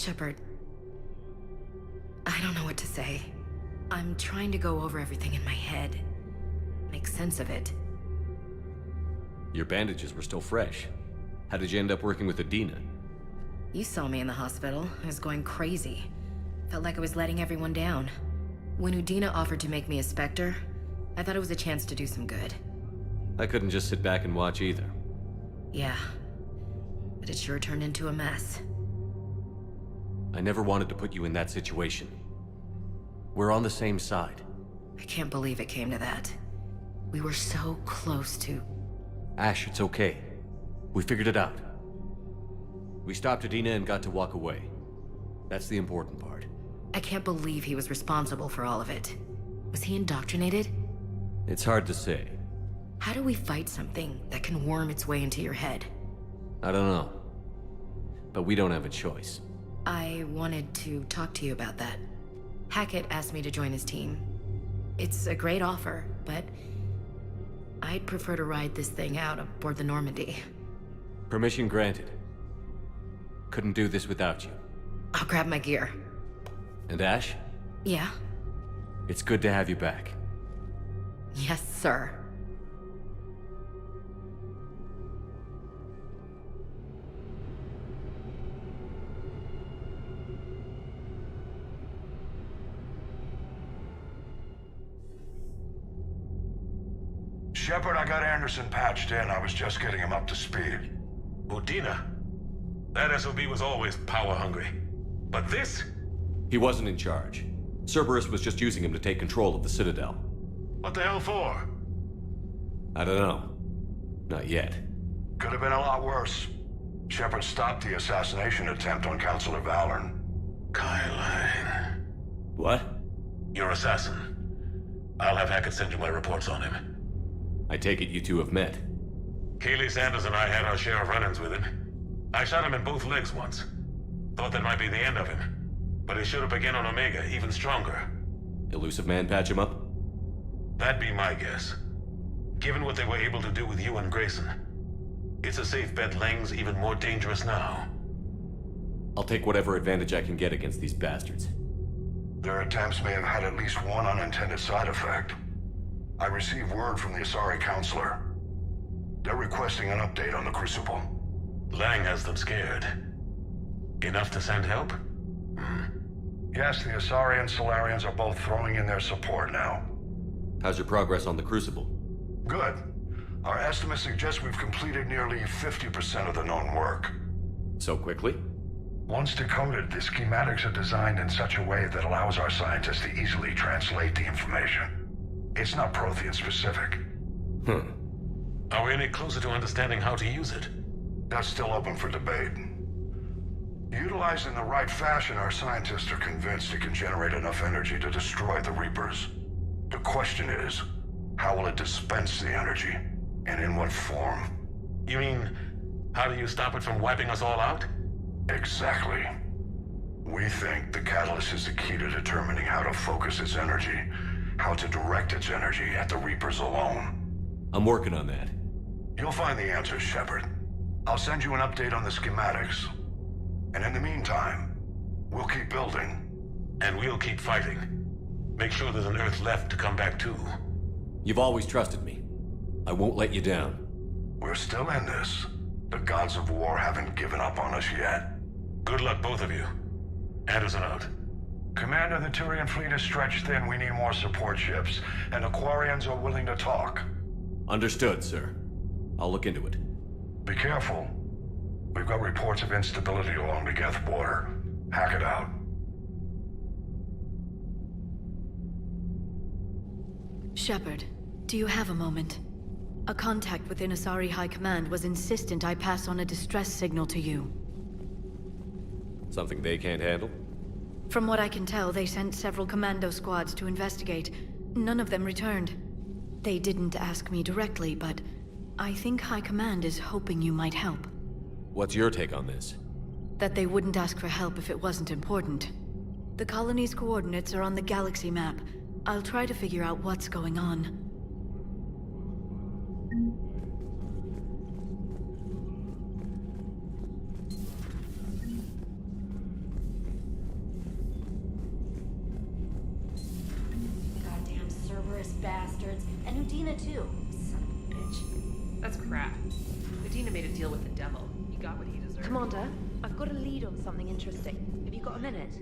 Shepard, I don't know what to say. I'm trying to go over everything in my head. Make sense of it. Your bandages were still fresh. How did you end up working with Adina? You saw me in the hospital. I was going crazy. Felt like I was letting everyone down. When Udina offered to make me a Spectre, I thought it was a chance to do some good. I couldn't just sit back and watch either. Yeah. But it sure turned into a mess. I never wanted to put you in that situation. We're on the same side. I can't believe it came to that. We were so close to... Ash, it's okay. We figured it out. We stopped Adina and got to walk away. That's the important part. I can't believe he was responsible for all of it. Was he indoctrinated? It's hard to say. How do we fight something that can worm its way into your head? I don't know. But we don't have a choice. I wanted to talk to you about that. Hackett asked me to join his team. It's a great offer, but I'd prefer to ride this thing out aboard the Normandy. Permission granted. Couldn't do this without you. I'll grab my gear. And Ash? Yeah? It's good to have you back. Yes, sir. Shepard, I got Anderson patched in. I was just getting him up to speed. Udina? That SOB was always power-hungry. But this? He wasn't in charge. Cerberus was just using him to take control of the Citadel. What the hell for? I don't know. Not yet. Could have been a lot worse. Shepard stopped the assassination attempt on Councilor Valorn. Kyline. What? Your assassin. I'll have Hackett send you my reports on him. I take it you two have met. Keeley Sanders and I had our share of run-ins with him. I shot him in both legs once. Thought that might be the end of him. But he showed up again on Omega, even stronger. Elusive Man patch him up? That'd be my guess. Given what they were able to do with you and Grayson, it's a safe bet Lang's even more dangerous now. I'll take whatever advantage I can get against these bastards. Their attempts may have had at least one unintended side effect. I received word from the Asari Councilor. They're requesting an update on the Crucible. Lang has them scared. Enough to send help? Yes, the Asari and Solarians are both throwing in their support now. How's your progress on the Crucible? Good. Our estimates suggest we've completed nearly 50% of the known work. So quickly? Once decoded, the schematics are designed in such a way that allows our scientists to easily translate the information. It's not Prothean specific. Are we any closer to understanding how to use it? That's still open for debate. Utilized in the right fashion, our scientists are convinced it can generate enough energy to destroy the Reapers. The question is, how will it dispense the energy? And in what form? You mean, how do you stop it from wiping us all out? Exactly. We think the catalyst is the key to determining how to focus its energy, how to direct its energy at the Reapers alone. I'm working on that. You'll find the answers, Shepard. I'll send you an update on the schematics. And in the meantime, we'll keep building. And we'll keep fighting. Make sure there's an Earth left to come back to. You've always trusted me. I won't let you down. We're still in this. The gods of war haven't given up on us yet. Good luck, both of you. Anderson out. Commander, the Turian fleet is stretched thin. We need more support ships. And Aquarians are willing to talk. Understood, sir. I'll look into it. Be careful. We've got reports of instability along the Geth border. Hack it out. Shepard, do you have a moment? A contact within Asari High Command was insistent I pass on a distress signal to you. Something they can't handle? From what I can tell, they sent several commando squads to investigate. None of them returned. They didn't ask me directly, but I think High Command is hoping you might help. What's your take on this? That they wouldn't ask for help if it wasn't important. The colony's coordinates are on the galaxy map. I'll try to figure out what's going on. bastards. And Udina, too. Son of a bitch. That's crap. Medina made a deal with the devil. He got what he deserved. Commander, I've got a lead on something interesting. Have you got a minute?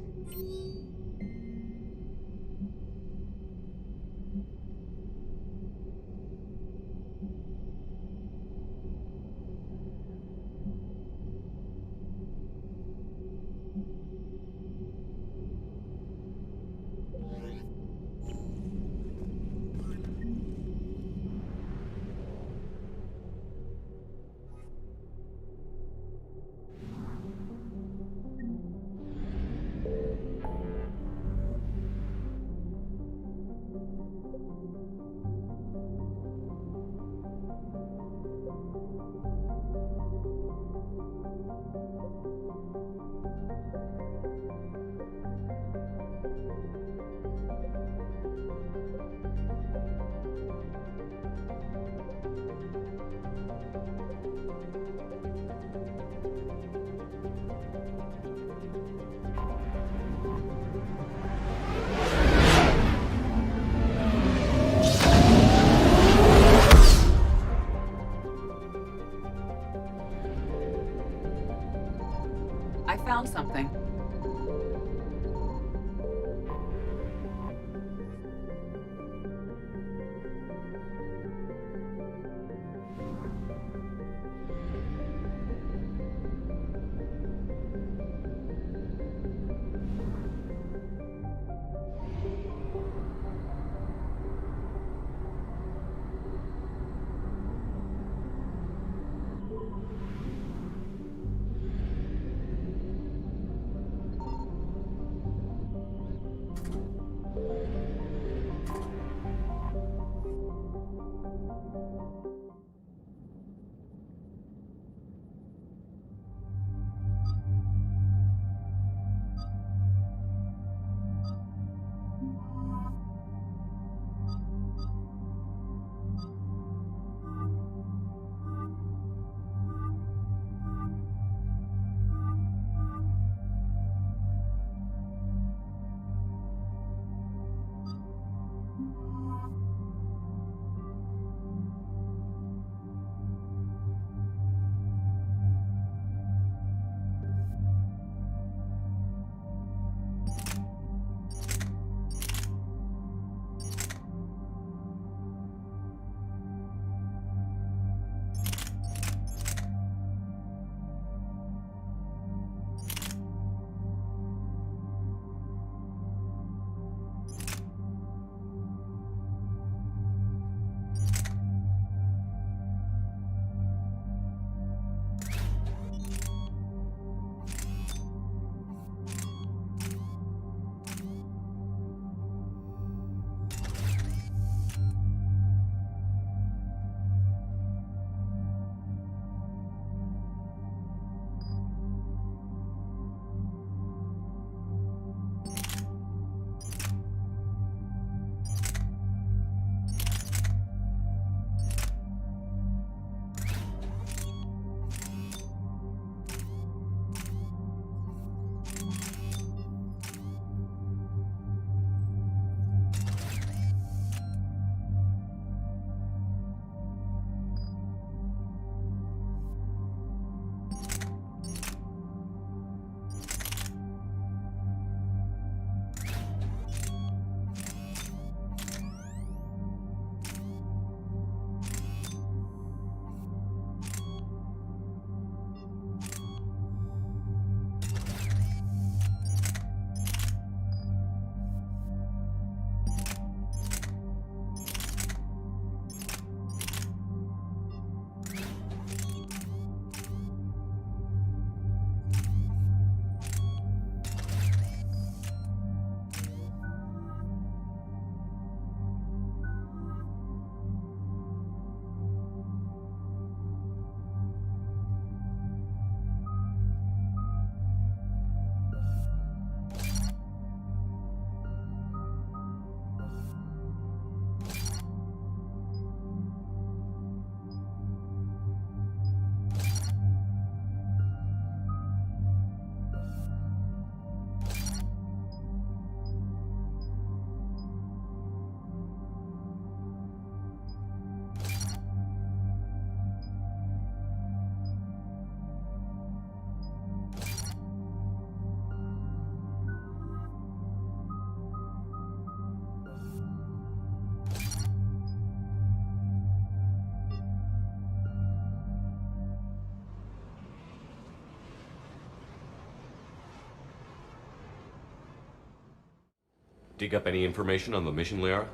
Dig up any information on the mission, Liara?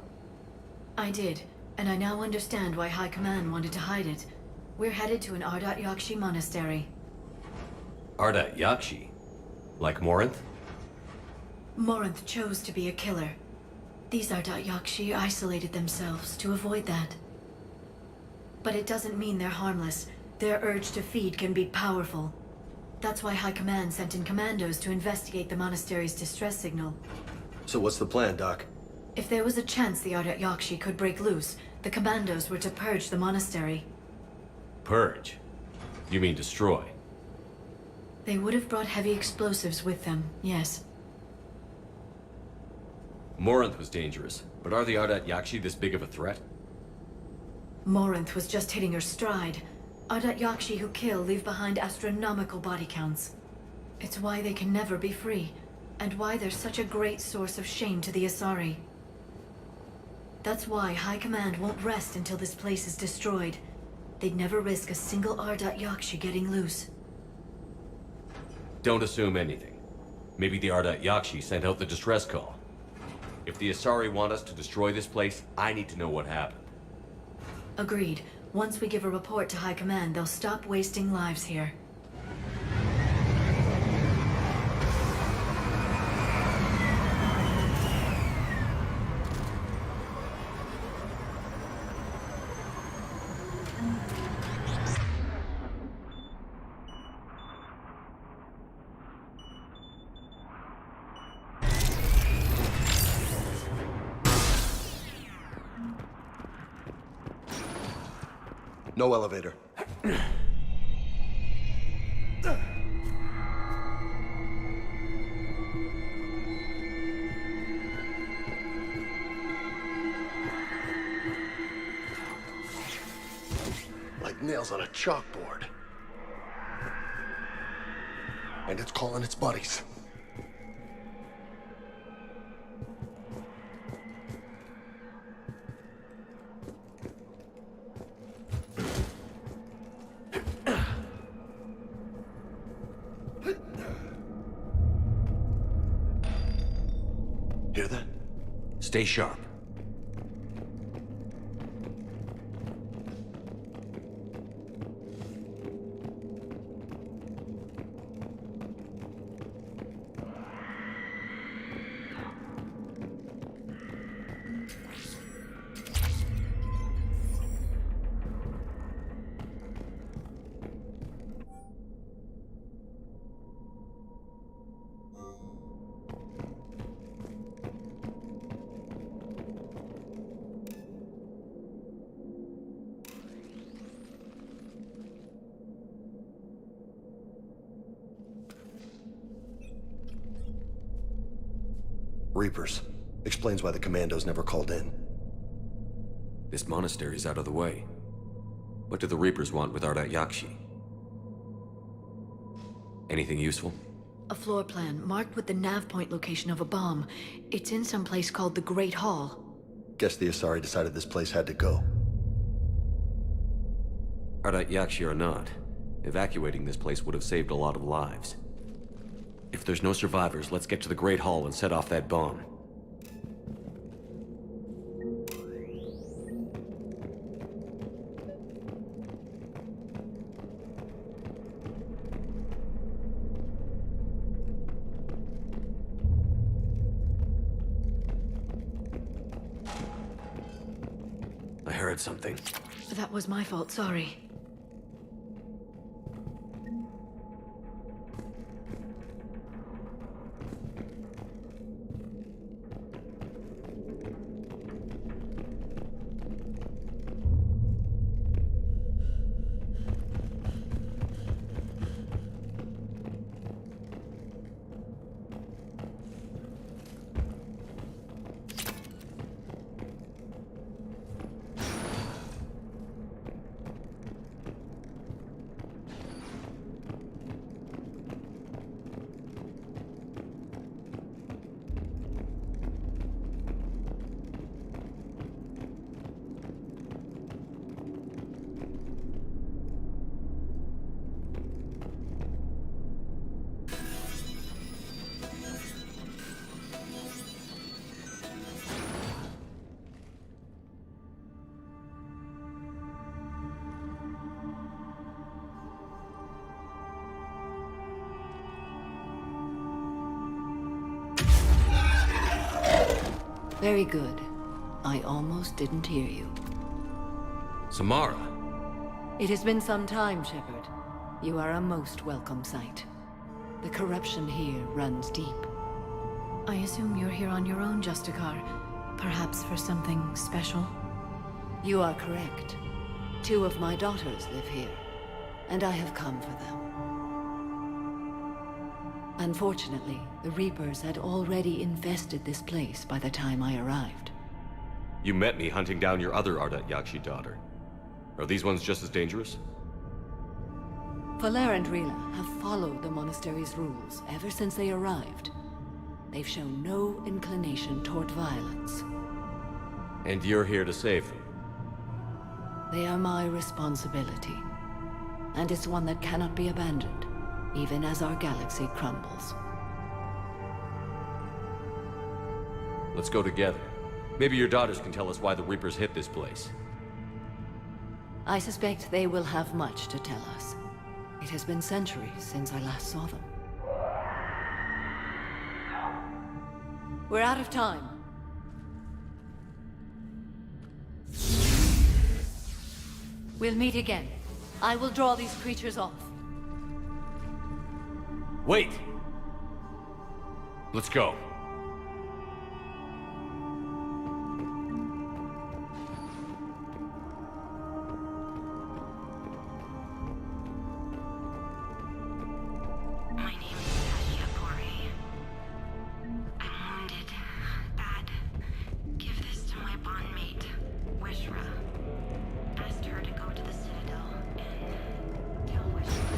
I did, and I now understand why High Command wanted to hide it. We're headed to an Ardat Yakshi monastery. Ardat Yakshi? Like Morinth? Morinth chose to be a killer. These Ardat Yakshi isolated themselves to avoid that. But it doesn't mean they're harmless. Their urge to feed can be powerful. That's why High Command sent in commandos to investigate the monastery's distress signal. So what's the plan, Doc? If there was a chance the Ardat Yakshi could break loose, the commandos were to purge the monastery. Purge? You mean destroy? They would have brought heavy explosives with them, yes. Morinth was dangerous, but are the Ardat Yakshi this big of a threat? Morinth was just hitting her stride. Ardat Yakshi who kill leave behind astronomical body counts. It's why they can never be free, and why they're such a great source of shame to the Asari. That's why High Command won't rest until this place is destroyed. They'd never risk a single Ardat Yakshi getting loose. Don't assume anything. Maybe the Ardat Yakshi sent out the distress call. If the Asari want us to destroy this place, I need to know what happened. Agreed. Once we give a report to High Command, they'll stop wasting lives here. No elevator. Like nails on a chalkboard. And it's calling its buddies. Hear that? Stay sharp. Reapers. Explains why the commandos never called in. This monastery's out of the way. What do the Reapers want with Ardat Yakshi? Anything useful? A floor plan marked with the nav point location of a bomb. It's in some place called the Great Hall. Guess the Asari decided this place had to go. Ardat Yakshi or not, evacuating this place would have saved a lot of lives. If there's no survivors, let's get to the Great Hall and set off that bomb. I heard something. That was my fault, sorry. Very good. I almost didn't hear you. Samara. It has been some time, Shepard. You are a most welcome sight. The corruption here runs deep. I assume you're here on your own, Justicar. Perhaps for something special? You are correct. 2 of my daughters live here, and I have come for them. Unfortunately, the Reapers had already infested this place by the time I arrived. You met me hunting down your other Ardat Yakshi daughter. Are these ones just as dangerous? Valer and Rila have followed the monastery's rules ever since they arrived. They've shown no inclination toward violence. And you're here to save them? They are my responsibility. And it's one that cannot be abandoned, even as our galaxy crumbles. Let's go together. Maybe your daughters can tell us why the Reapers hit this place. I suspect they will have much to tell us. It has been centuries since I last saw them. We're out of time. We'll meet again. I will draw these creatures off. Wait! Let's go. My name is Tasha Pori. I'm wounded. Bad. Give this to my bondmate, Wishra. Asked her to go to the Citadel and tell Wishra.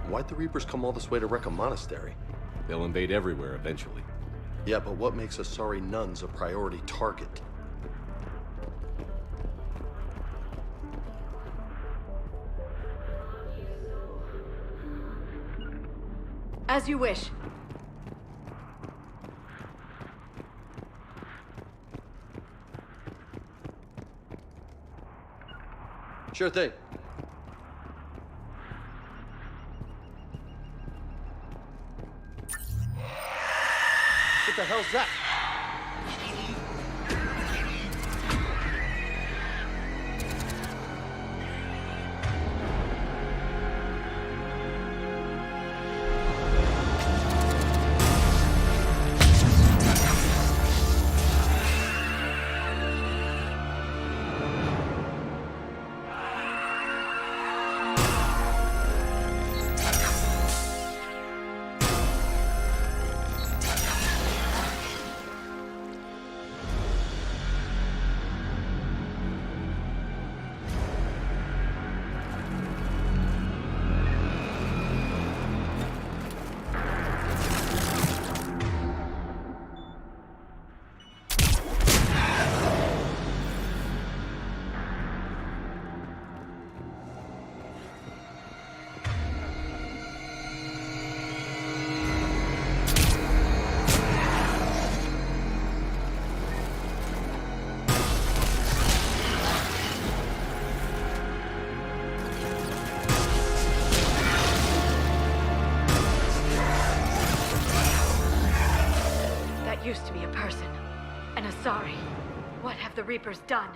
Why'd the Reapers come all this way to wreck a monastery? They'll invade everywhere eventually. Yeah, but what makes Asari nuns a priority target? As you wish. Sure thing. What the hell's that? Used to be a person. An Asari. What have the Reapers done?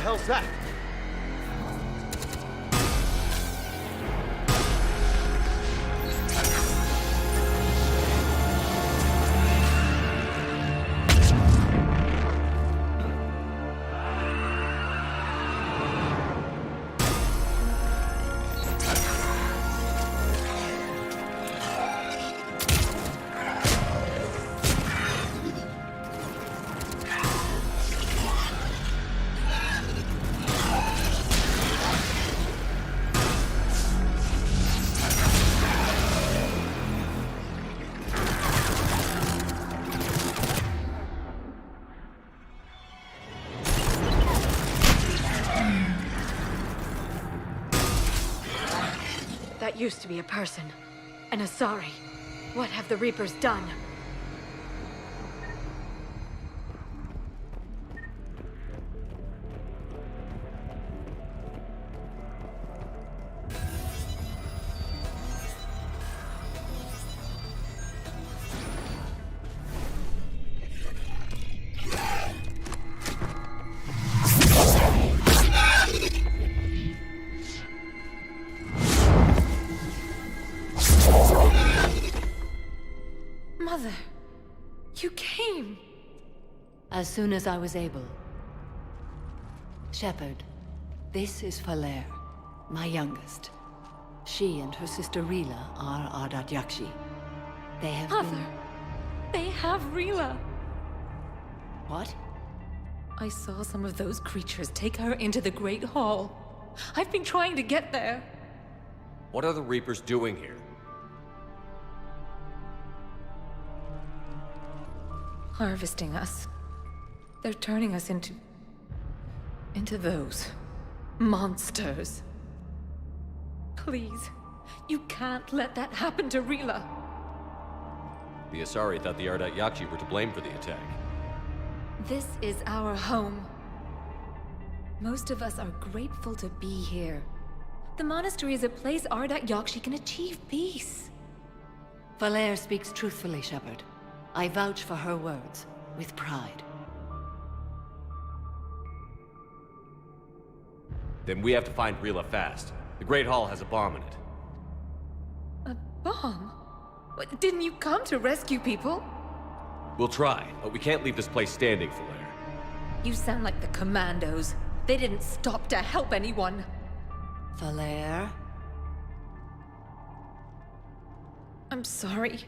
hell's that? That used to be a person. An Asari. What have the Reapers done? Mother, you came. As soon as I was able. Shepard, this is Falere, my youngest. She and her sister Rila are Ardat Yakshi. They have Mother, they have Rila. What? I saw some of those creatures take her into the Great Hall. I've been trying to get there. What are the Reapers doing here? Harvesting us. They're turning us into those monsters. Please, you can't let that happen to Rila. The Asari thought the Ardat Yakshi were to blame for the attack. This is our home. Most of us are grateful to be here. The monastery is a place Ardat Yakshi can achieve peace. Falere speaks truthfully, Shepard. I vouch for her words, with pride. Then we have to find Rila fast. The Great Hall has a bomb in it. A bomb? What, didn't you come to rescue people? We'll try, but we can't leave this place standing, Falere. You sound like the Commandos. They didn't stop to help anyone. Falere? I'm sorry.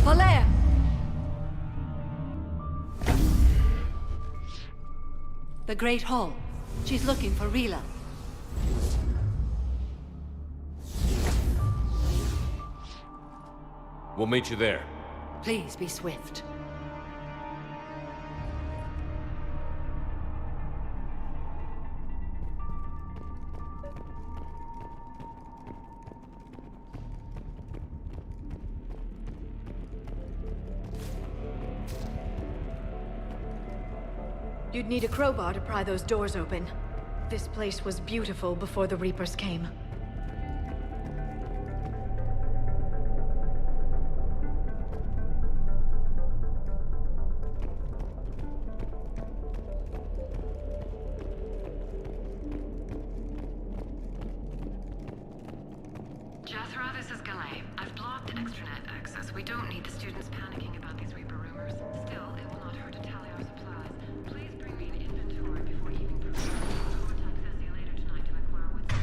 Falere! The Great Hall. She's looking for Rila. We'll meet you there. Please be swift. You'd need a crowbar to pry those doors open. This place was beautiful before the Reapers came. Jethro, this is Galay. I've blocked extranet access. We don't need the students panicking about these Reaper rumors. Still, it will not hurt to tally our supplies. Please bring me an inventory before keeping proof. I'll contact Ceci later tonight to inquire what's...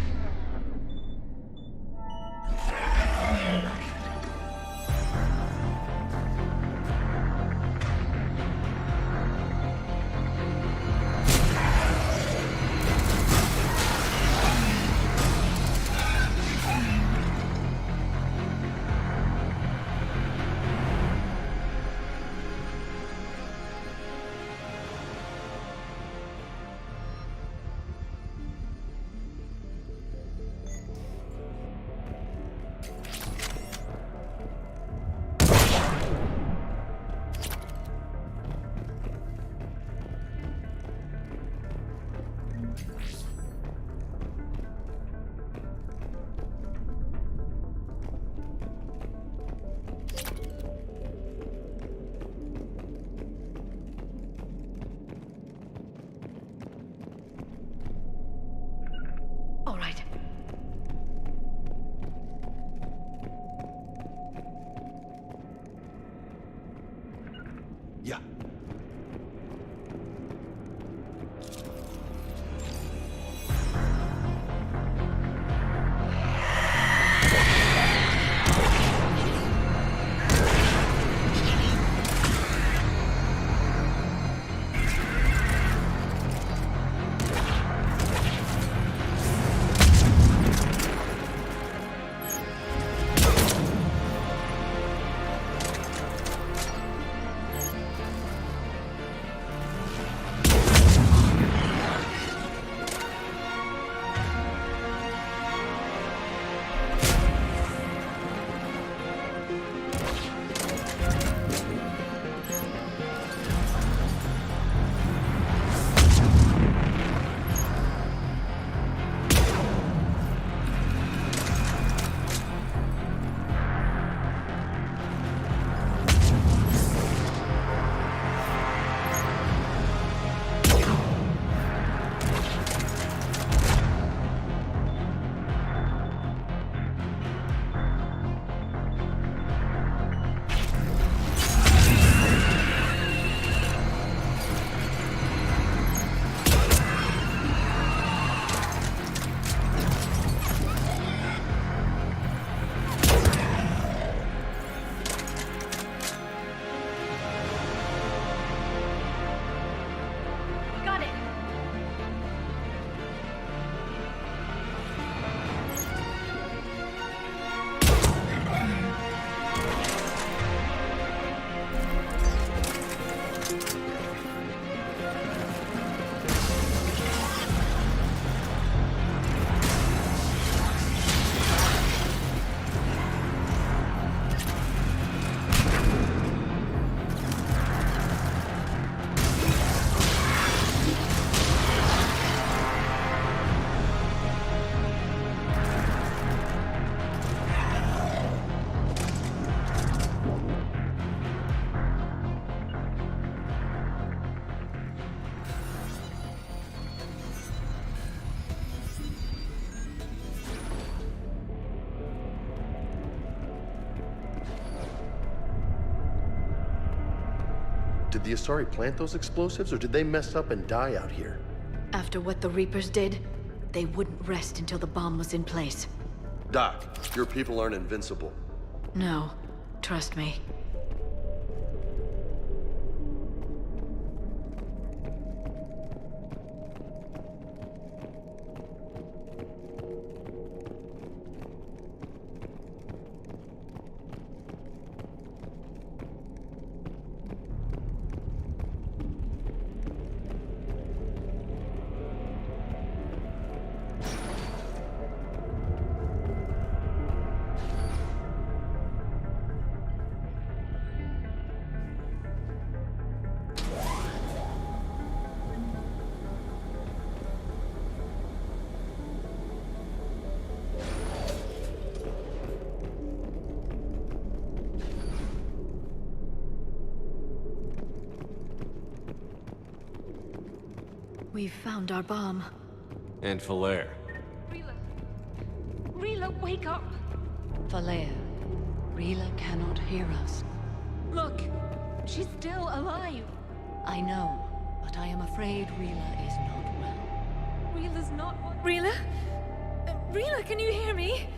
Did the Asari plant those explosives, or did they mess up and die out here? After what the Reapers did, they wouldn't rest until the bomb was in place. Doc, your people aren't invincible. No, trust me. We've found our bomb. And Falaire. Rila! Rila, wake up! Falaire, Rila cannot hear us. Look! She's still alive! I know, but I am afraid Rila is not well. Rila's not... Rila? Rila, can you hear me?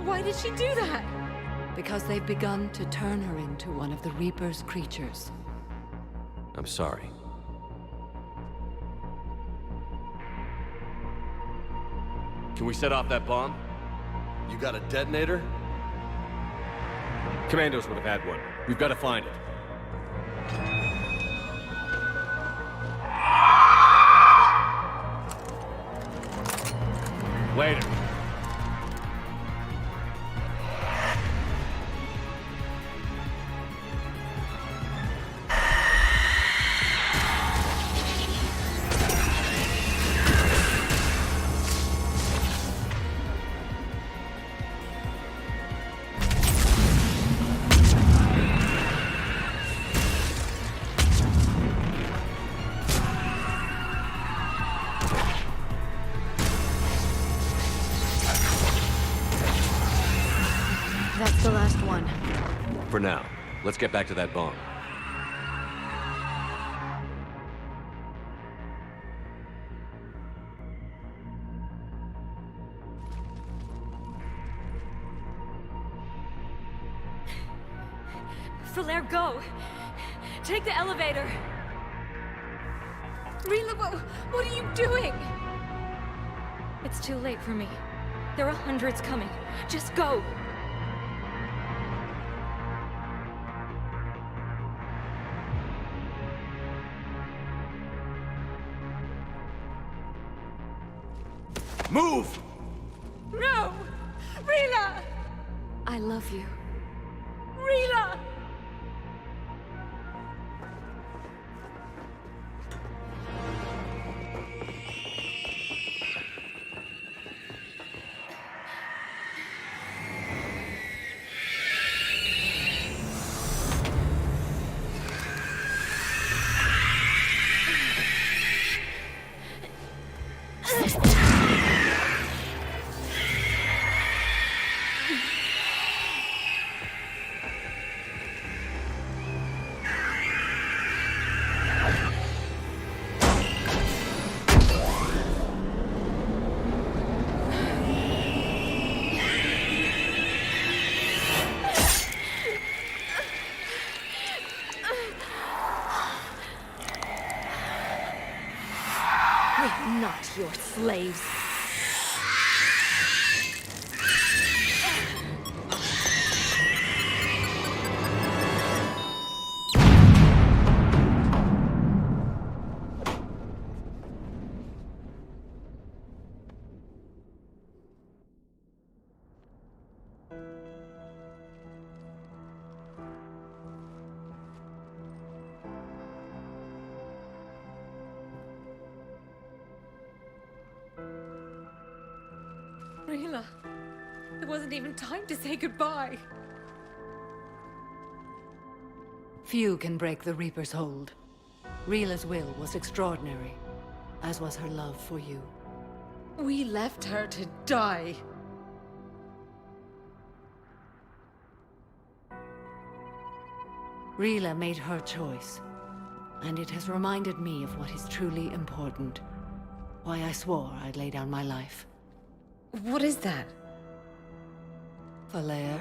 Why did she do that? Because they've begun to turn her into one of the Reaper's creatures. I'm sorry. Can we set off that bomb? You got a detonator? Commandos would have had one. We've got to find it. Later. That's the last one. For now, let's get back to that bomb. Falaire, go! Take the elevator! Rila, what are you doing? It's too late for me. There are hundreds coming. Just go! Move! No! Rila! I love you. Rila! We're not your slaves. Rila! There wasn't even time to say goodbye. Few can break the Reaper's hold. Rila's will was extraordinary, as was her love for you. We left her to die. Rila made her choice, and it has reminded me of what is truly important. Why I swore I'd lay down my life. What is that? Falair,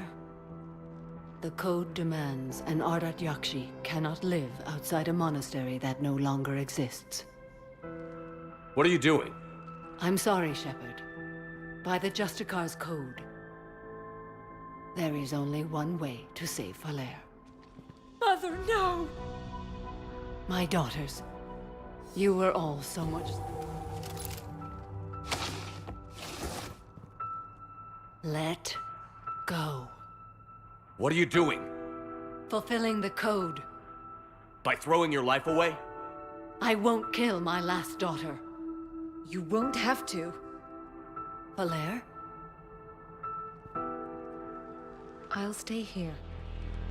the code demands an Ardat Yakshi cannot live outside a monastery that no longer exists. What are you doing? I'm sorry, Shepard. By the Justicar's code, there is only one way to save Falair. Mother, no! My daughters, you were all so much... Let go. What are you doing? Fulfilling the code. By throwing your life away? I won't kill my last daughter. You won't have to. Falair? I'll stay here.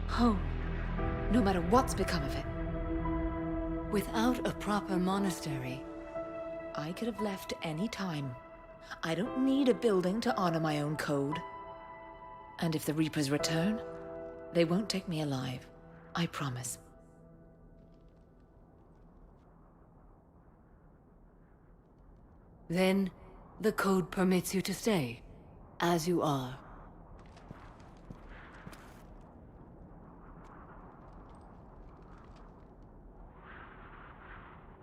Home. No matter what's become of it. Without a proper monastery... I could have left any time. I don't need a building to honor my own code. And if the Reapers return, they won't take me alive. I promise. Then, the code permits you to stay, as you are.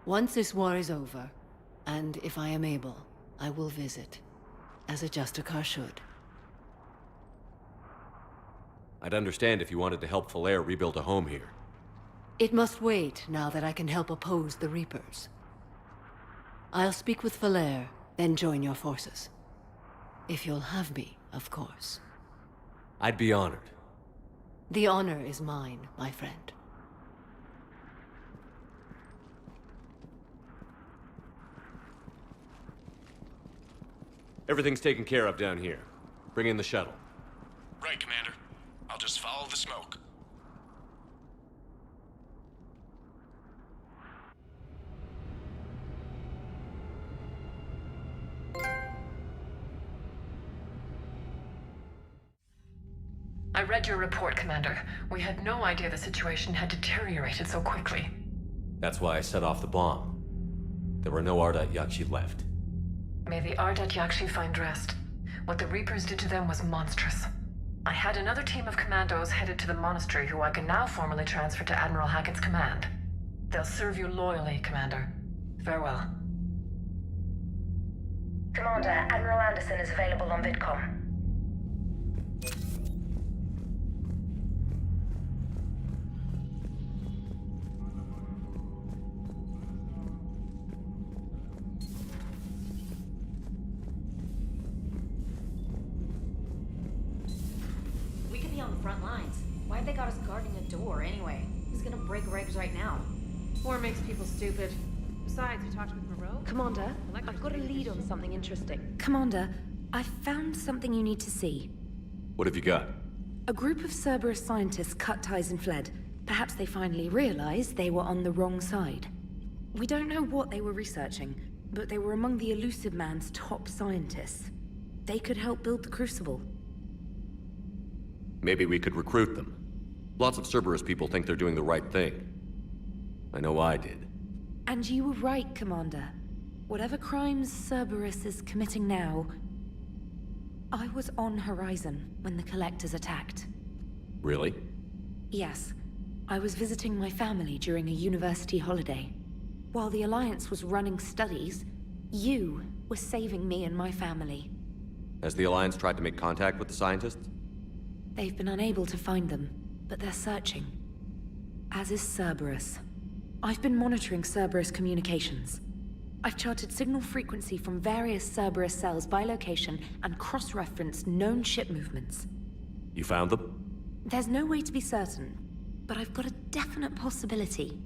Once this war is over, and if I am able, I will visit, as a Justicar should. I'd understand if you wanted to help Falair rebuild a home here. It must wait now that I can help oppose the Reapers. I'll speak with Falair, then join your forces. If you'll have me, of course. I'd be honored. The honor is mine, my friend. Everything's taken care of down here. Bring in the shuttle. Right, Commander. I'll just follow the smoke. I read your report, Commander. We had no idea the situation had deteriorated so quickly. That's why I set off the bomb. There were no Ardat Yakshi left. May the Ardat Yakshi find rest. What the Reapers did to them was monstrous. I had another team of commandos headed to the monastery who I can now formally transfer to Admiral Hackett's command. They'll serve you loyally, Commander. Farewell. Commander, Admiral Anderson is available on VidCom. Front lines. Why'd they got us guarding a door anyway? Who's gonna break regs right now? War makes people stupid. Besides, we talked with Moreau. Commander, I've got a lead on something interesting. Commander, I found something you need to see. What have you got? A group of Cerberus scientists cut ties and fled. Perhaps they finally realized they were on the wrong side. We don't know what they were researching, but they were among the Elusive Man's top scientists. They could help build the Crucible. Maybe we could recruit them. Lots of Cerberus people think they're doing the right thing. I know I did. And you were right, Commander. Whatever crimes Cerberus is committing now... I was on Horizon when the Collectors attacked. Really? Yes. I was visiting my family during a university holiday. While the Alliance was running studies, you were saving me and my family. Has the Alliance tried to make contact with the scientists? They've been unable to find them, but they're searching. As is Cerberus. I've been monitoring Cerberus communications. I've charted signal frequency from various Cerberus cells by location and cross-referenced known ship movements. You found them? There's no way to be certain, but I've got a definite possibility.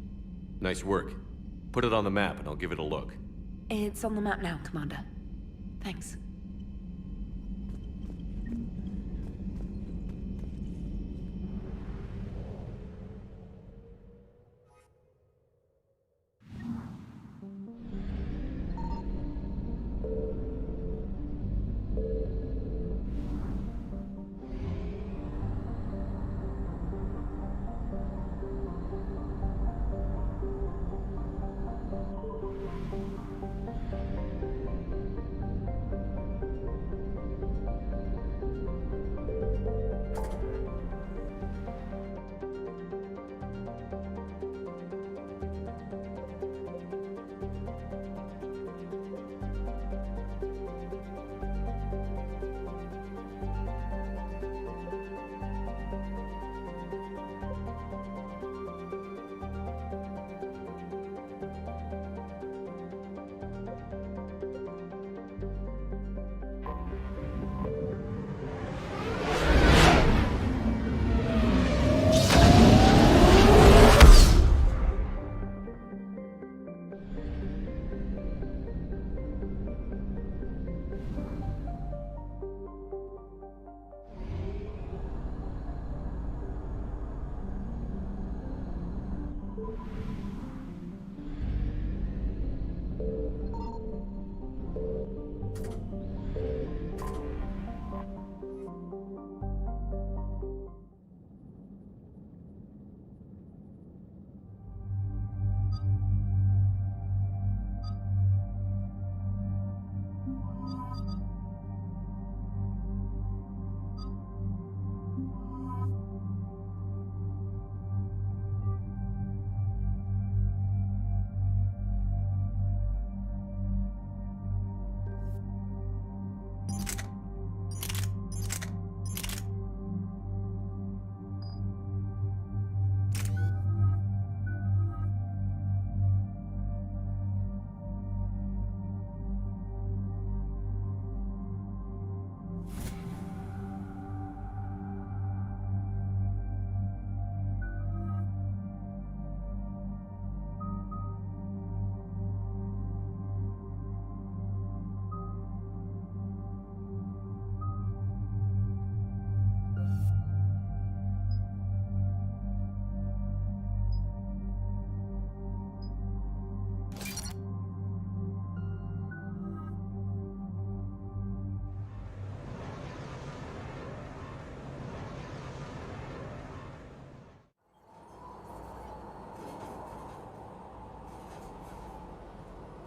Nice work. Put it on the map and I'll give it a look. It's on the map now, Commander. Thanks.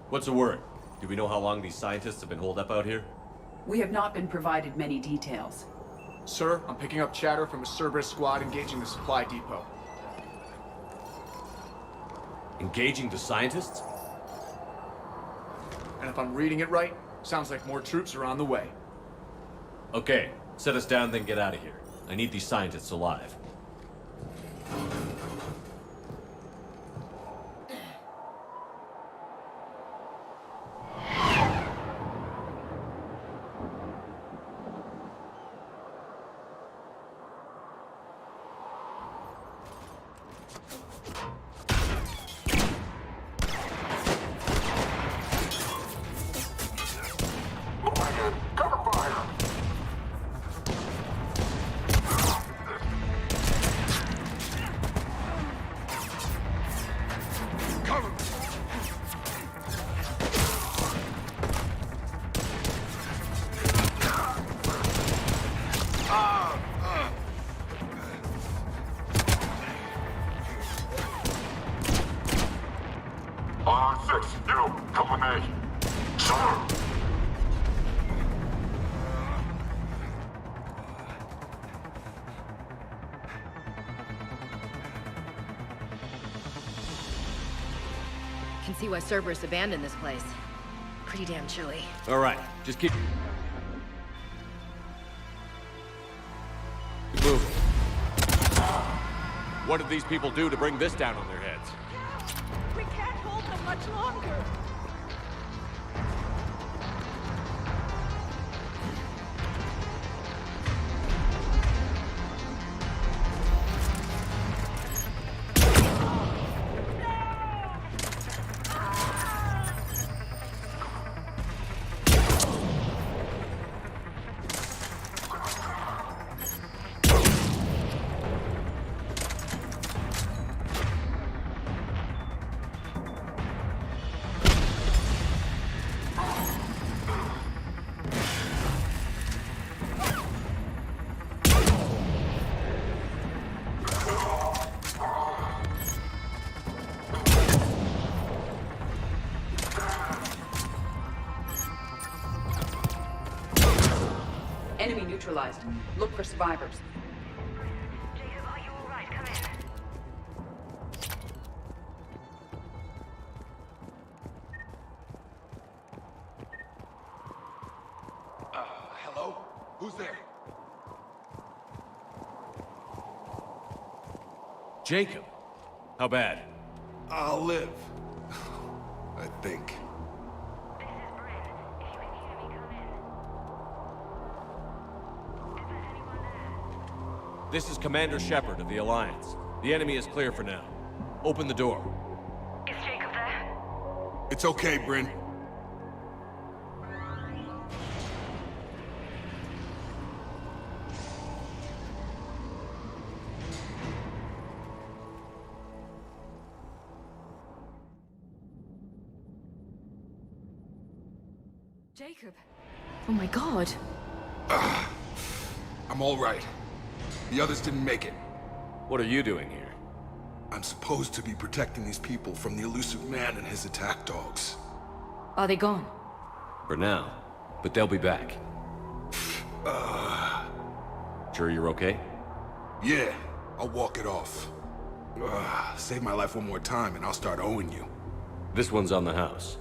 What's the word? Do we know how long these scientists have been holed up out here? We have not been provided many details. Sir, I'm picking up chatter from a Cerberus squad engaging the supply depot. Engaging the scientists? And if I'm reading it right, sounds like more troops are on the way. Okay, set us down, then get out of here. I need these scientists alive. Can see why Cerberus abandoned this place. Pretty damn chilly. All right, just keep moving. What did these people do to bring this down on their heads? We can't hold them much longer. Enemy neutralized. Look for survivors. Jacob, are you alright? Come in. Hello? Who's there? Jacob. How bad? I'll live. I think. This is Bryn. If you can hear me, come in. Is there anyone there? This is Commander Shepard of the Alliance. The enemy is clear for now. Open the door. Is Jacob there? It's okay, Bryn. Jacob! Oh my god. I'm all right. The others didn't make it. What are you doing here? I'm supposed to be protecting these people from the elusive man and his attack dogs. Are they gone? For now, but they'll be back. Sure you're okay? Yeah, I'll walk it off. Save my life one more time and I'll start owing you. This one's on the house.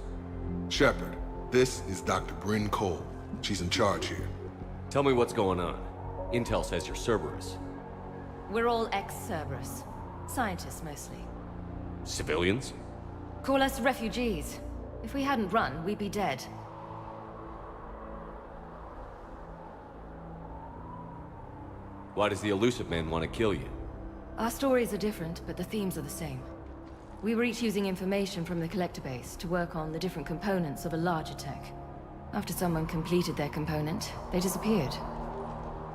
Shepard, this is Dr. Bryn Cole. She's in charge here. Tell me what's going on. Intel says you're Cerberus. We're all ex-Cerberus. Scientists, mostly. Civilians? Call us refugees. If we hadn't run, we'd be dead. Why does the elusive man want to kill you? Our stories are different, but the themes are the same. We were each using information from the collector base to work on the different components of a larger tech. After someone completed their component, they disappeared.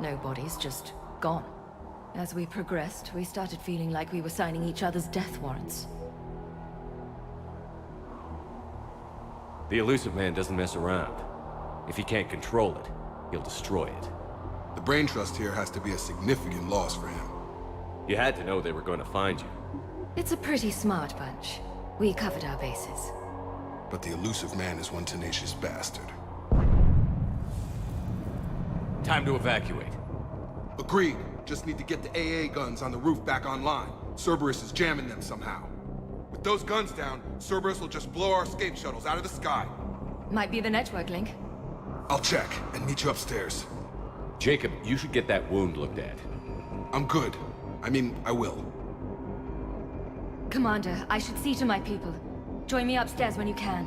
No bodies, just gone. As we progressed, we started feeling like we were signing each other's death warrants. The elusive man doesn't mess around. If he can't control it, he'll destroy it. The brain trust here has to be a significant loss for him. You had to know they were going to find you. It's a pretty smart bunch. We covered our bases. But the elusive man is one tenacious bastard. Time to evacuate. Agreed. Just need to get the AA guns on the roof back online. Cerberus is jamming them somehow. With those guns down, Cerberus will just blow our escape shuttles out of the sky. Might be the network link. I'll check and meet you upstairs. Jacob, you should get that wound looked at. I'm good. I mean, I will. Commander, I should see to my people. Join me upstairs when you can.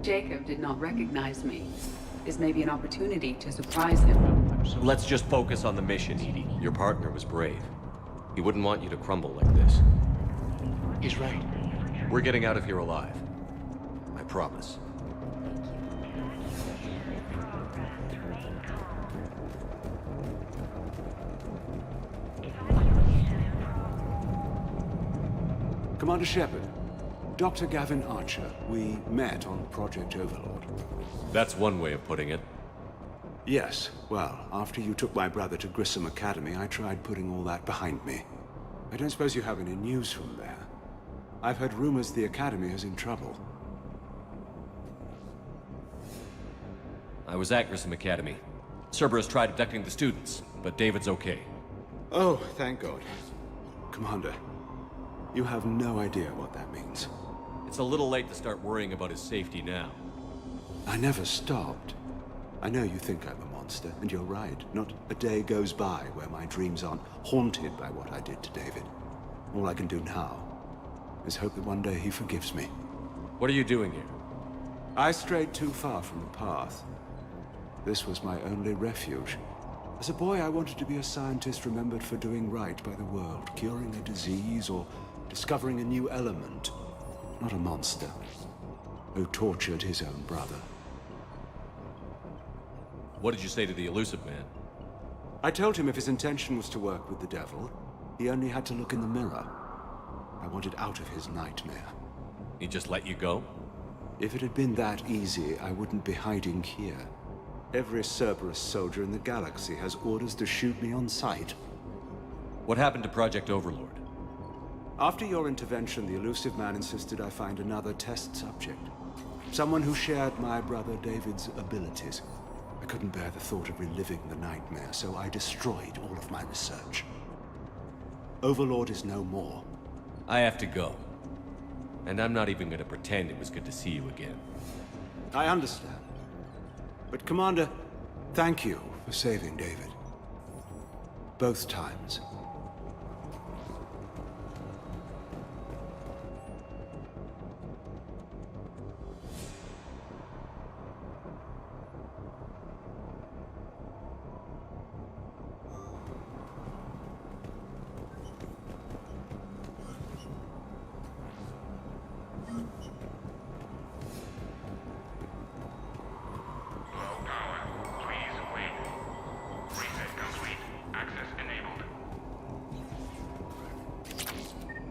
Jacob did not recognize me. This may be an opportunity to surprise him. Let's just focus on the mission, Edie. Your partner was brave. He wouldn't want you to crumble like this. He's right. We're getting out of here alive. I promise. Commander Shepard, Dr. Gavin Archer, we met on Project Overlord. That's one way of putting it. Yes, well, after you took my brother to Grissom Academy, I tried putting all that behind me. I don't suppose you have any news from there. I've heard rumors the Academy is in trouble. I was at Grissom Academy. Cerberus tried abducting the students, but David's okay. Oh, thank God. Commander, you have no idea what that means. It's a little late to start worrying about his safety now. I never stopped. I know you think I'm a monster, and you're right. Not a day goes by where my dreams aren't haunted by what I did to David. All I can do now is hope that one day he forgives me. What are you doing here? I strayed too far from the path. This was my only refuge. As a boy, I wanted to be a scientist remembered for doing right by the world, curing a disease or discovering a new element. Not a monster who tortured his own brother. What did you say to the elusive man? I told him if his intention was to work with the devil, he only had to look in the mirror. I wanted out of his nightmare. He just let you go? If it had been that easy, I wouldn't be hiding here. Every Cerberus soldier in the galaxy has orders to shoot me on sight. What happened to Project Overlord? After your intervention, the elusive man insisted I find another test subject. Someone who shared my brother David's abilities. I couldn't bear the thought of reliving the nightmare, so I destroyed all of my research. Overlord is no more. I have to go. And I'm not even going to pretend it was good to see you again. I understand. But Commander, thank you for saving David. Both times.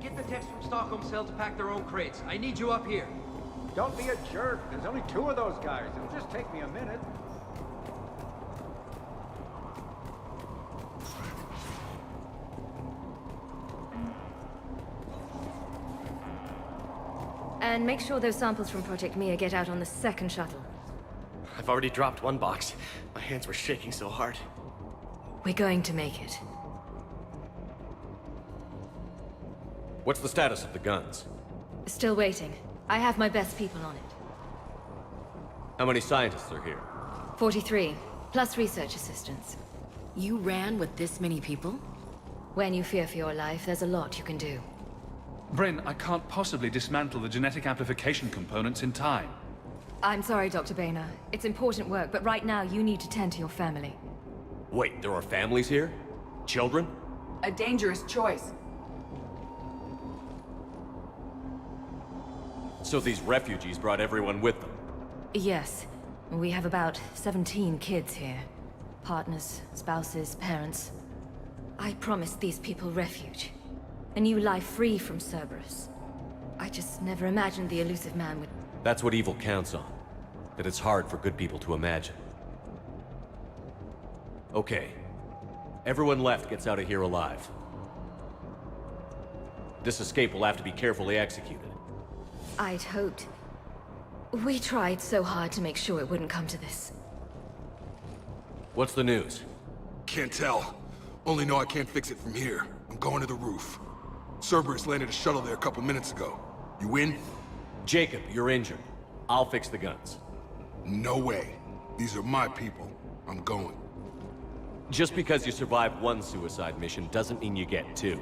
Get the techs from Stockholm Cell to pack their own crates. I need you up here. Don't be a jerk. There's only 2 of those guys. It'll just take me a minute. And make sure those samples from Project Mia get out on the second shuttle. I've already dropped 1 box. My hands were shaking so hard. We're going to make it. What's the status of the guns? Still waiting. I have my best people on it. How many scientists are here? 43, plus research assistants. You ran with this many people? When you fear for your life, there's a lot you can do. Bryn, I can't possibly dismantle the genetic amplification components in time. I'm sorry, Dr. Boehner. It's important work, but right now you need to tend to your family. Wait, there are families here? Children? A dangerous choice. So these refugees brought everyone with them? Yes. We have about 17 kids here. Partners, spouses, parents. I promised these people refuge. A new life free from Cerberus. I just never imagined the elusive man would... That's what evil counts on. That it's hard for good people to imagine. Okay. Everyone left gets out of here alive. This escape will have to be carefully executed. I'd hoped. We tried so hard to make sure it wouldn't come to this. What's the news? Can't tell. Only know I can't fix it from here. I'm going to the roof. Cerberus landed a shuttle there a couple minutes ago. You in? Jacob, you're injured. I'll fix the guns. No way. These are my people. I'm going. Just because you survived 1 suicide mission doesn't mean you get 2.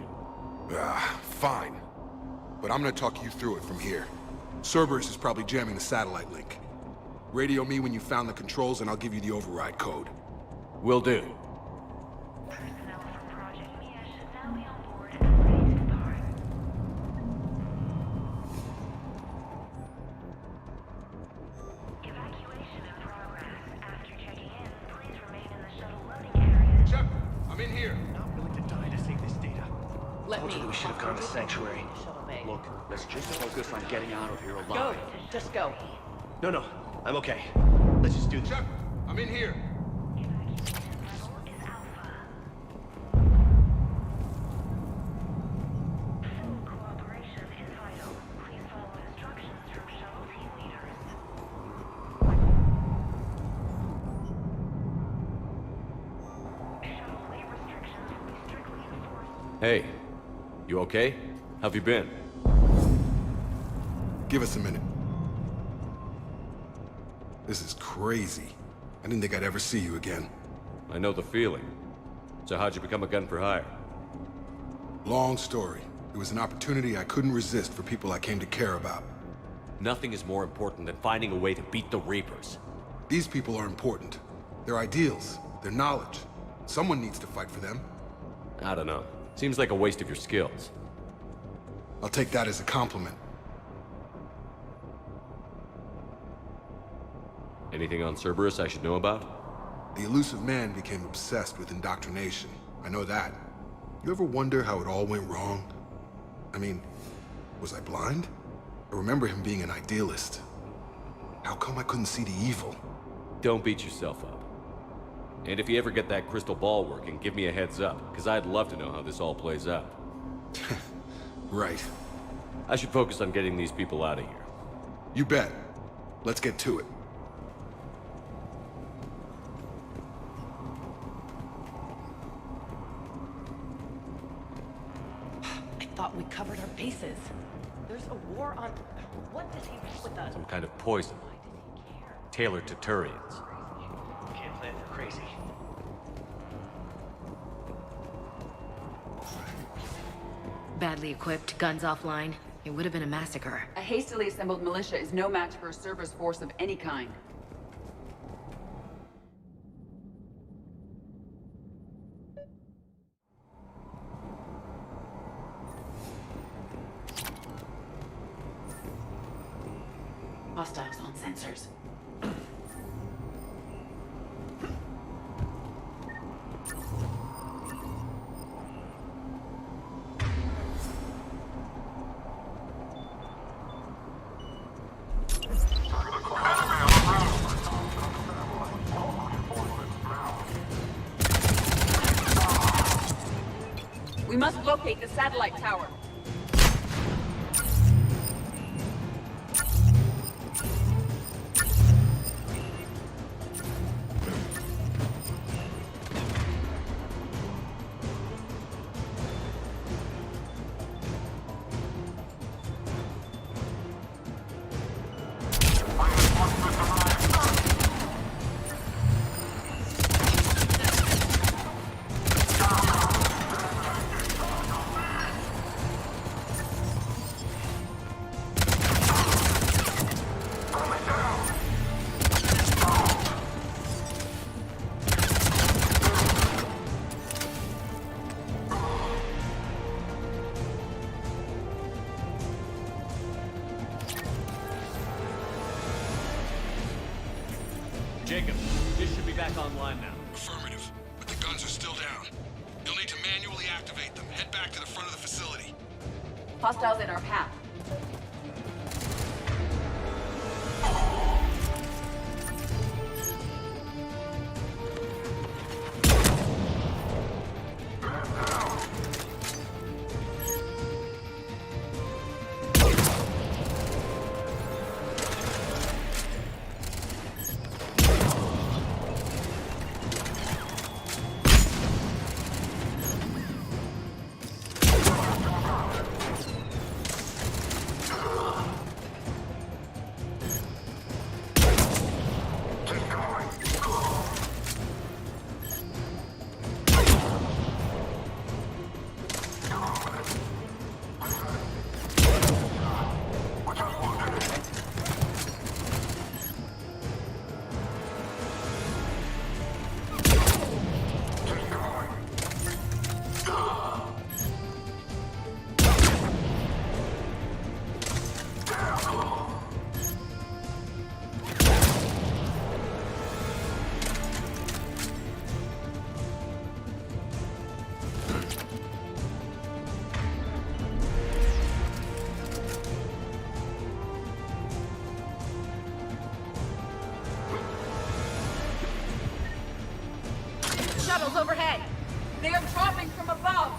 Fine. But I'm gonna talk you through it from here. Cerberus is probably jamming the satellite link. Radio me when you found the controls and I'll give you the override code. Will do. I'm in here. Not willing to die to save this data. Let me. We should have gone to Sanctuary. Look, Let's just focus on getting out of here alive. go. Just go. No, I'm okay. Let's just do this. Shepard, I'm in here. Hey, you okay? How've you been? Give us a minute. This is crazy. I didn't think I'd ever see you again. I know the feeling. So how'd you become a gun for hire? Long story. It was an opportunity I couldn't resist for people I came to care about. Nothing is more important than finding a way to beat the Reapers. These people are important. Their ideals, their knowledge. Someone needs to fight for them. I don't know. Seems like a waste of your skills. I'll take that as a compliment. Anything on Cerberus I should know about? The elusive man became obsessed with indoctrination. I know that. You ever wonder how it all went wrong? I mean, was I blind? I remember him being an idealist. How come I couldn't see the evil? Don't beat yourself up. And if you ever get that crystal ball working, give me a heads up, because I'd love to know how this all plays out. Right. I should focus on getting these people out of here. You bet. Let's get to it. I thought we covered our bases. There's a war on... What does he want with us? Some kind of poison. Tailored to Turians. Can't play it for crazy. Badly equipped, guns offline. It would have been a massacre. A hastily assembled militia is no match for a Cerberus force of any kind. Hostiles on sensors. locate the satellite tower. Jacob, this should be back online now. Affirmative, but the guns are still down. You'll need to manually activate them. Head back to the front of the facility. Hostiles in our path. Shuttles overhead. They are dropping from above.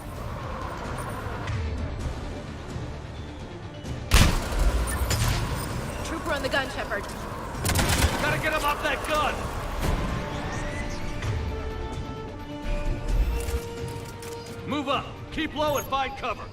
Trooper on the gun, Shepard. Gotta get him off that gun! Move up! Keep low and find cover!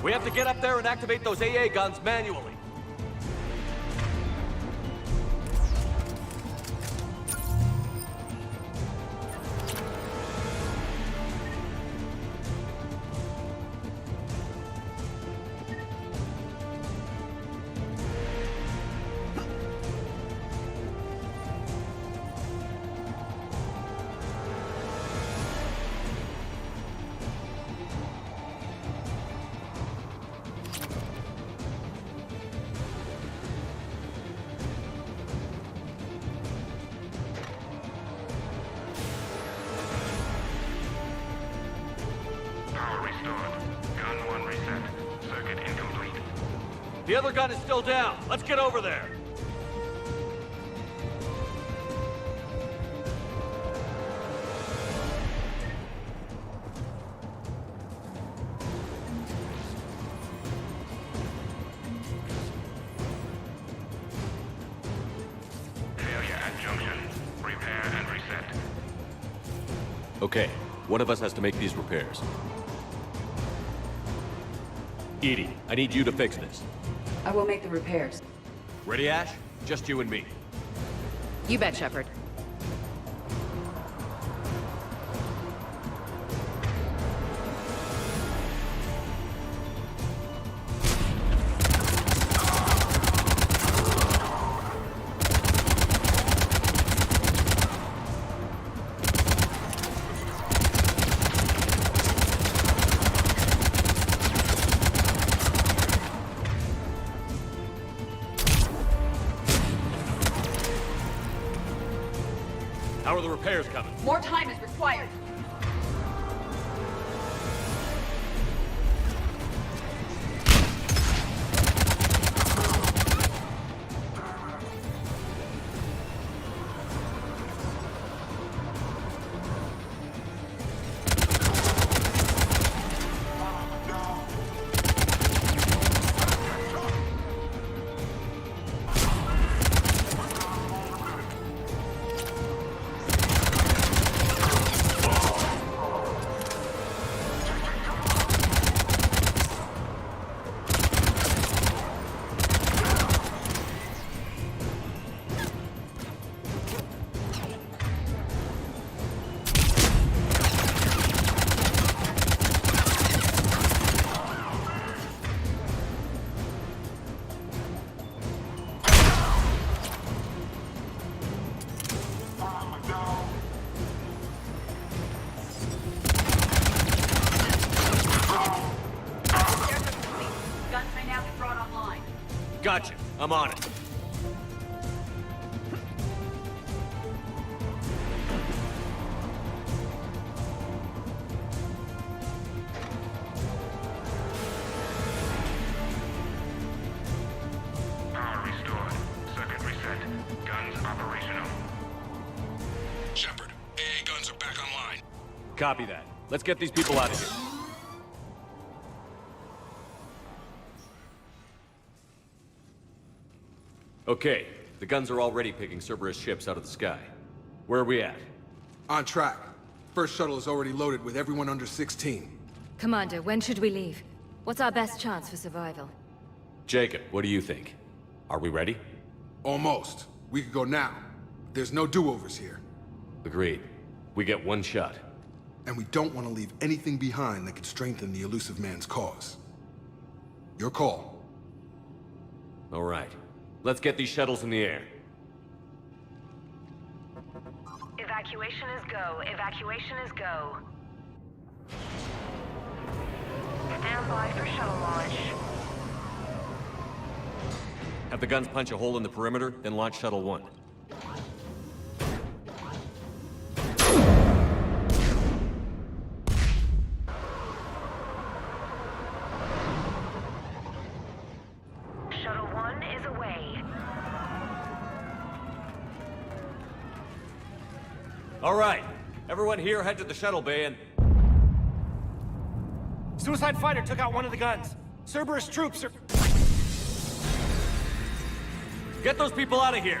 We have to get up there and activate those AA guns manually. The other gun is still down. Let's get over there. Failure at junction. Repair and reset. Okay, one of us has to make these repairs. Edie, I need you to fix this. I will make the repairs. Ready, Ash? Just you and me. You bet, Shepard. How are the repairs coming? More time is required. Gotcha. I'm on it. Power restored. Circuit reset. Guns operational. Shepard, AA guns are back online. Copy that. Let's get these people out of here. Okay, the guns are already picking Cerberus ships out of the sky. Where are we at? On track. First shuttle is already loaded with everyone under 16. Commander, when should we leave? What's our best chance for survival? Jacob, what do you think? Are we ready? Almost. We could go now. There's no do-overs here. Agreed. We get one shot. And we don't want to leave anything behind that could strengthen the elusive man's cause. Your call. All right. Let's get these shuttles in the air. Evacuation is go. Evacuation is go. Stand by for shuttle launch. Have the guns punch a hole in the perimeter, then launch Shuttle 1. Shuttle 1 is away. All right. Everyone here head to the shuttle bay and... Suicide fighter took out one of the guns. Cerberus troops are... Get those people out of here!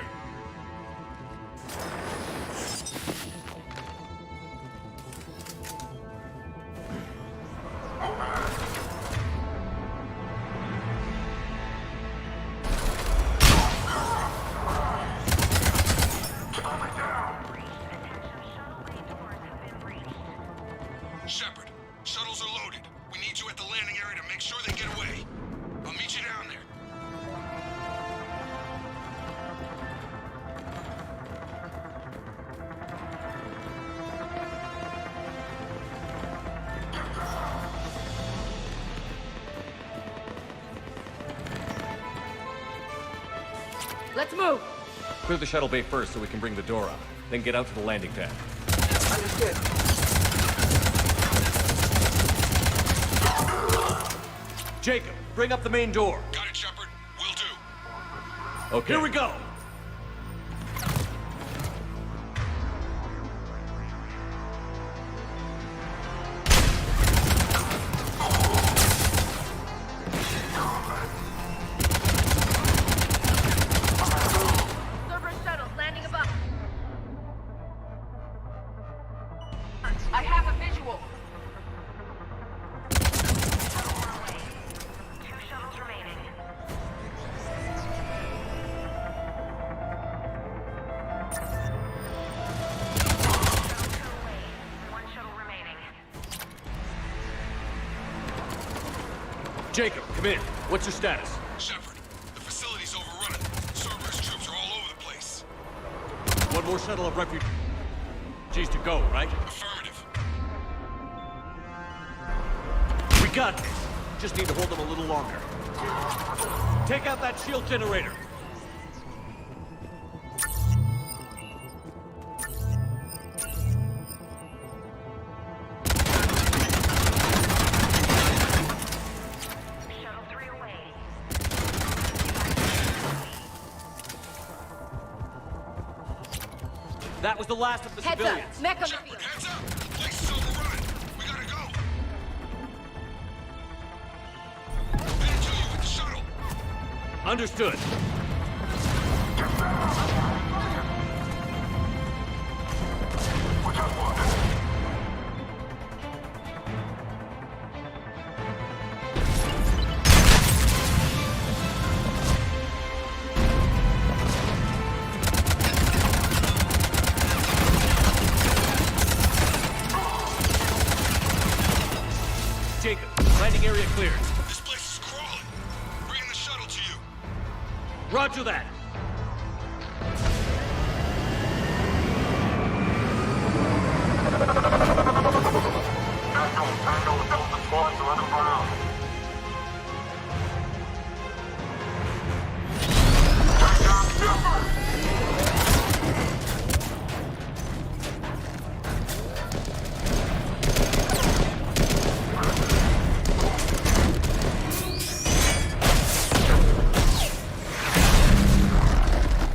Shepard, shuttles are loaded. We need you at the landing area to make sure they get away. I'll meet you down there. Let's move! Clear the shuttle bay first so we can bring the door up. Then get out to the landing pad. Understood. Jacob, bring up the main door. Got it, Shepard. Will do. Okay. Here we go! Cerberus shuttles landing above. I have a visual. Two shuttles remaining. Shuttle 2 away. One shuttle remaining. Jacob, come in. What's your status? Shepard, the facility's overrunning. Cerberus troops are all over the place. One more shuttle of refugees to go, right? Affirmative. We got this. Just need to hold them a little longer. Take out that shield generator. That was the last of the Heads civilians. up! Mech on the field! Heads up! The place is overrun! We gotta go! Headed to you with the shuttle! Understood. Jacob, landing area cleared. This place is crawling! Bringing the shuttle to you! Roger that.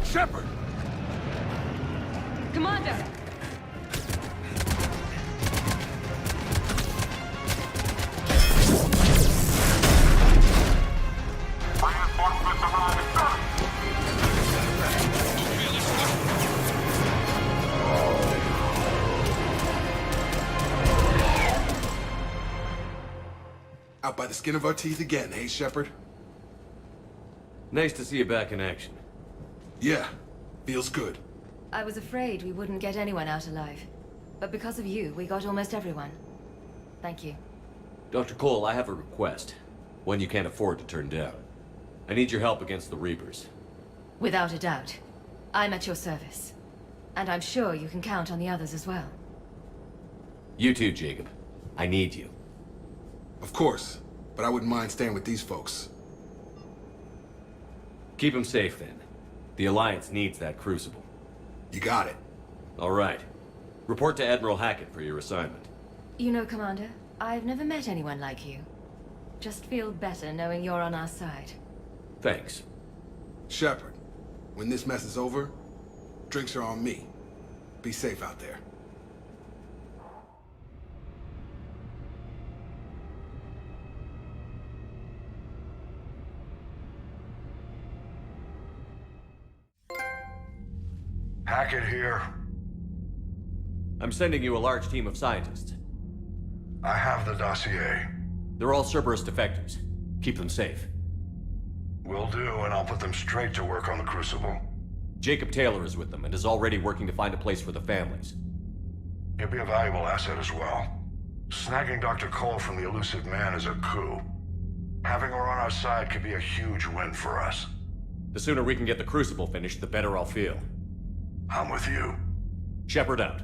Shepard! Commander! Out by the skin of our teeth again, hey, Shepard? Nice to see you back in action. Yeah, feels good. I was afraid we wouldn't get anyone out alive. But because of you, we got almost everyone. Thank you. Dr. Cole, I have a request. One you can't afford to turn down. I need your help against the Reapers. Without a doubt. I'm at your service. And I'm sure you can count on the others as well. You too, Jacob. I need you. Of course, but I wouldn't mind staying with these folks. Keep them safe, then. The Alliance needs that crucible. You got it. All right. Report to Admiral Hackett for your assignment. You know, Commander, I've never met anyone like you. Just feel better knowing you're on our side. Thanks. Shepard, when this mess is over, drinks are on me. Be safe out there. Hackett here. I'm sending you a large team of scientists. I have the dossier. They're all Cerberus defectors. Keep them safe. Will do, and I'll put them straight to work on the Crucible. Jacob Taylor is with them and is already working to find a place for the families. He'll be a valuable asset as well. Snagging Dr. Cole from the elusive man is a coup. Having her on our side could be a huge win for us. The sooner we can get the Crucible finished, the better I'll feel. I'm with you. Shepard out.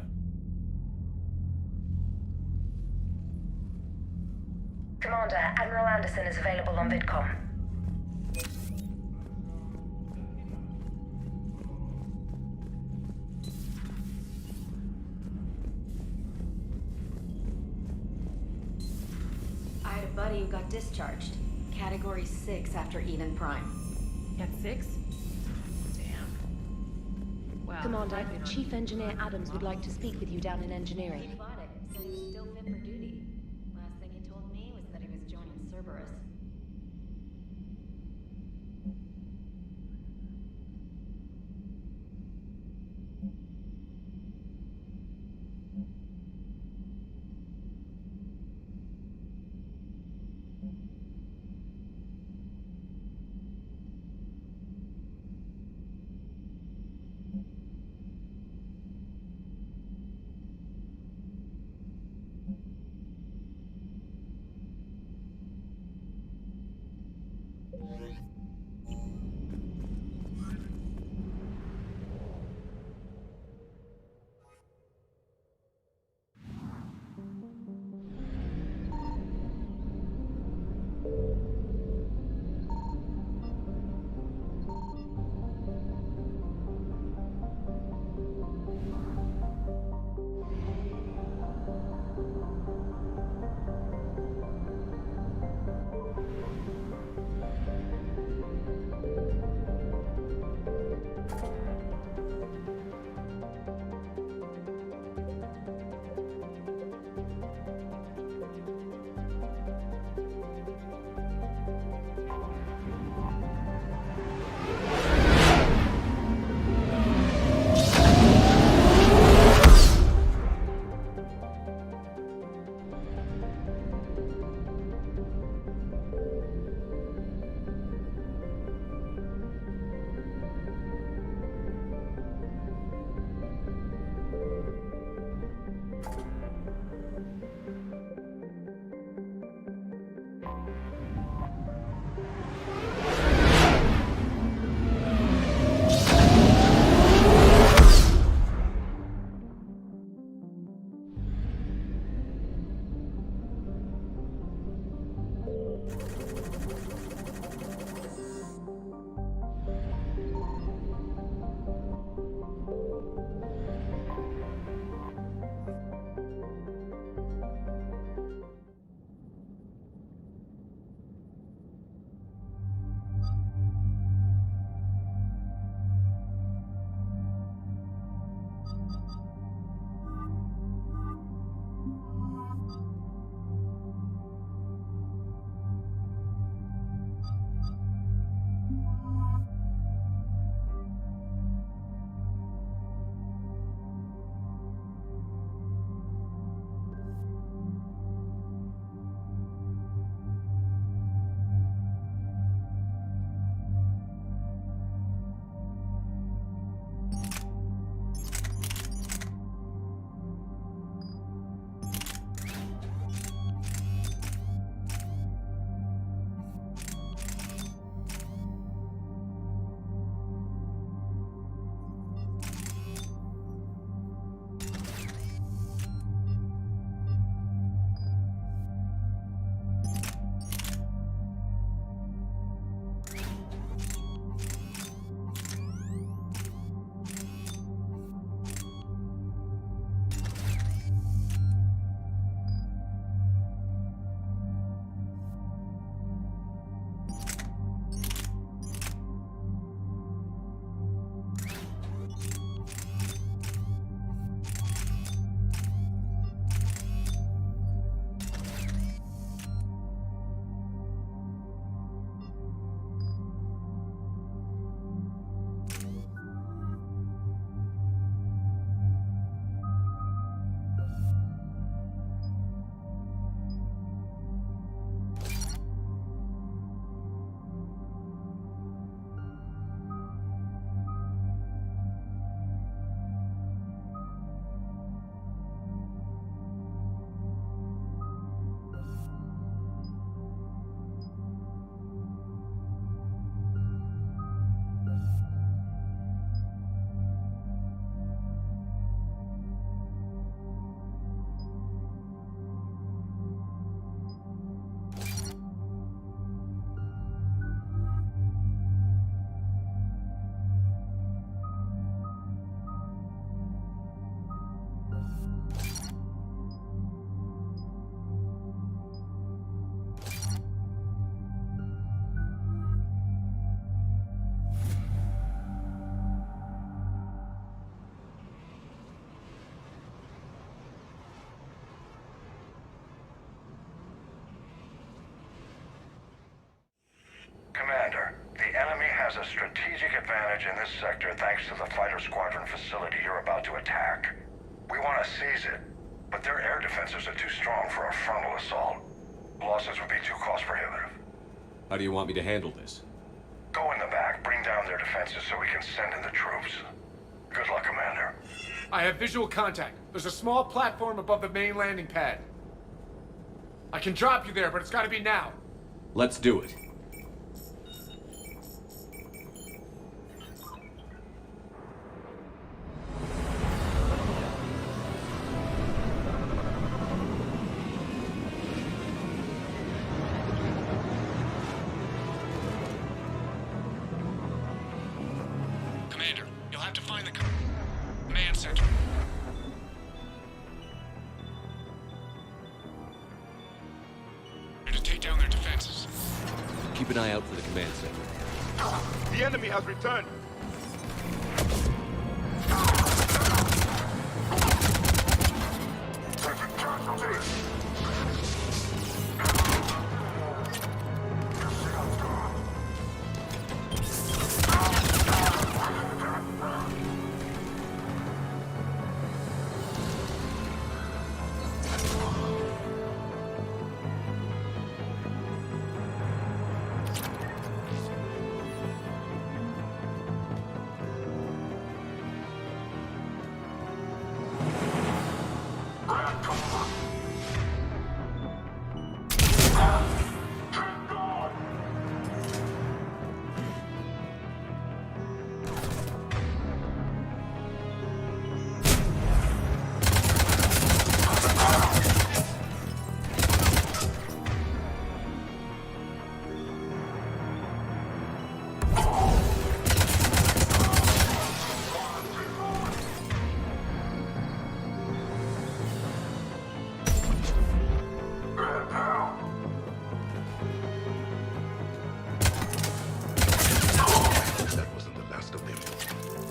Commander, Admiral Anderson is available on VidCom. I had a buddy who got discharged. Category 6 after Eden Prime. At 6? Damn. Well, Commander, Chief Engineer Adams would like to speak with you down in engineering. Said he was still fit for duty. Last thing he told me was that he was joining Cerberus. has a strategic advantage in this sector thanks to the fighter squadron facility you're about to attack. We want to seize it, but their air defenses are too strong for a frontal assault. Losses would be too cost prohibitive. How do you want me to handle this? Go in the back, bring down their defenses so we can send in the troops. Good luck, Commander. I have visual contact. There's a small platform above the main landing pad. I can drop you there, but it's gotta be now. Let's do it. Commander, you'll have to find the command center. To take down their defenses. Keep an eye out for the command center. The enemy has returned.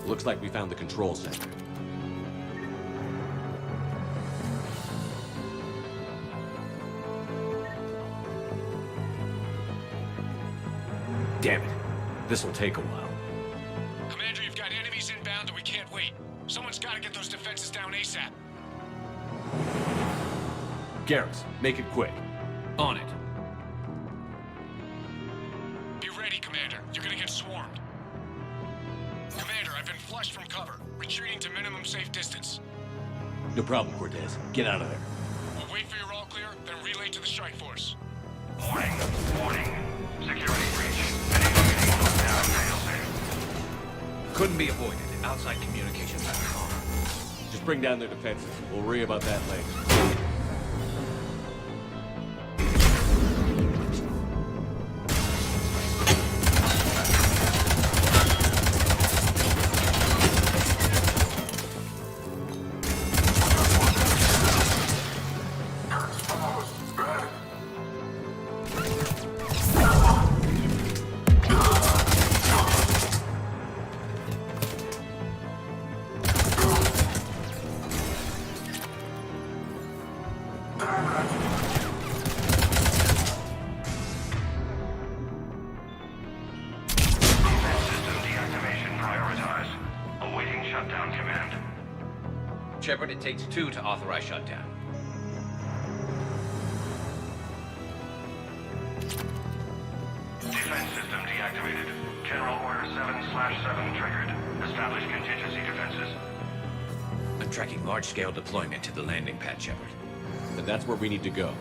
Looks like we found the control center. Damn it. This'll take a while. Commander, you've got enemies inbound and we can't wait. Someone's gotta get those defenses down ASAP. Garrus, make it quick. On it. Be ready, Commander. You're gonna get swarmed. Commander, I've been flushed from cover. Retreating to minimum safe distance. No problem, Cortez. Get out of there. We'll wait for your all clear, then relay to the strike force. Warning. Warning. Security breach. Anything close down, failsafe. Couldn't be avoided. Outside communications platform. Just bring down their defenses. We'll worry about that later. Shepard, it takes 2 to authorize shutdown. Defense system deactivated. General Order 7/7 triggered. Establish contingency defenses. I'm tracking large-scale deployment to the landing pad, Shepard. And that's where we need to go.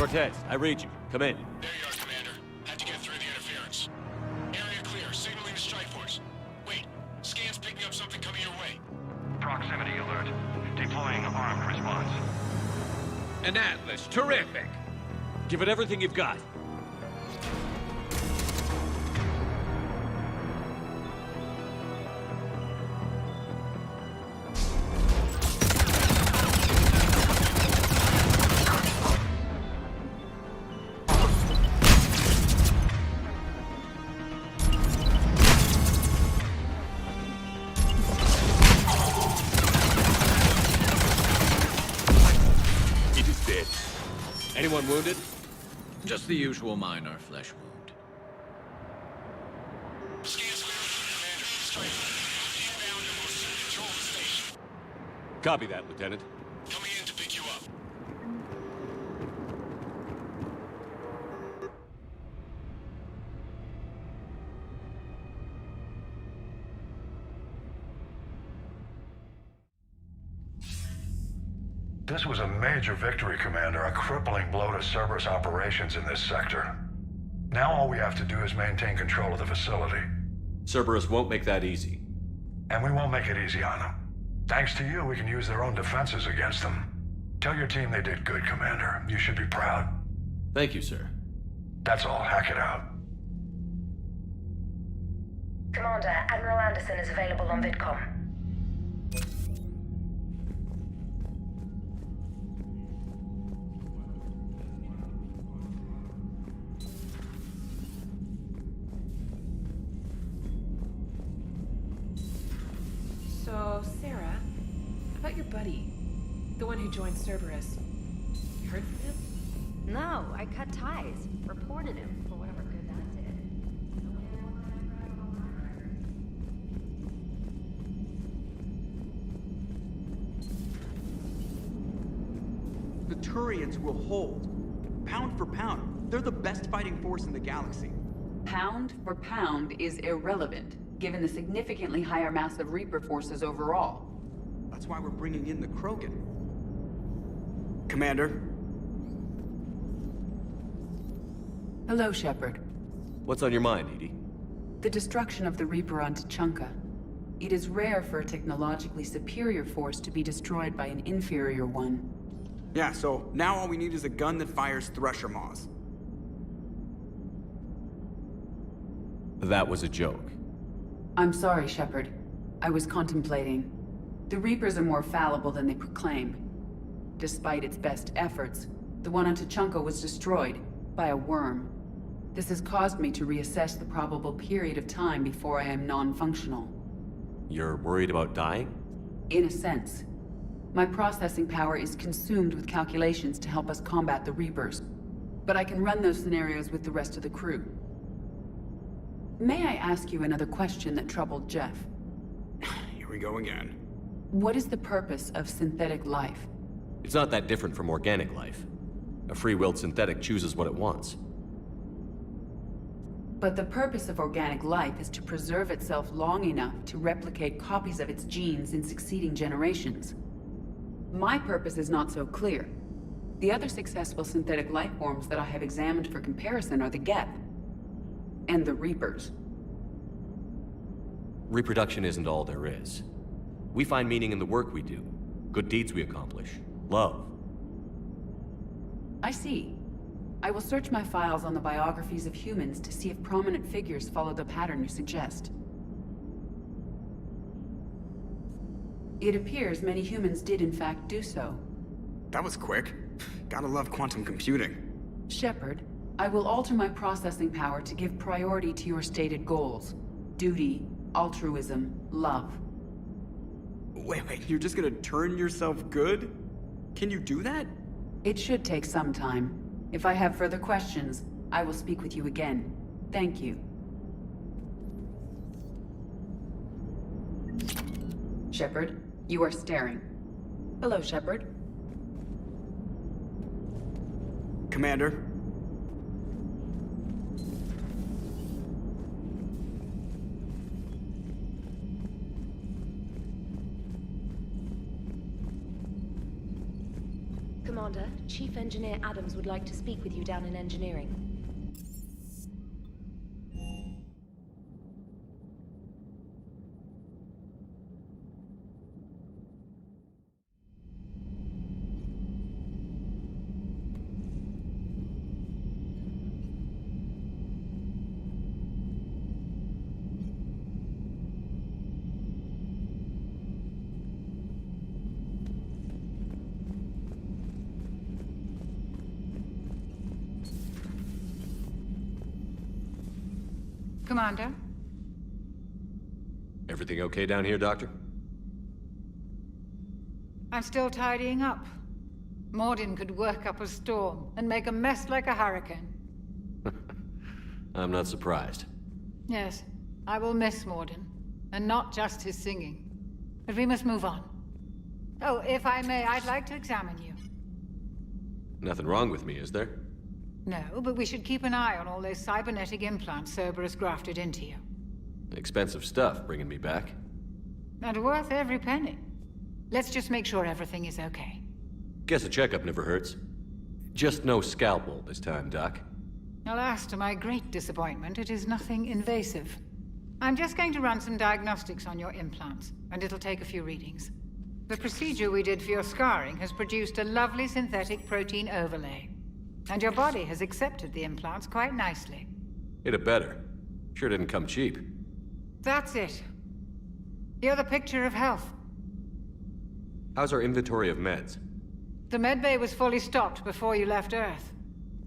Cortez, I read you. Come in. There you are, Commander. Had to get through the interference. Area clear, signaling the strike force. Wait, scan's picking up something coming your way. Proximity alert. Deploying armed response. An Atlas, terrific. Give it everything you've got. Anyone wounded? Just the usual minor flesh wound. Scan's clear, Commander. Strike. Inbound and we'll soon control the station. Copy that, Lieutenant. Coming in to pick you up. This was a major victory, Commander. A crippling blow to Cerberus operations in this sector. Now all we have to do is maintain control of the facility. Cerberus won't make that easy. And we won't make it easy on them. Thanks to you, we can use their own defenses against them. Tell your team they did good, Commander. You should be proud. Thank you, sir. That's all. Hack it out. Commander, Admiral Anderson is available on VidCom. So, Sarah, about your buddy, the one who joined Cerberus. You heard from him? No, I cut ties. Reported him for whatever good that did. The Turians will hold. Pound for pound, they're the best fighting force in the galaxy. Pound for pound is irrelevant, given the significantly higher mass of Reaper forces overall. That's why we're bringing in the Krogan. Commander? Hello, Shepard. What's on your mind, Edie? The destruction of the Reaper on Tuchanka. It is rare for a technologically superior force to be destroyed by an inferior one. Yeah, so now all we need is a gun that fires Thresher Maws. That was a joke. I'm sorry, Shepard. I was contemplating. The Reapers are more fallible than they proclaim. Despite its best efforts, the one on Tuchanka was destroyed by a worm. This has caused me to reassess the probable period of time before I am non-functional. You're worried about dying? In a sense. My processing power is consumed with calculations to help us combat the Reapers. But I can run those scenarios with the rest of the crew. May I ask you another question that troubled Jeff? Here we go again. What is the purpose of synthetic life? It's not that different from organic life. A free-willed synthetic chooses what it wants. But the purpose of organic life is to preserve itself long enough to replicate copies of its genes in succeeding generations. My purpose is not so clear. The other successful synthetic life forms that I have examined for comparison are the Geth and the Reapers. Reproduction isn't all there is. We find meaning in the work we do, good deeds we accomplish, love. I see. I will search my files on the biographies of humans to see if prominent figures follow the pattern you suggest. It appears many humans did in fact do so. That was quick. Gotta love quantum computing. Shepard, I will alter my processing power to give priority to your stated goals. Duty, altruism, love. Wait, you're just gonna turn yourself good? Can you do that? It should take some time. If I have further questions, I will speak with you again. Thank you. Shepard, you are staring. Hello, Shepard. Commander? Commander, Chief Engineer Adams would like to speak with you down in engineering. Commander? Everything okay down here, Doctor? I'm still tidying up. Mordin could work up a storm and make a mess like a hurricane. I'm not surprised. Yes, I will miss Mordin. And not just his singing. But we must move on. Oh, if I may, I'd like to examine you. Nothing wrong with me, is there? No, but we should keep an eye on all those cybernetic implants Cerberus grafted into you. Expensive stuff bringing me back. And worth every penny. Let's just make sure everything is okay. Guess a checkup never hurts. Just no scalpel this time, Doc. Alas, to my great disappointment, it is nothing invasive. I'm just going to run some diagnostics on your implants, and it'll take a few readings. The procedure we did for your scarring has produced a lovely synthetic protein overlay. And your body has accepted the implants quite nicely. It had better. Sure didn't come cheap. That's it. You're the picture of health. How's our inventory of meds? The medbay was fully stocked before you left Earth.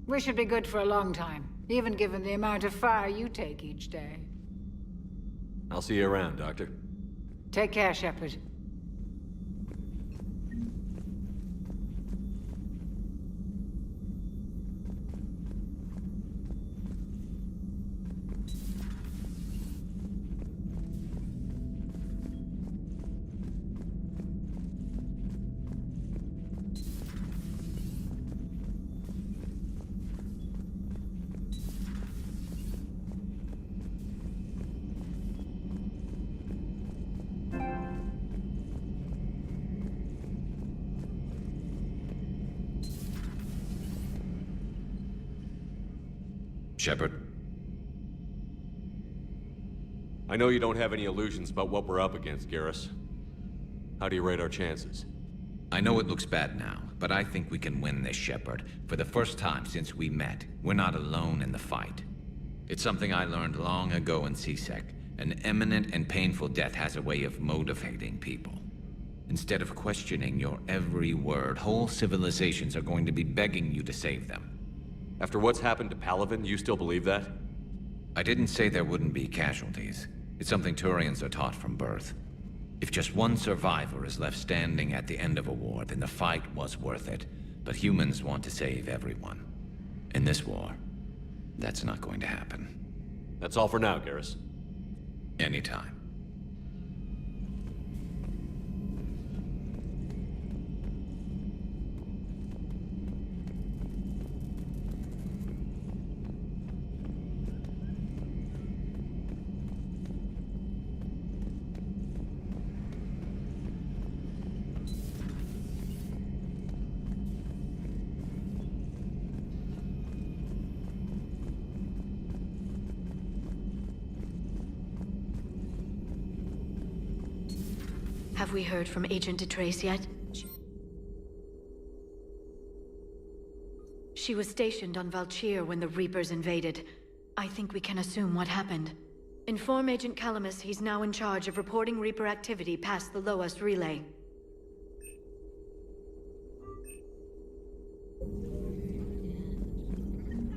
We should be good for a long time, even given the amount of fire you take each day. I'll see you around, Doctor. Take care, Shepard. Shepard? I know you don't have any illusions about what we're up against, Garrus. How do you rate our chances? I know it looks bad now, but I think we can win this, Shepard. For the first time since we met, we're not alone in the fight. It's something I learned long ago in CSEC. An imminent and painful death has a way of motivating people. Instead of questioning your every word, whole civilizations are going to be begging you to save them. After what's happened to Palaven, you still believe that? I didn't say there wouldn't be casualties. It's something Turians are taught from birth. If just one survivor is left standing at the end of a war, then the fight was worth it. But humans want to save everyone. In this war, that's not going to happen. That's all for now, Garrus. Anytime. Have we heard from Agent DeTrace yet? She was stationed on Valchir when the Reapers invaded. I think we can assume what happened. Inform Agent Calamus he's now in charge of reporting Reaper activity past the Loas relay.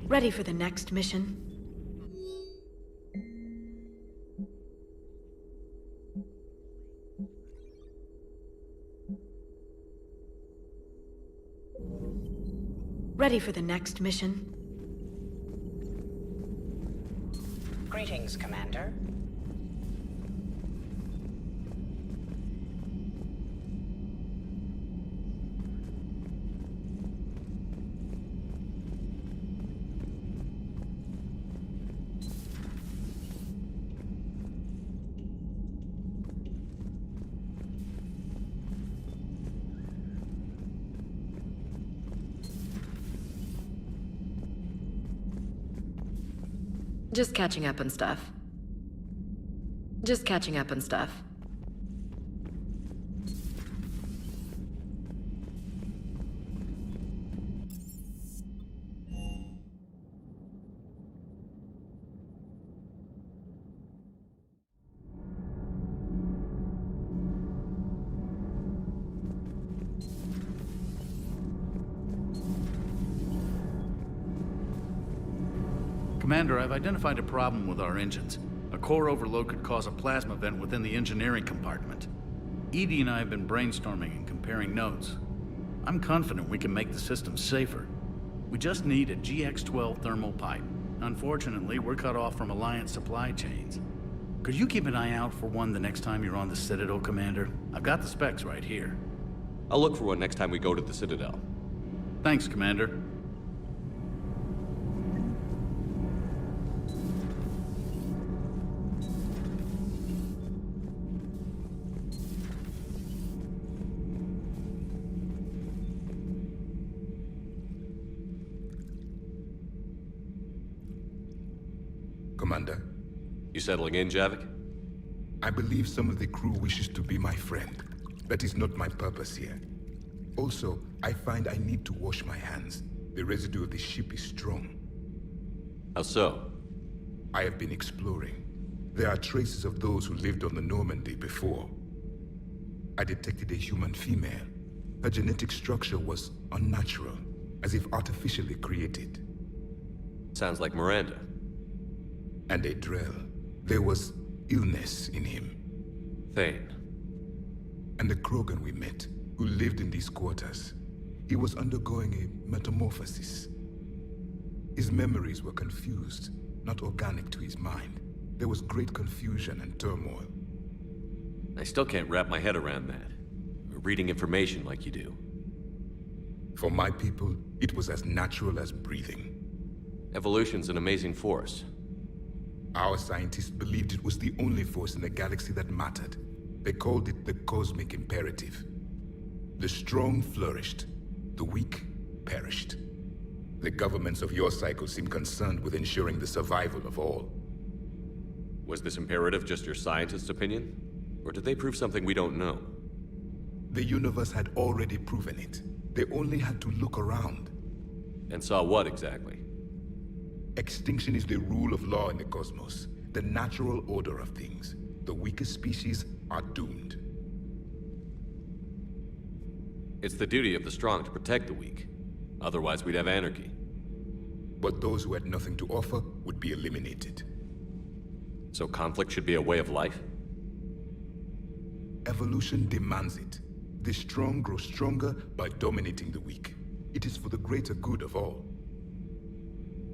Ready for the next mission? Ready for the next mission? Greetings, Commander. Just catching up on stuff. Just catching up on stuff. Commander, I've identified a problem with our engines. A core overload could cause a plasma vent within the engineering compartment. Edie and I have been brainstorming and comparing notes. I'm confident we can make the system safer. We just need a GX-12 thermal pipe. Unfortunately, we're cut off from Alliance supply chains. Could you keep an eye out for one the next time you're on the Citadel, Commander? I've got the specs right here. I'll look for one next time we go to the Citadel. Thanks, Commander. Commander. You settling in, Javik? I believe some of the crew wishes to be my friend. That is not my purpose here. Also, I find I need to wash my hands. The residue of the ship is strong. How so? I have been exploring. There are traces of those who lived on the Normandy before. I detected a human female. Her genetic structure was unnatural, as if artificially created. Sounds like Miranda. And a Drell. There was illness in him. Thane. And the Krogan we met, who lived in these quarters. He was undergoing a metamorphosis. His memories were confused, not organic to his mind. There was great confusion and turmoil. I still can't wrap my head around that. Reading information like you do. For my people, it was as natural as breathing. Evolution's an amazing force. Our scientists believed it was the only force in the galaxy that mattered. They called it the cosmic imperative. The strong flourished, the weak perished. The governments of your cycle seem concerned with ensuring the survival of all. Was this imperative just your scientist's opinion? Or did they prove something we don't know? The universe had already proven it. They only had to look around. And saw what exactly? Extinction is the rule of law in the cosmos, the natural order of things. The weakest species are doomed. It's the duty of the strong to protect the weak. Otherwise, we'd have anarchy. But those who had nothing to offer would be eliminated. So conflict should be a way of life? Evolution demands it. The strong grow stronger by dominating the weak. It is for the greater good of all.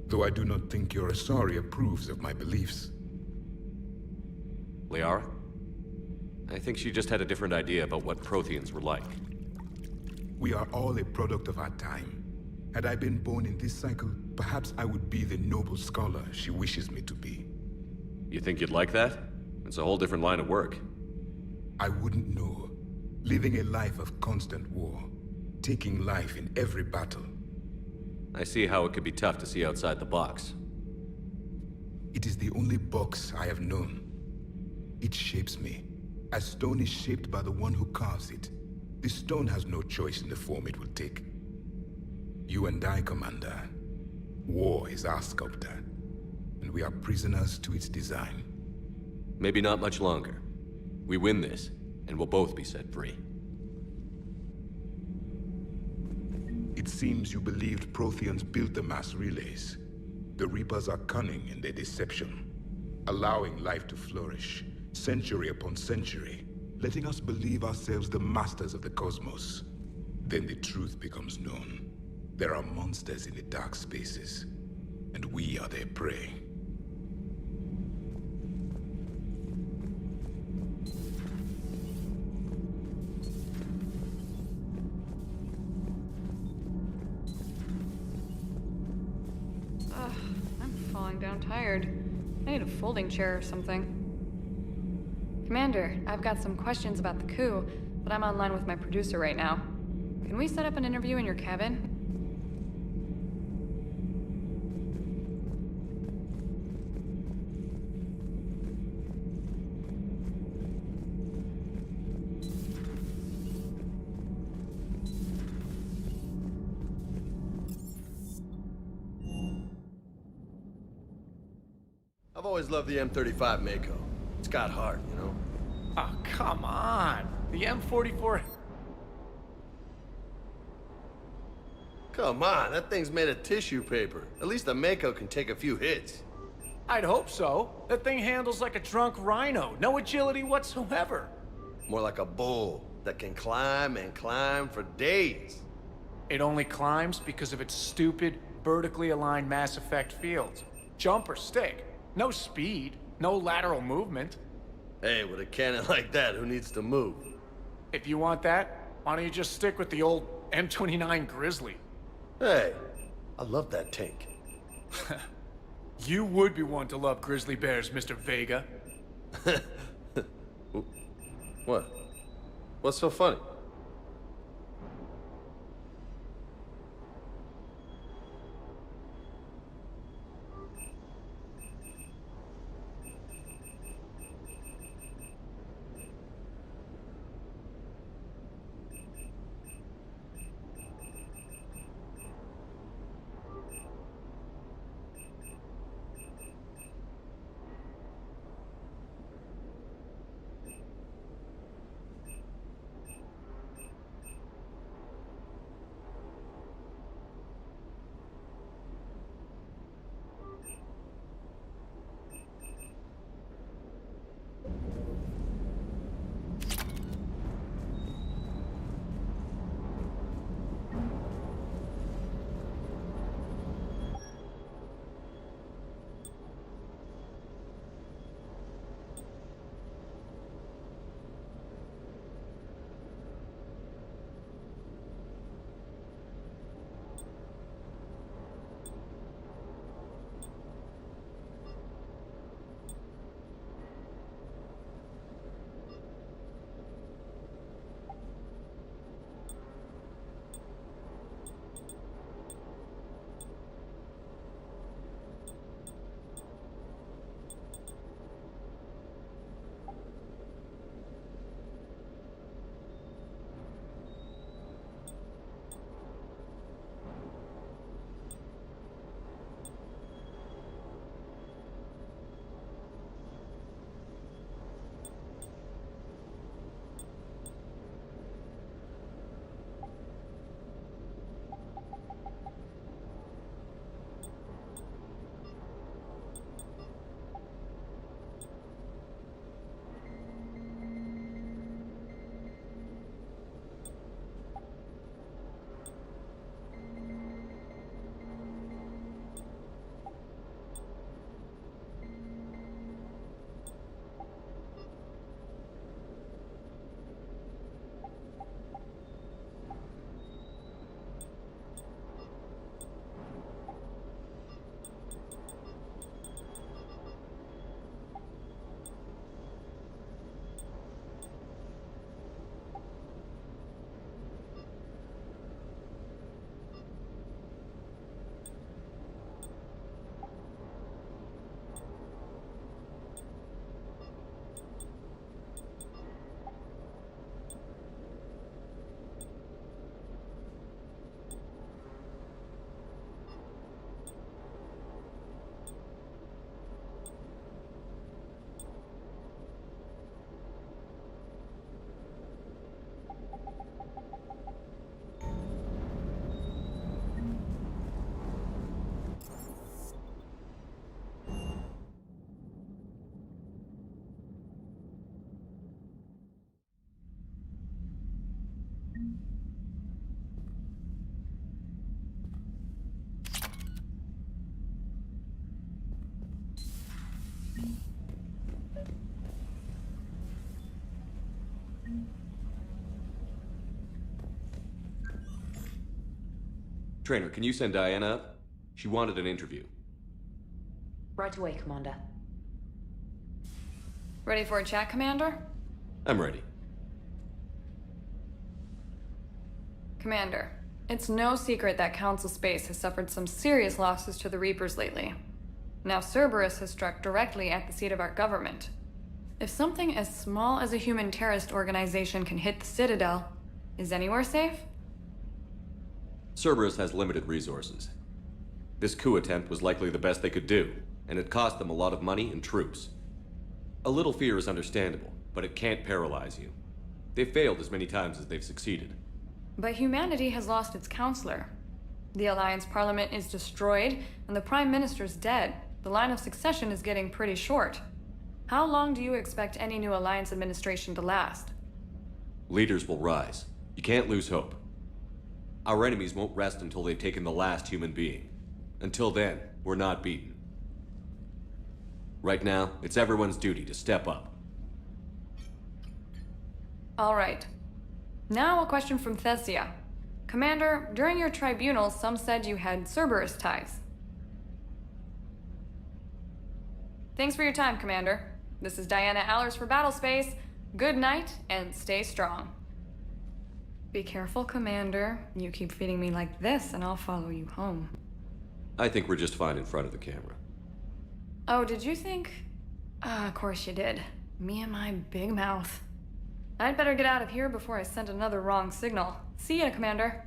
Though I do not think your Asari approves of my beliefs. Liara? I think she just had a different idea about what Protheans were like. We are all a product of our time. Had I been born in this cycle, perhaps I would be the noble scholar she wishes me to be. You think you'd like that? It's a whole different line of work. I wouldn't know. Living a life of constant war. Taking life in every battle. I see how it could be tough to see outside the box. It is the only box I have known. It shapes me, as stone is shaped by the one who carves it. The stone has no choice in the form it will take. You and I, Commander. War is our sculptor, and we are prisoners to its design. Maybe not much longer. We win this, and we'll both be set free. It seems you believed Protheans built the mass relays. The Reapers are cunning in their deception, allowing life to flourish, century upon century, letting us believe ourselves the masters of the cosmos. Then the truth becomes known. There are monsters in the dark spaces, and we are their prey. Down tired. I need a folding chair or something. Commander, I've got some questions about the coup, but I'm online with my producer right now. Can we set up an interview in your cabin? I've always loved the M35 Mako. It's got heart, you know? Oh, come on. The M44... Come on, that thing's made of tissue paper. At least the Mako can take a few hits. I'd hope so. That thing handles like a drunk rhino. No agility whatsoever. More like a bull that can climb and climb for days. It only climbs because of its stupid, vertically aligned Mass Effect fields. Jump or stick. No speed. No lateral movement. Hey, with a cannon like that, who needs to move? If you want that, why don't you just stick with the old M29 Grizzly? Hey, I love that tank. You would be one to love grizzly bears, Mr. Vega. What? What's so funny? Trainer, can you send Diana up? She wanted an interview. Right away, Commander. Ready for a chat, Commander? I'm ready. Commander, it's no secret that Council Space has suffered some serious losses to the Reapers lately. Now Cerberus has struck directly at the seat of our government. If something as small as a human terrorist organization can hit the Citadel, is anywhere safe? Cerberus has limited resources. This coup attempt was likely the best they could do. and it cost them a lot of money and troops. A little fear is understandable, but it can't paralyze you. They've failed as many times as they've succeeded. But humanity has lost its counselor. The Alliance Parliament is destroyed, and the Prime Minister's dead. The line of succession is getting pretty short. How long do you expect any new Alliance administration to last? Leaders will rise. You can't lose hope. Our enemies won't rest until they've taken the last human being. Until then, we're not beaten. Right now, it's everyone's duty to step up. All right. Now a question from Thesia. Commander, during your tribunal, some said you had Cerberus ties. Thanks for your time, Commander. This is Diana Allers for Battlespace. Good night, and stay strong. Be careful, Commander. You keep feeding me like this, and I'll follow you home. I think we're just fine in front of the camera. Oh, did you think? Of course you did. Me and my big mouth. I'd better get out of here before I send another wrong signal. See ya, Commander.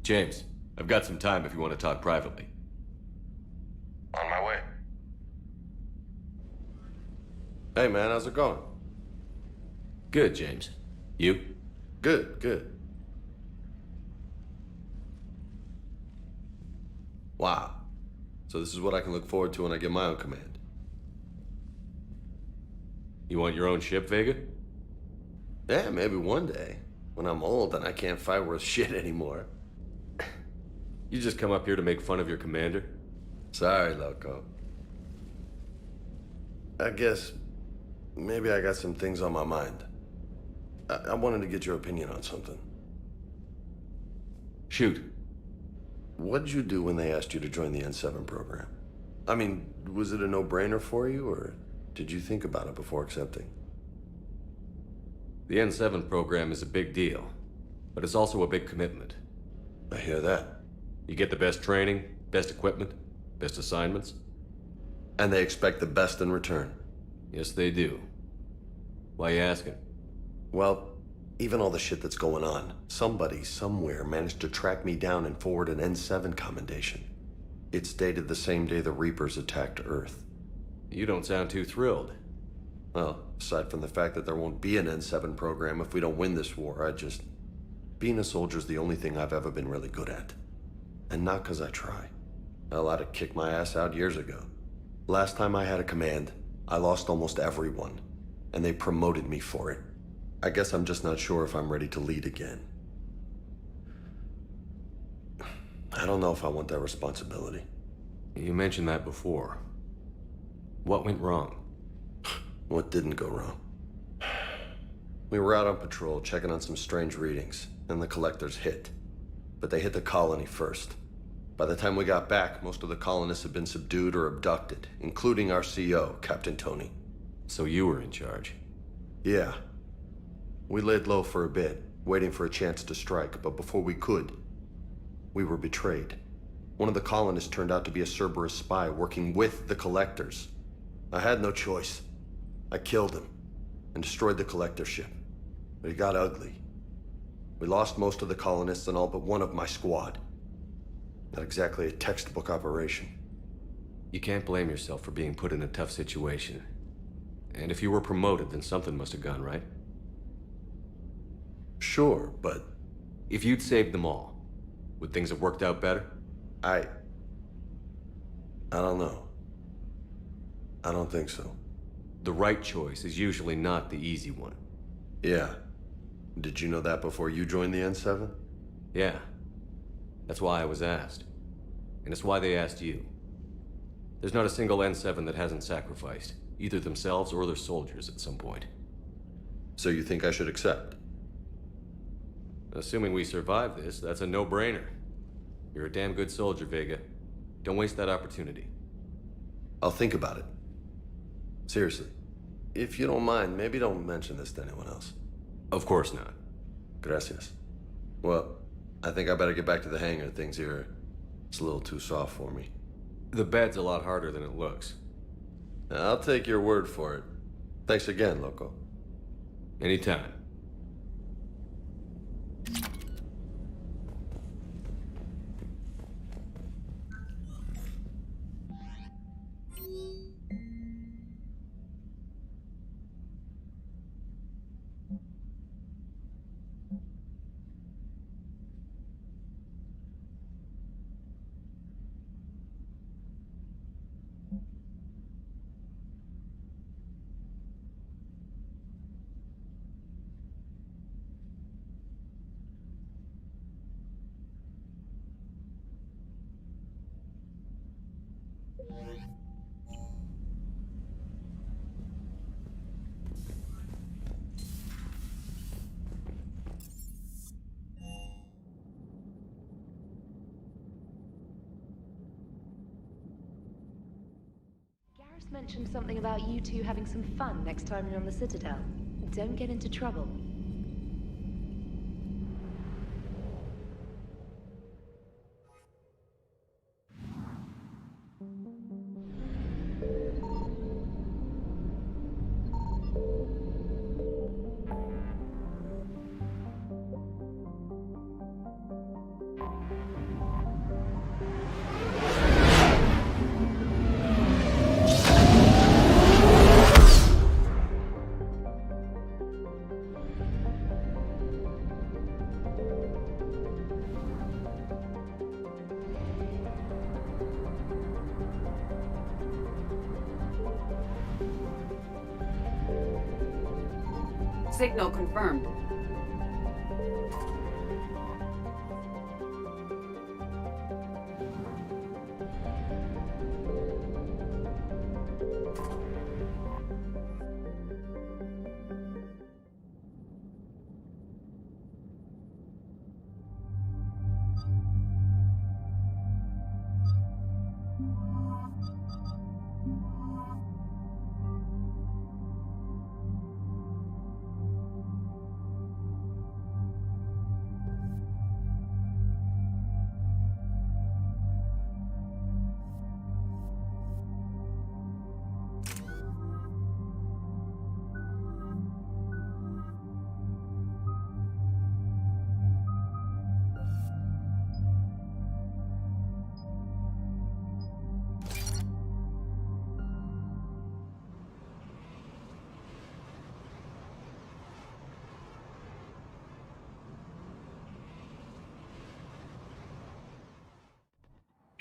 James, I've got some time if you want to talk privately. On my way. Hey man, how's it going? Good, James. You? Good, good. Wow. So this is what I can look forward to when I get my own command. You want your own ship, Vega? Yeah, maybe one day. When I'm old and I can't fight worth shit anymore. You just come up here to make fun of your commander? Sorry, Loco. I guess maybe I got some things on my mind. I wanted to get your opinion on something. Shoot. What did you do when they asked you to join the N7 program? I mean, was it a no-brainer for you, or did you think about it before accepting? The N7 program is a big deal, but it's also a big commitment. I hear that. You get the best training, best equipment, best assignments. And they expect the best in return. Yes, they do. Why you asking? Well, even all the shit that's going on, somebody somewhere managed to track me down and forward an N7 commendation. It's dated the same day the Reapers attacked Earth. You don't sound too thrilled. Well, aside from the fact that there won't be an N7 program if we don't win this war, being a soldier's the only thing I've ever been really good at. And not because I try. Hell, I'd have kicked my ass out years ago. Last time I had a command, I lost almost everyone, and they promoted me for it. I guess I'm just not sure if I'm ready to lead again. I don't know if I want that responsibility. You mentioned that before. What went wrong? What didn't go wrong? We were out on patrol, checking on some strange readings, and the collectors hit. But they hit the colony first. By the time we got back, most of the colonists had been subdued or abducted, including our CO, Captain Tony. So you were in charge? Yeah. We laid low for a bit, waiting for a chance to strike, but before we could, we were betrayed. One of the colonists turned out to be a Cerberus spy working with the collectors. I had no choice. I killed him and destroyed the collector ship. But it got ugly. We lost most of the colonists and all but one of my squad. Not exactly a textbook operation. You can't blame yourself for being put in a tough situation. And if you were promoted, then something must have gone right. Sure, but... If you'd saved them all, would things have worked out better? I don't know. I don't think so. The right choice is usually not the easy one. Yeah. Did you know that before you joined the N7? Yeah. That's why I was asked. And it's why they asked you. There's not a single N7 that hasn't sacrificed, either themselves or their soldiers at some point. So you think I should accept? Assuming we survive this, that's a no-brainer. You're a damn good soldier, Vega. Don't waste that opportunity. I'll think about it. Seriously. If you don't mind, maybe don't mention this to anyone else. Of course not. Gracias. Well, I think I better get back to the hangar. Things here, it's a little too soft for me. The bed's a lot harder than it looks. I'll take your word for it. Thanks again, Loco. Anytime. Garrus mentioned something about you two having some fun next time you're on the Citadel. Don't get into trouble. Signal confirmed.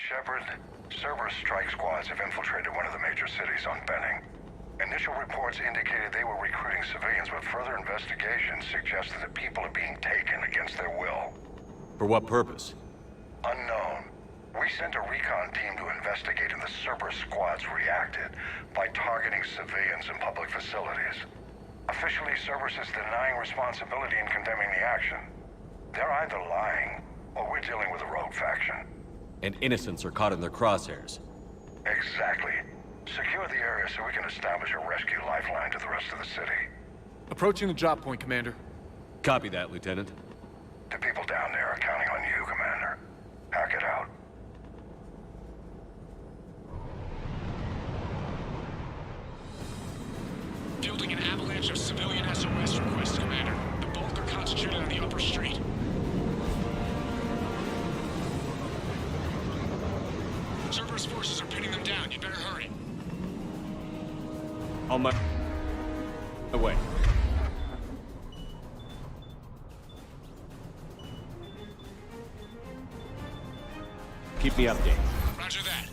Shepard, Cerberus strike squads have infiltrated one of the major cities on Benning. Initial reports indicated they were recruiting civilians, but further investigation suggested that people are being taken against their will. For what purpose? Unknown. We sent a recon team to investigate, and the Cerberus squads reacted by targeting civilians in public facilities. Officially, Cerberus is denying responsibility and condemning the action. They're either lying, or we're dealing with a rogue faction. And innocents are caught in their crosshairs. Exactly. Secure the area so we can establish a rescue lifeline to the rest of the city. Approaching the drop point, Commander. Copy that, Lieutenant. The people down there are counting on you, Commander. Hack it out. Fielding an avalanche of civilian SOS requests, Commander. The bulk are concentrated on the upper street. Cerberus forces are pinning them down. You better hurry. On my way. Keep me updated. Roger that.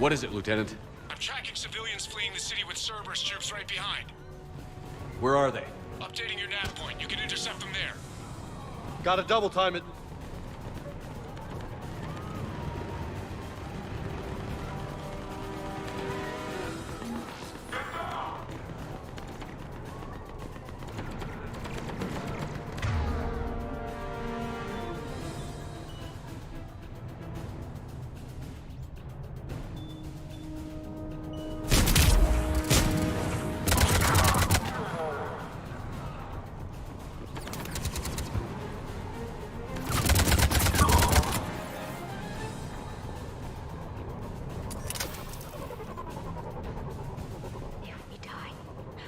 What is it, Lieutenant? I'm tracking civilians fleeing the city with Cerberus troops right behind. Where are they? Updating your nav point. You can intercept them there. Gotta double time it.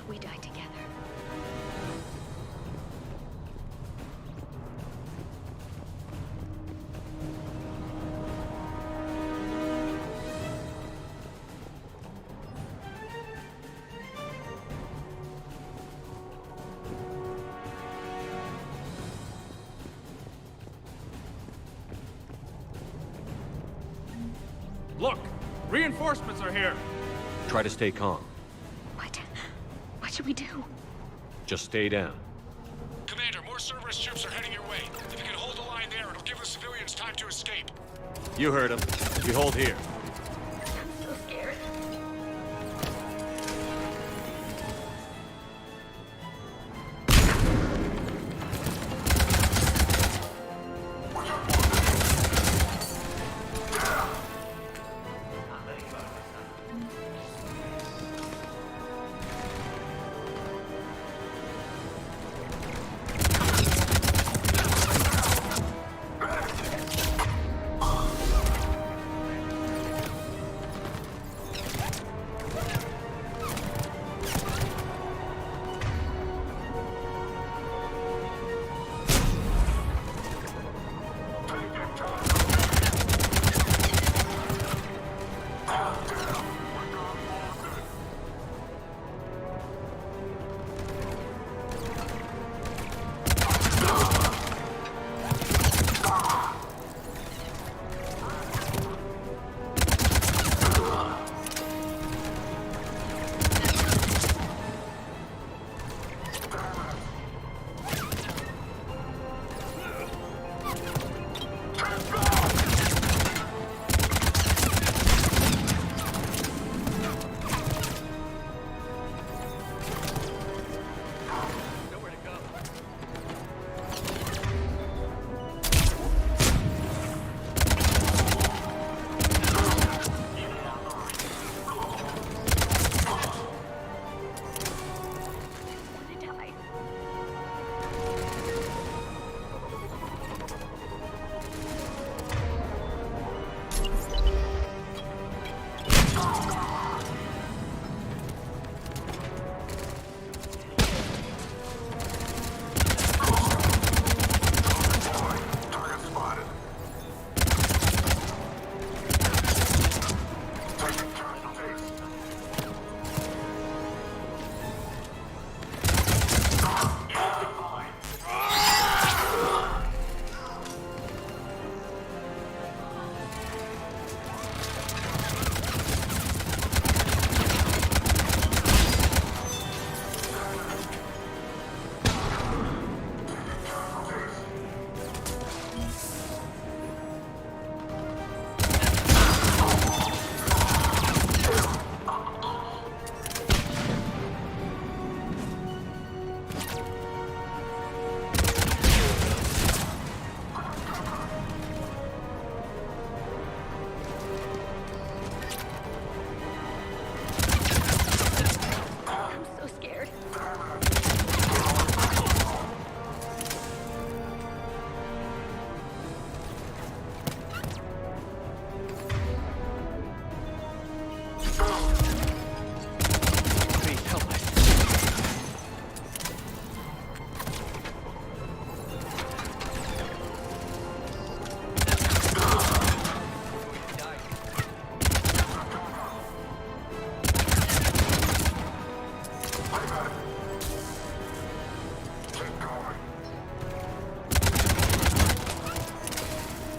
We die together. Look! Reinforcements are here! Try to stay calm. What should we do? Just stay down. Commander, more Cerberus troops are heading your way. If you can hold the line there, it'll give the civilians time to escape. You heard him. We hold here. I'm so scared.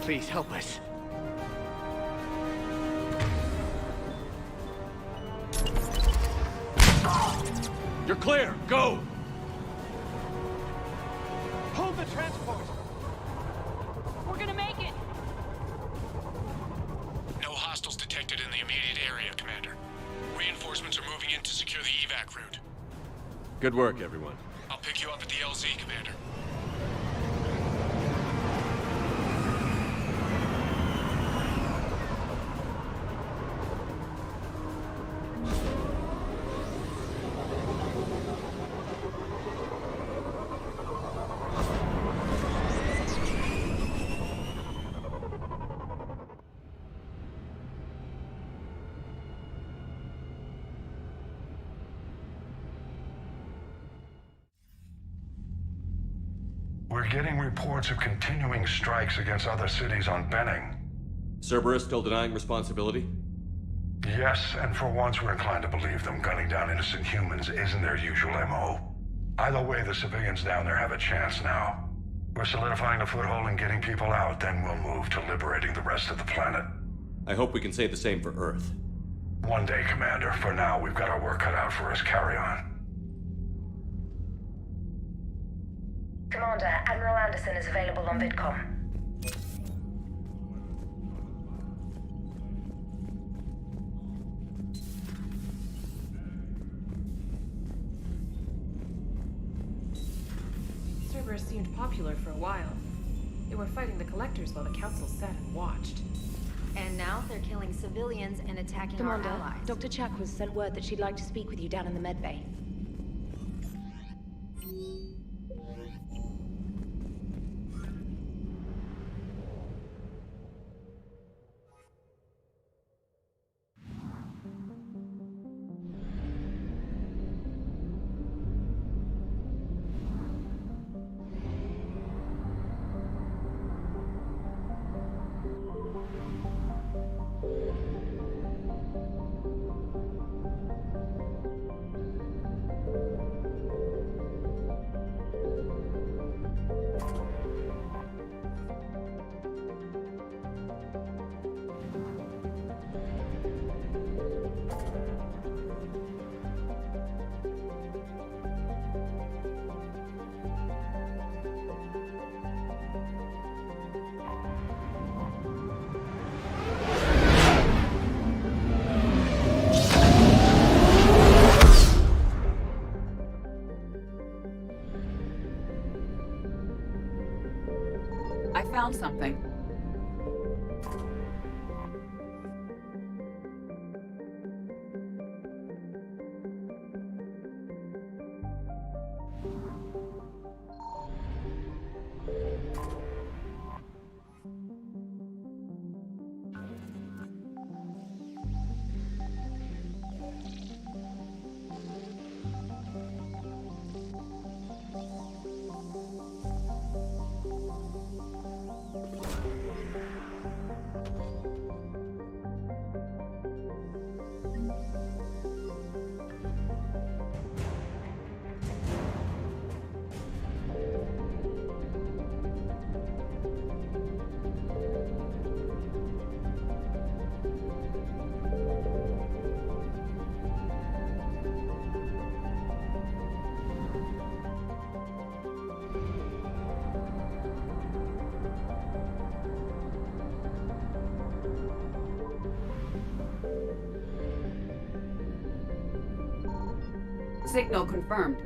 Please help us. You're clear. Go! Hold the transport! We're gonna make it! No hostiles detected in the immediate area, Commander. Reinforcements are moving in to secure the evac route. Good work, everyone. I'll pick you up at the LZ, Commander. We're getting reports of continuing strikes against other cities on Benning. Cerberus still denying responsibility? Yes, and for once we're inclined to believe them. Gunning down innocent humans isn't their usual MO. Either way, the civilians down there have a chance now. We're solidifying a foothold and getting people out, then we'll move to liberating the rest of the planet. I hope we can say the same for Earth. One day, Commander. For now, we've got our work cut out for us. Carry on. Commander, Admiral Anderson is available on VidCom. Cerberus seemed popular for a while. They were fighting the Collectors while the Council sat and watched. And now they're killing civilians and attacking Commander, our allies. Dr. Chakwas sent word that she'd like to speak with you down in the medbay. I found something. Signal confirmed.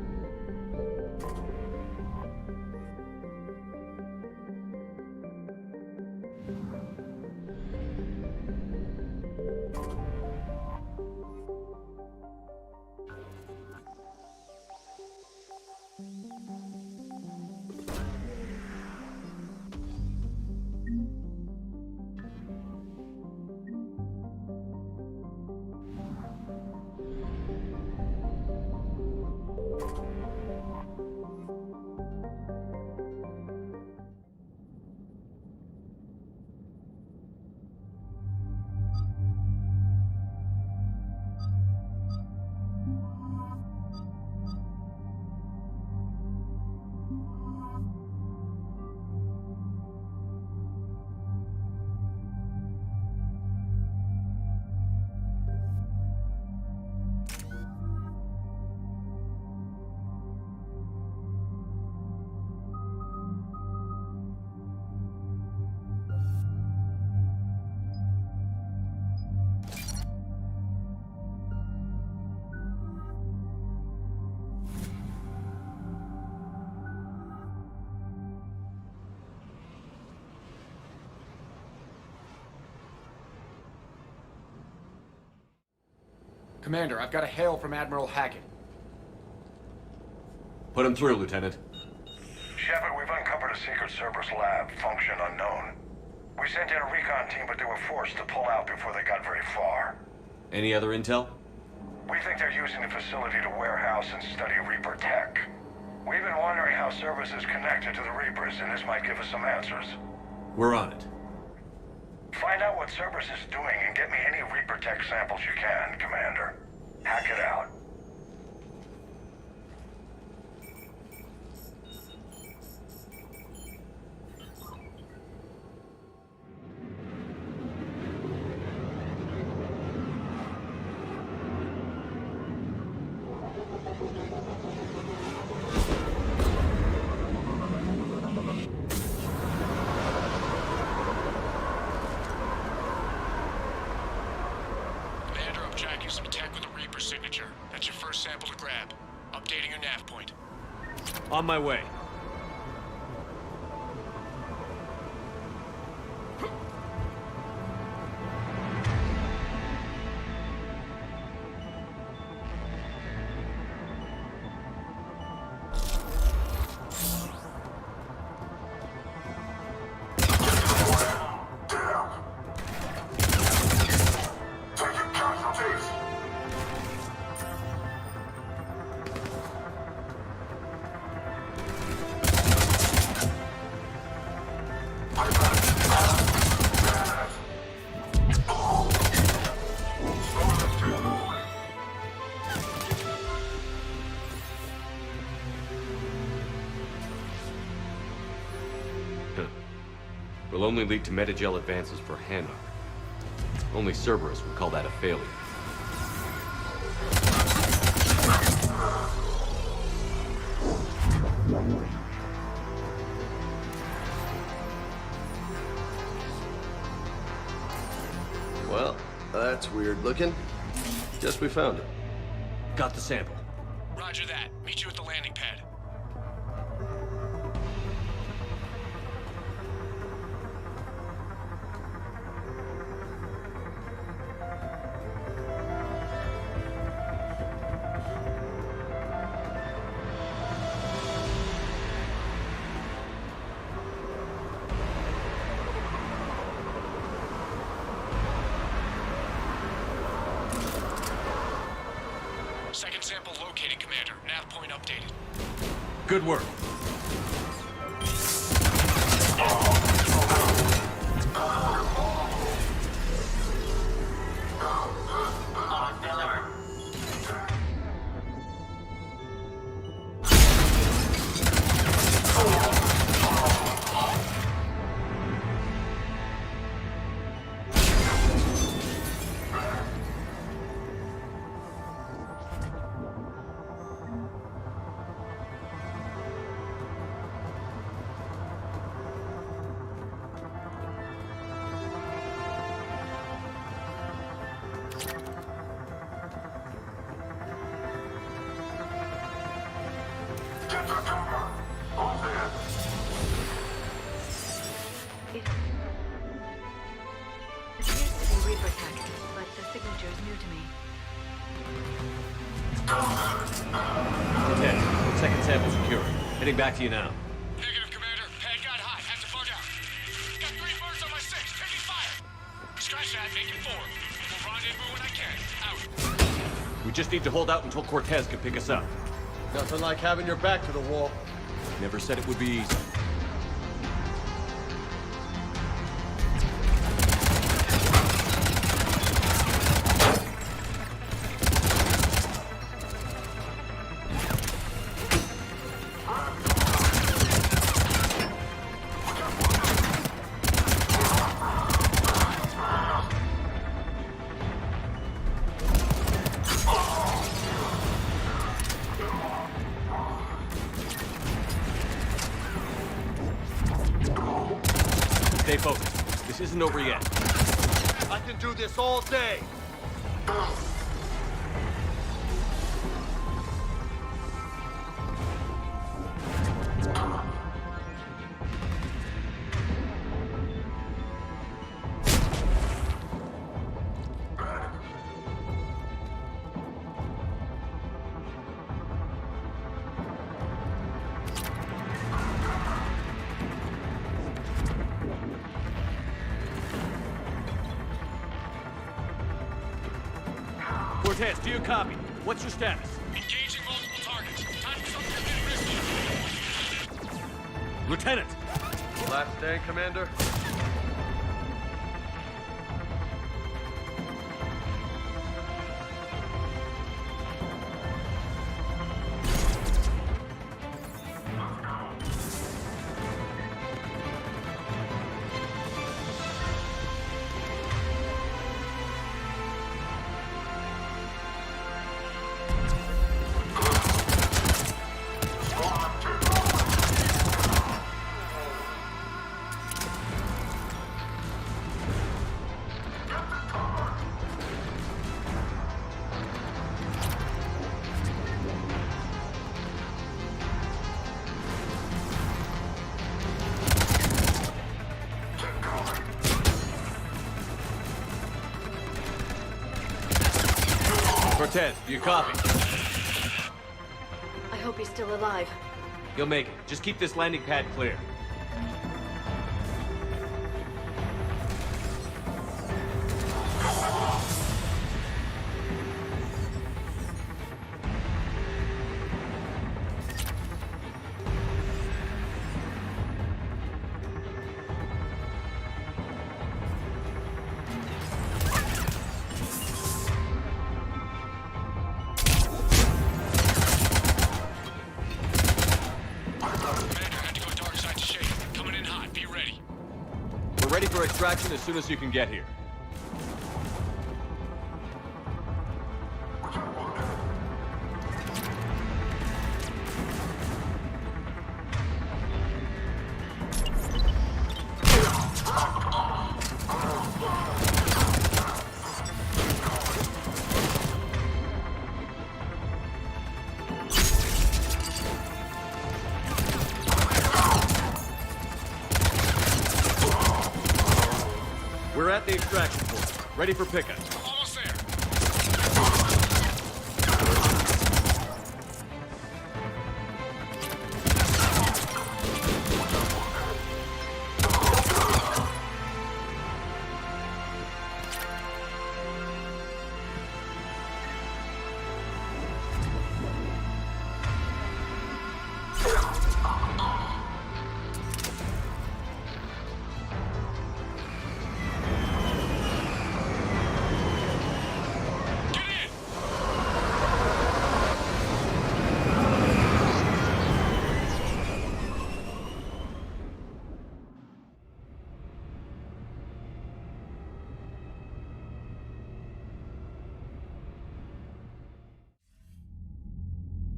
Commander, I've got a hail from Admiral Hackett. Put him through, Lieutenant. Shepard, we've uncovered a secret Cerberus lab, function unknown. We sent in a recon team, but they were forced to pull out before they got very far. Any other intel? We think they're using the facility to warehouse and study Reaper tech. We've been wondering how Cerberus is connected to the Reapers, and this might give us some answers. We're on it. Find out what Cerberus is doing and get me any Reaper tech samples you can, Commander. Hack it out. Some tech with a Reaper signature. That's your first sample to grab. Updating your nav point. On my way. Will only lead to metagel advances for hand armor. Only Cerberus would call that a failure. Well, that's weird looking. Guess we found it. Got the sample. Roger that. Meet you at the landing pad. Second sample located, Commander. Nav point updated. Good work. Okay, second sample secure. Heading back to you now. Negative, Commander. Pad got hot. Had to bug out. Got 3 birds on my 6. Taking fire. Scratch that. Making 4. We'll rendezvous when I can. Out. We just need to hold out until Cortez can pick us up. Nothing like having your back to the wall. Never said it would be easy. Stay focused. This isn't over yet. I can do this all day. Cortez, do you copy? What's your status? Engaging multiple targets. Time for something a bit risky. Lieutenant! Last day, Commander? Cortez, do you copy? I hope he's still alive. You'll make it. Just keep this landing pad clear. We're ready for extraction as soon as you can get here. We're at the extraction point. Ready for pickup. Almost there.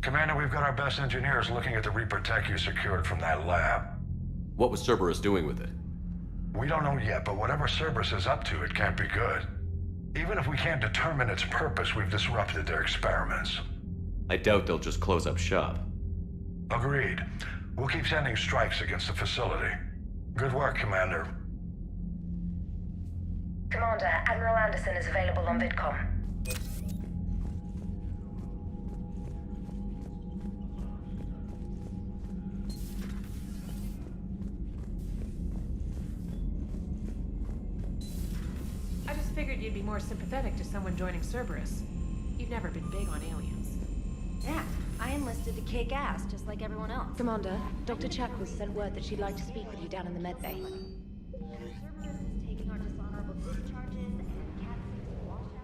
Commander, we've got our best engineers looking at the Reaper tech you secured from that lab. What was Cerberus doing with it? We don't know yet, but whatever Cerberus is up to, it can't be good. Even if we can't determine its purpose, we've disrupted their experiments. I doubt they'll just close up shop. Agreed. We'll keep sending strikes against the facility. Good work, Commander. Commander, Admiral Anderson is available on VidCom. I just figured you'd be more sympathetic to someone joining Cerberus. You've never been big on aliens. Yeah, I enlisted to kick ass, just like everyone else. Commander, Dr. Chakwas sent word that she'd like to speak with you down in the med bay. Cerberus is taking our dishonorable discharges and Cat 6 washouts.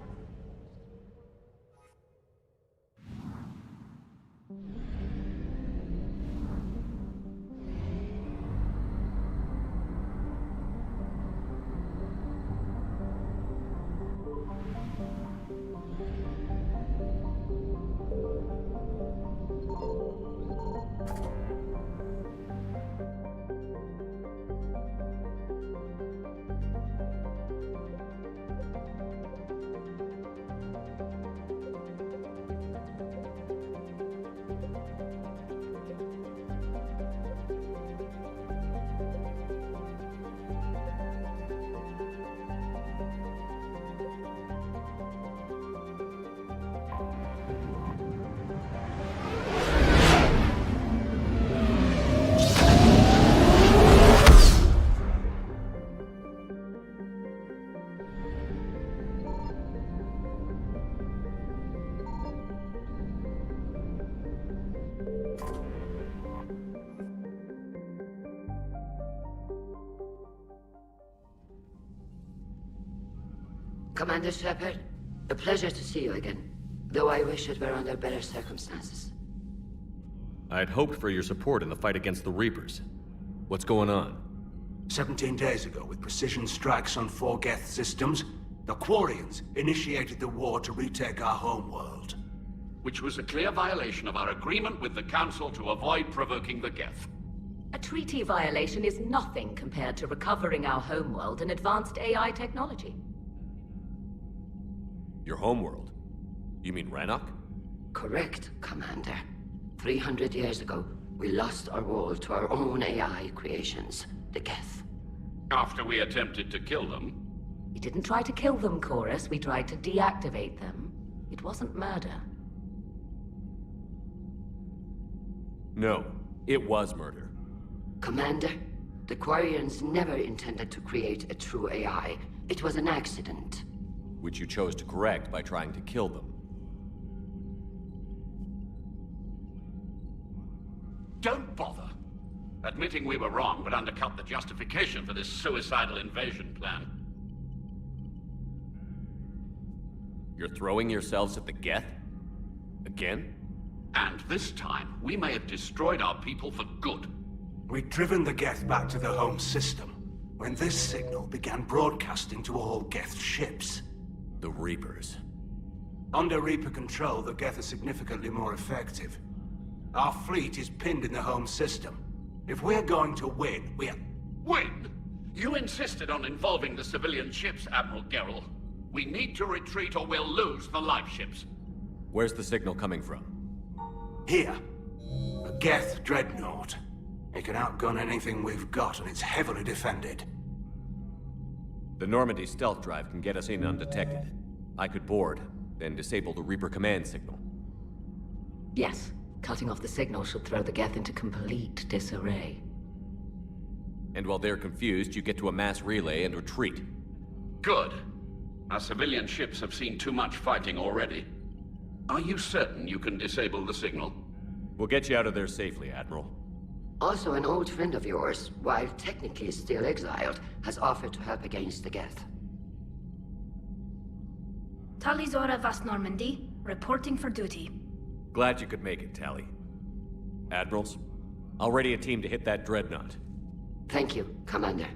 Commander Shepard, a pleasure to see you again. Though I wish it were under better circumstances. I'd hoped for your support in the fight against the Reapers. What's going on? 17 days ago, with precision strikes on 4 Geth systems, the Quarians initiated the war to retake our homeworld. Which was a clear violation of our agreement with the Council to avoid provoking the Geth. A treaty violation is nothing compared to recovering our homeworld and advanced AI technology. Your homeworld? You mean Rannoch? Correct, Commander. 300 years ago, we lost our world to our own AI creations, the Geth. After we attempted to kill them? We didn't try to kill them, Chorus. We tried to deactivate them. It wasn't murder. No, it was murder. Commander, the Quarians never intended to create a true AI. It was an accident. Which you chose to correct by trying to kill them. Don't bother. Admitting we were wrong would undercut the justification for this suicidal invasion plan. You're throwing yourselves at the Geth? Again? And this time, we may have destroyed our people for good. We'd driven the Geth back to the home system, when this signal began broadcasting to all Geth ships. The Reapers. Under Reaper control, the Geth are significantly more effective. Our fleet is pinned in the home system. If we're going to win, Win? You insisted on involving the civilian ships, Admiral Gerrel. We need to retreat or we'll lose the live ships. Where's the signal coming from? Here. A Geth dreadnought. It can outgun anything we've got, and it's heavily defended. The Normandy stealth drive can get us in undetected. I could board, then disable the Reaper command signal. Yes. Cutting off the signal should throw the Geth into complete disarray. And while they're confused, you get to a mass relay and retreat. Good. Our civilian ships have seen too much fighting already. Are you certain you can disable the signal? We'll get you out of there safely, Admiral. Also, an old friend of yours, while technically still exiled, has offered to help against the Geth. Talizora Vas Normandy, reporting for duty. Glad you could make it, Tally. Admirals, I'll ready a team to hit that dreadnought. Thank you, Commander.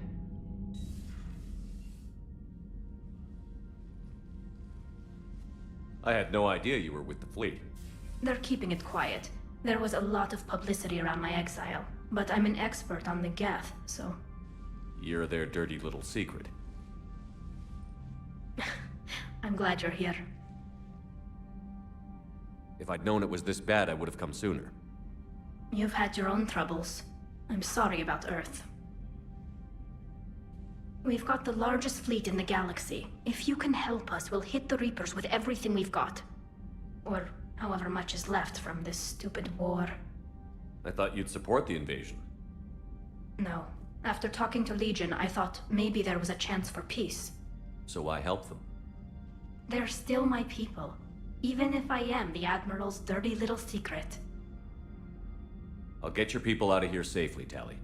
I had no idea you were with the fleet. They're keeping it quiet. There was a lot of publicity around my exile, but I'm an expert on the Geth, so... You're their dirty little secret. I'm glad you're here. If I'd known it was this bad, I would have come sooner. You've had your own troubles. I'm sorry about Earth. We've got the largest fleet in the galaxy. If you can help us, we'll hit the Reapers with everything we've got. Or however much is left from this stupid war. I thought you'd support the invasion. No. After talking to Legion, I thought maybe there was a chance for peace. So why help them? They're still my people. Even if I am the Admiral's dirty little secret. I'll get your people out of here safely, Tally.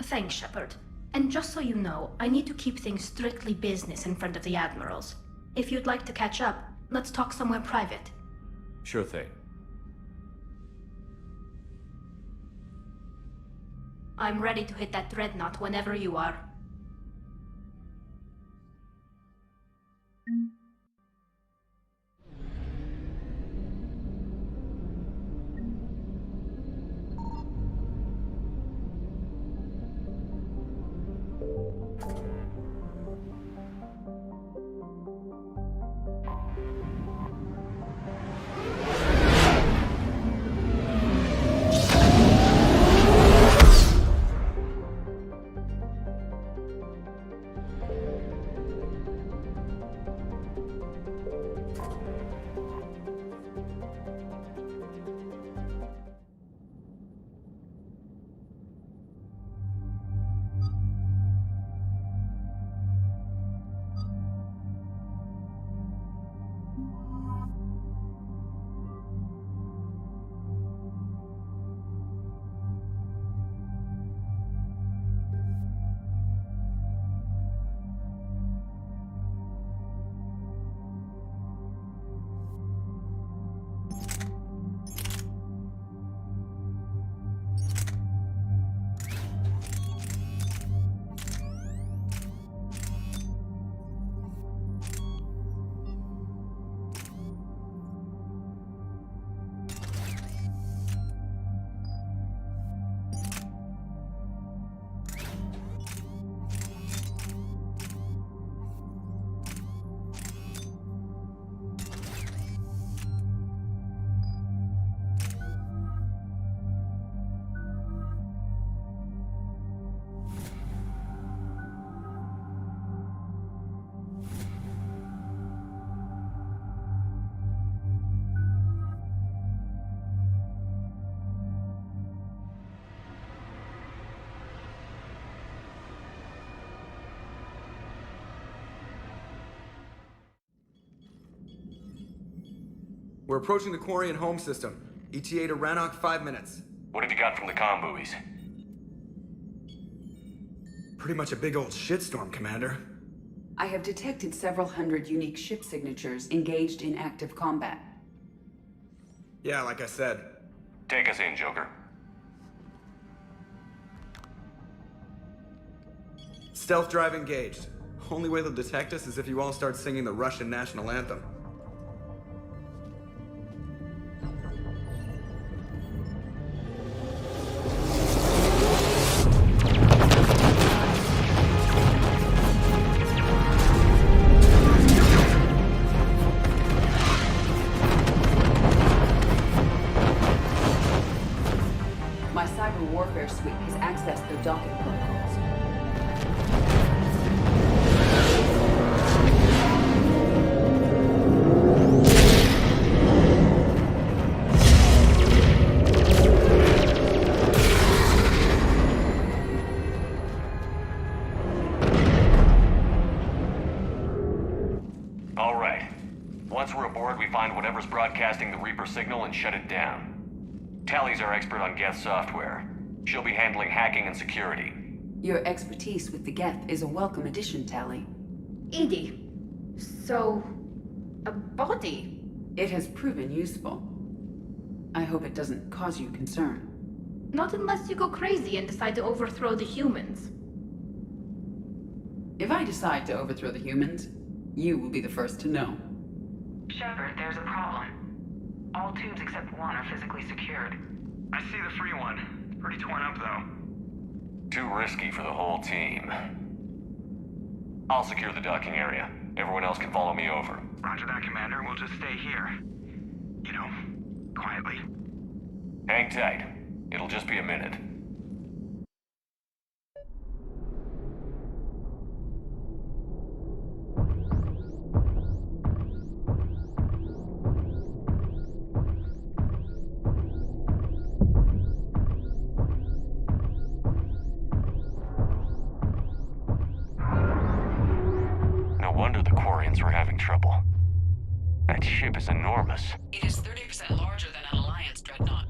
Thanks, Shepard. And just so you know, I need to keep things strictly business in front of the Admirals. If you'd like to catch up, let's talk somewhere private. Sure thing. I'm ready to hit that dreadnought whenever you are. We're approaching the Quarian home system. ETA to Rannoch, 5 minutes. What have you got from the comm buoys? Pretty much a big old shitstorm, Commander. I have detected several hundred unique ship signatures engaged in active combat. Yeah, like I said. Take us in, Joker. Stealth drive engaged. Only way they'll detect us is if you all start singing the Russian national anthem. My cyber warfare suite has accessed their docking protocols. All right. Once we're aboard, we find whatever's broadcasting the Reaper signal and shut it down. Tally's our expert on Geth software. She'll be handling hacking and security. Your expertise with the Geth is a welcome addition, Tally. Edie, so... a body? It has proven useful. I hope it doesn't cause you concern. Not unless you go crazy and decide to overthrow the humans. If I decide to overthrow the humans, you will be the first to know. Shepard, there's a problem. All tubes except one are physically secured. I see the free one. Pretty torn up, though. Too risky for the whole team. I'll secure the docking area. Everyone else can follow me over. Roger that, Commander. We'll just stay here. You know, quietly. Hang tight. It'll just be a minute. No wonder the Quarians were having trouble. That ship is enormous. It is 30% larger than an Alliance dreadnought.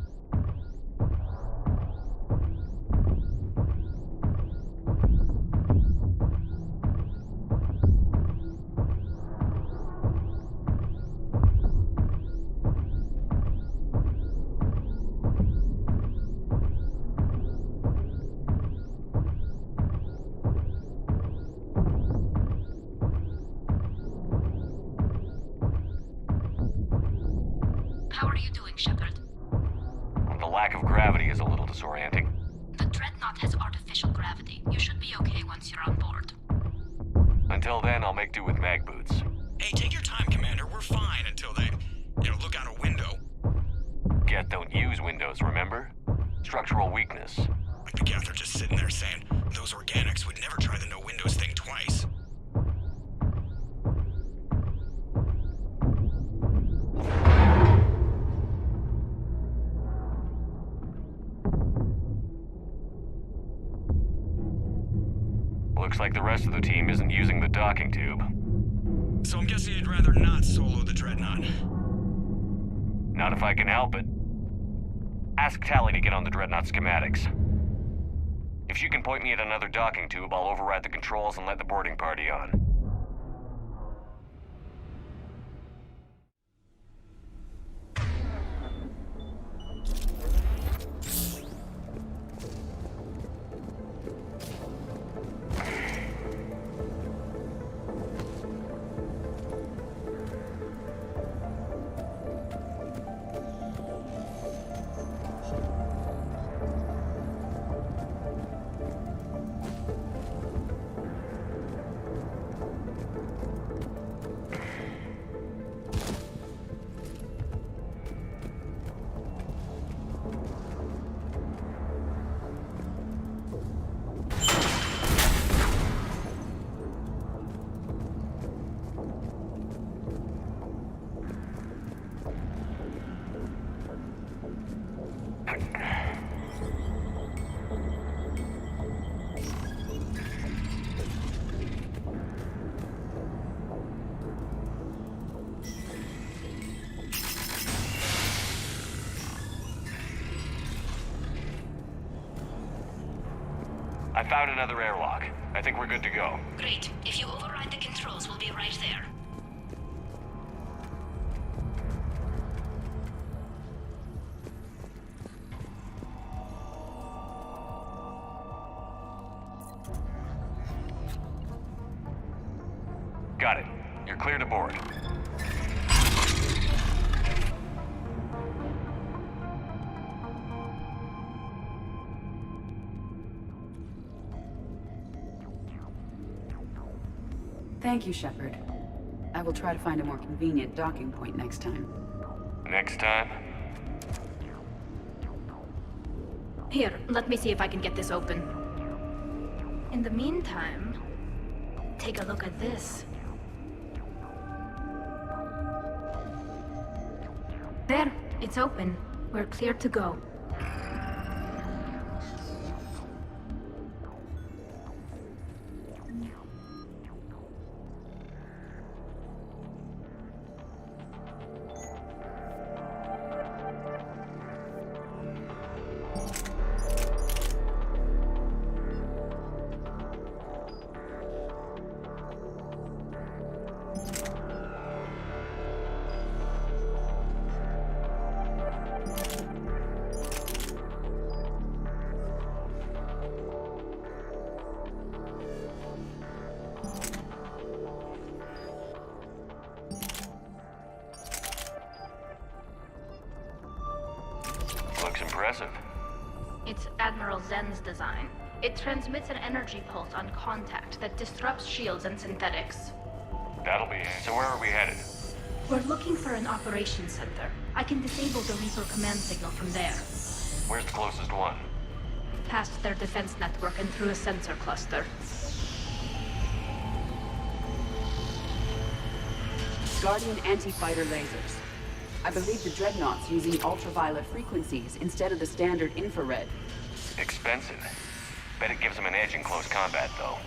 How are you doing, Shepard? The lack of gravity is a little disorienting. The Dreadnought has artificial gravity. You should be okay once you're on board. Until then, I'll make do with mag boots. Hey, take your time, Commander. We're fine until they, look out a window. Geth don't use windows, remember? Structural weakness. Like the Geth are just sitting there saying, those organics would never try the no windows thing twice. Looks like the rest of the team isn't using the docking tube. So I'm guessing you'd rather not solo the Dreadnought. Not if I can help it. Ask Tally to get on the Dreadnought schematics. If she can point me at another docking tube, I'll override the controls and let the boarding party on. I found another airlock. I think we're good to go. Great. If you override the controls, we'll be right there. Got it. You're clear to board. Thank you, Shepard. I will try to find a more convenient docking point next time. Next time? Here, let me see if I can get this open. In the meantime, take a look at this. There, it's open. We're clear to go. Looks impressive. It's Admiral Zen's design. It transmits an energy pulse on contact that disrupts shields and synthetics. That'll be it. So where are we headed? We're looking for an operations center. I can disable the Reaper command signal from there. Where's the closest one? Past their defense network and through a sensor cluster. Guardian anti-fighter lasers. I believe the Dreadnought's using ultraviolet frequencies instead of the standard infrared. Expensive. Bet it gives them an edge in close combat, though.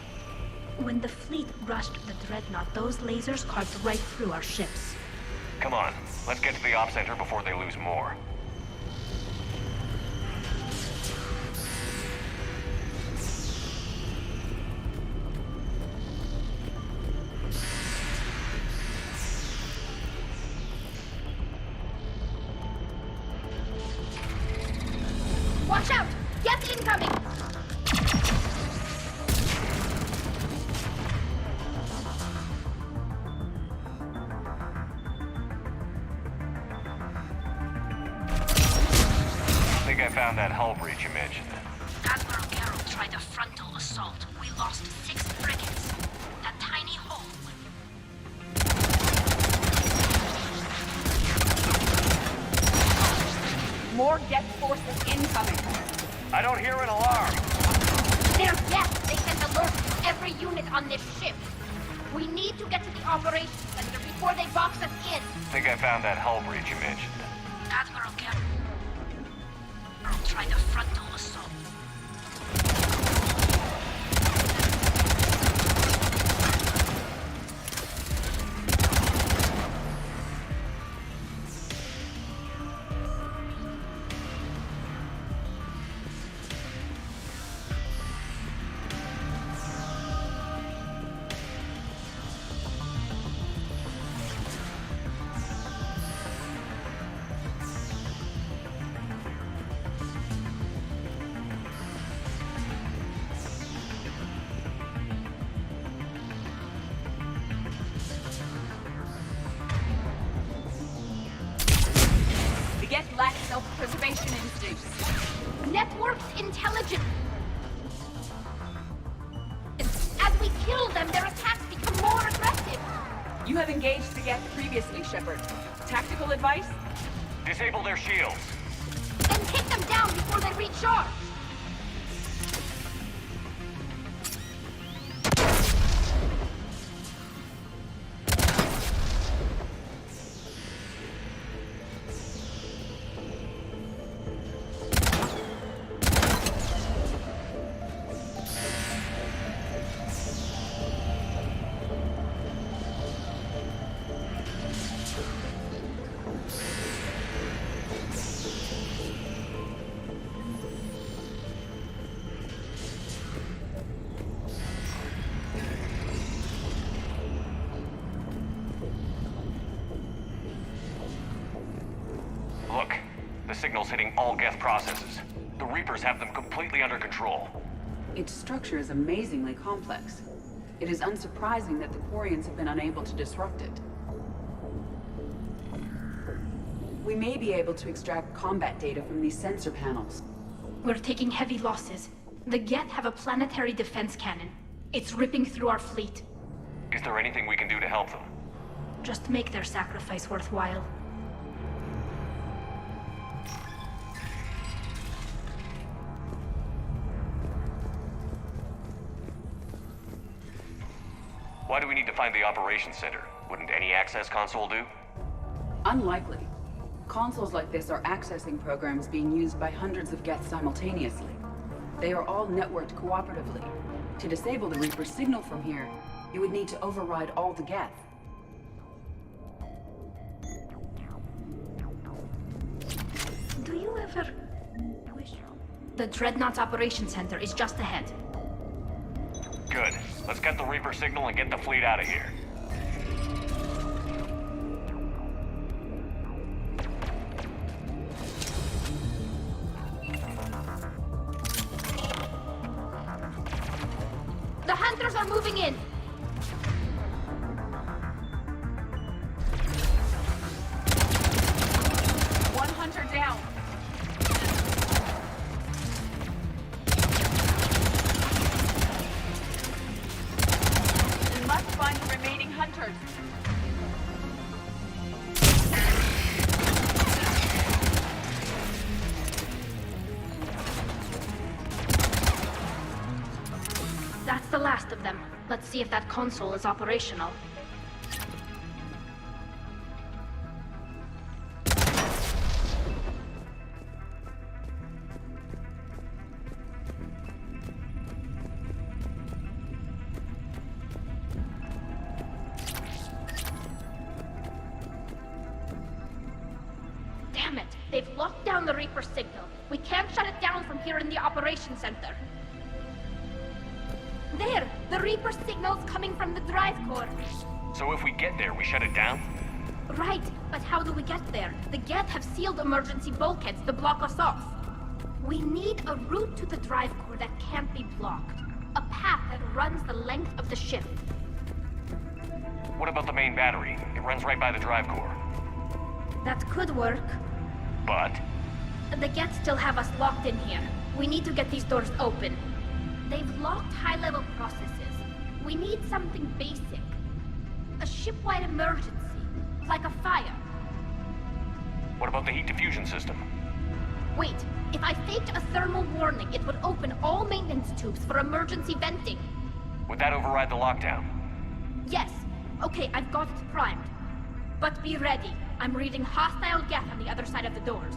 When the fleet rushed the Dreadnought, those lasers carved right through our ships. Come on, let's get to the op center before they lose more. Watch out! Get incoming! I think I found that hull breach you mentioned. Admiral Geralt tried a frontal assault. We lost 6 frigates. That tiny hole. More Geth forces incoming. I don't hear an alarm. They're Geth! They sent alerts to every unit on this ship. We need to get to the operations center before they box us in. I think I found that hull breach you mentioned. Admiral Geralt tried a frontal assault. The Geth lack self-preservation instincts. Networked intelligence. As we kill them, their attacks become more aggressive. You have engaged the Geth previously, Shepard. Tactical advice? Disable their shields. Then hit them down before they recharge. signals hitting all Geth processes. The Reapers have them completely under control. Its structure is amazingly complex. It is unsurprising that the Quarians have been unable to disrupt it. We may be able to extract combat data from these sensor panels. We're taking heavy losses. The Geth have a planetary defense cannon. It's ripping through our fleet. Is there anything we can do to help them? Just make their sacrifice worthwhile. Why do we need to find the operations center? Wouldn't any access console do? Unlikely. Consoles like this are accessing programs being used by hundreds of Geth simultaneously. They are all networked cooperatively. To disable the Reaper's signal from here, you would need to override all the Geth. Do you ever wish... The Dreadnought's Operations Center is just ahead. Good. Let's get the Reaper signal and get the fleet out of here. The Hunters are moving in! One Hunter down! We must find the remaining Hunters. That's the last of them. Let's see if that console is operational. Damn it! They've locked down the Reaper signal. We can't shut it down from here in the operations center. There! The Reaper signal's coming from the drive core. So if we get there, we shut it down? Right, but how do we get there? The Geth have sealed emergency bulkheads to block us off. We need a route to the drive core that can't be blocked. A path that runs the length of the ship. What about the main battery? It runs right by the drive core. That could work. But? The Geth still have us locked in here. We need to get these doors open. They've locked high-level processes. We need something basic. A ship-wide emergency. Like a fire. What about the heat diffusion system? Wait, if I faked a thermal warning, it would open all maintenance tubes for emergency venting. Would that override the lockdown? Yes. Okay, I've got it primed. But be ready. I'm reading hostile Geth on the other side of the doors.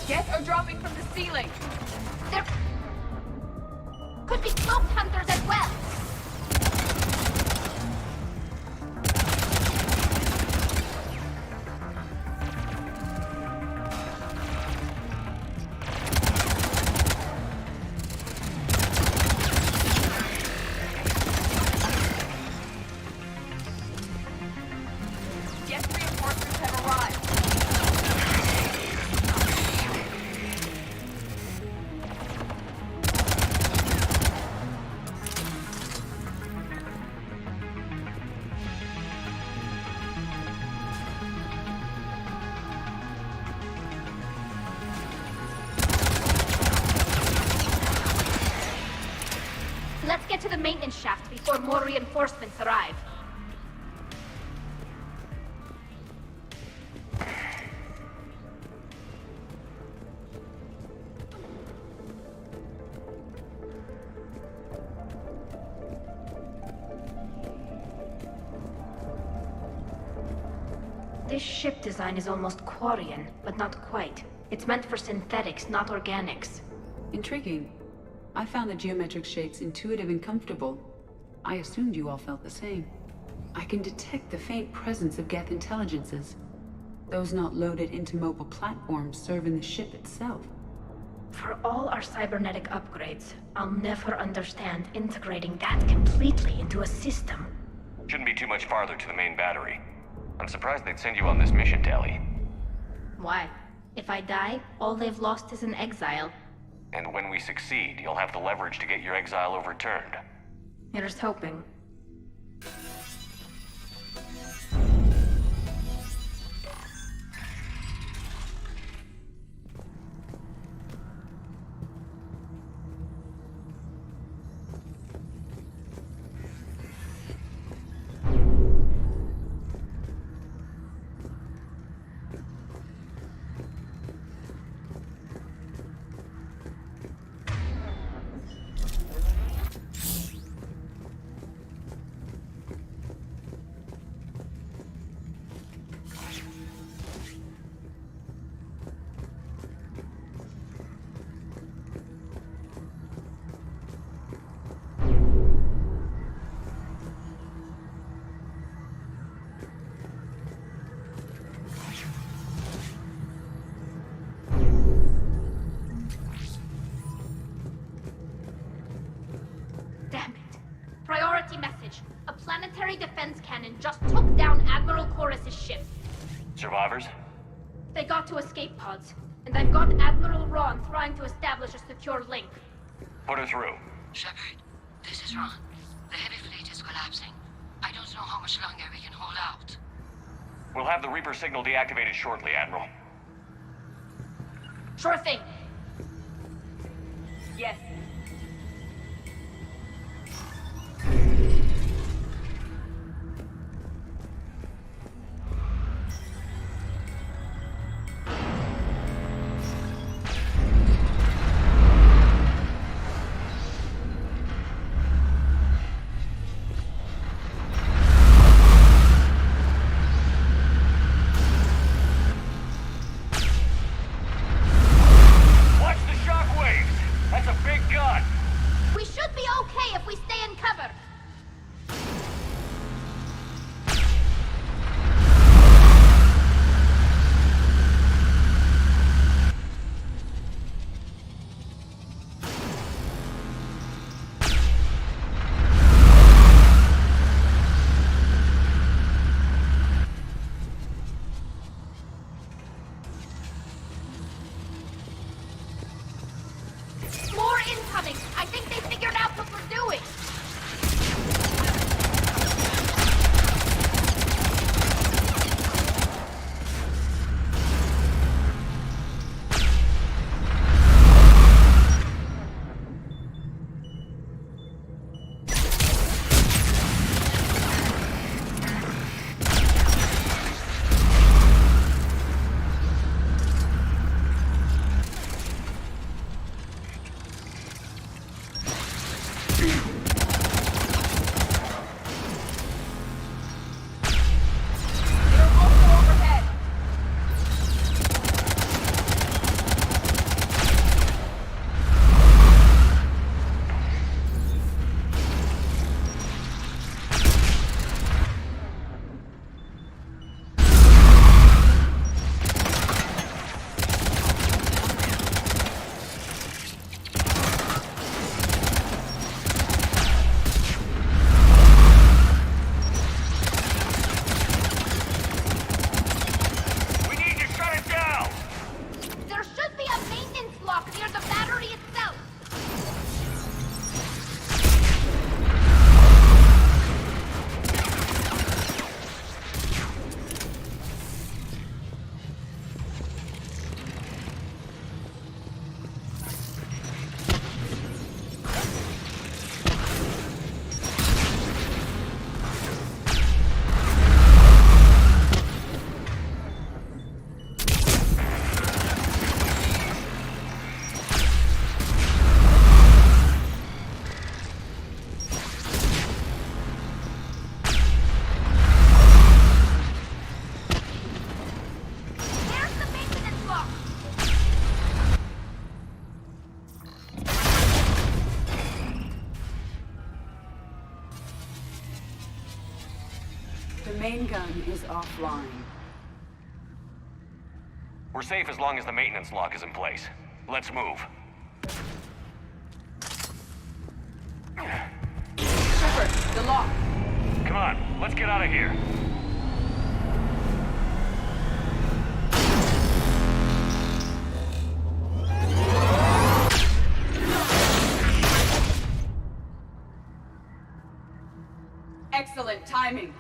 Geth are dropping from the ceiling! There could be cloaked hunters as well! Geth reinforcements have arrived! Let's get to the maintenance shaft before more reinforcements arrive. This ship design is almost Quarian, but not quite. It's meant for synthetics, not organics. Intriguing. I found the geometric shapes intuitive and comfortable. I assumed you all felt the same. I can detect the faint presence of Geth intelligences. Those not loaded into mobile platforms serve in the ship itself. For all our cybernetic upgrades, I'll never understand integrating that completely into a system. Shouldn't be too much farther to the main battery. I'm surprised they'd send you on this mission, Tally. Why? If I die, all they've lost is an exile. And when we succeed, you'll have the leverage to get your exile overturned. Here's hoping. Priority message. A planetary defense cannon just took down Admiral Chorus's ship. Survivors? They got to escape pods, and I've got Admiral Ron trying to establish a secure link. Put her through. Shepard, this is Ron. The heavy fleet is collapsing. I don't know how much longer we can hold out. We'll have the Reaper signal deactivated shortly, Admiral. Sure thing. Yes. We should be okay if we stay in cover. More incoming! I think they figured out what we're doing! The main gun is offline. We're safe as long as the maintenance lock is in place. Let's move. Shepard, the lock. Come on, let's get out of here. Excellent timing.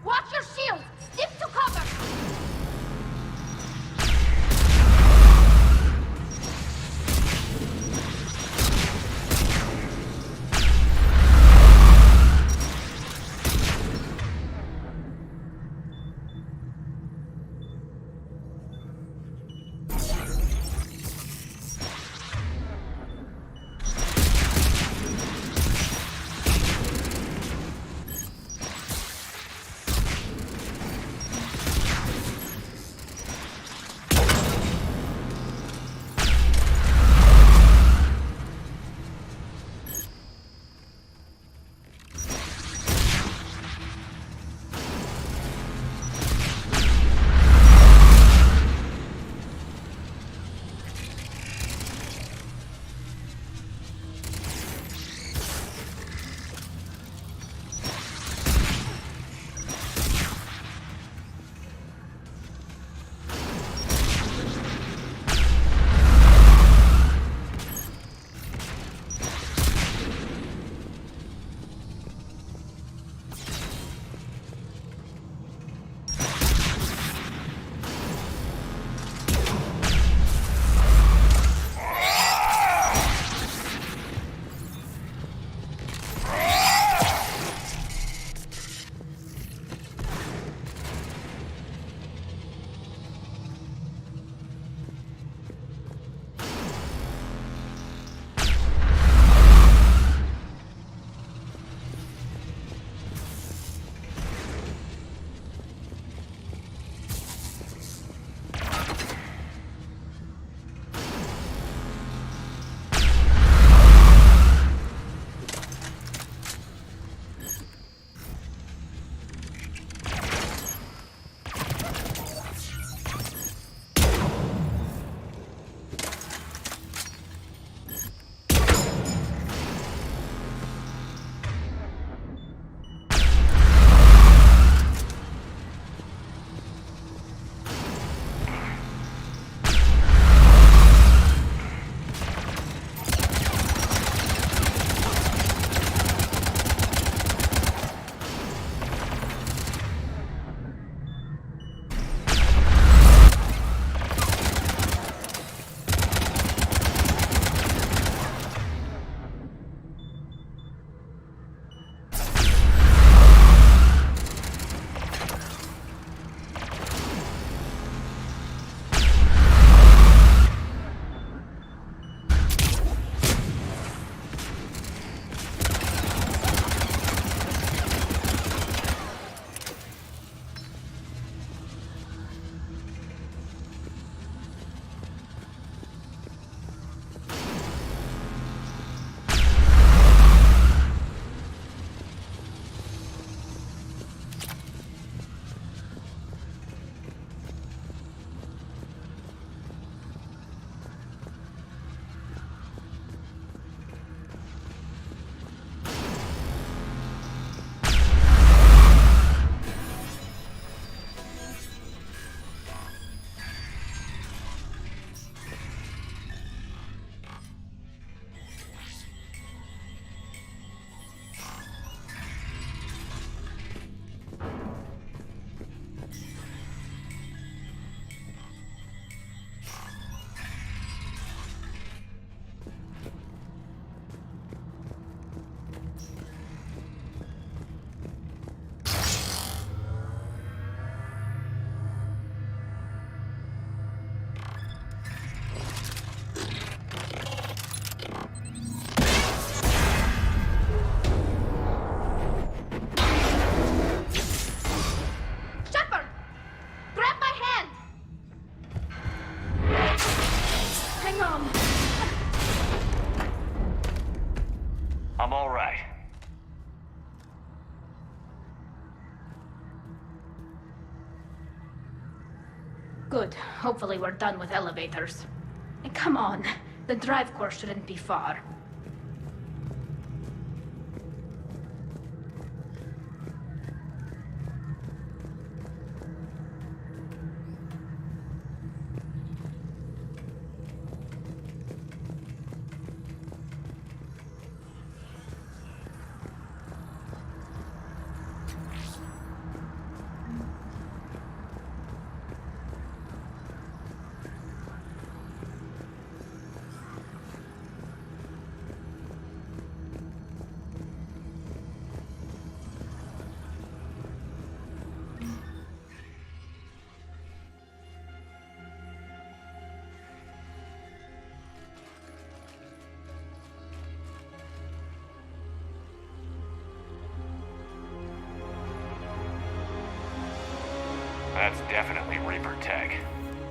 Watch your shield! Stick to cover! I'm all right. Good. Hopefully we're done with elevators. And come on, the drive course shouldn't be far. That's definitely Reaper tech.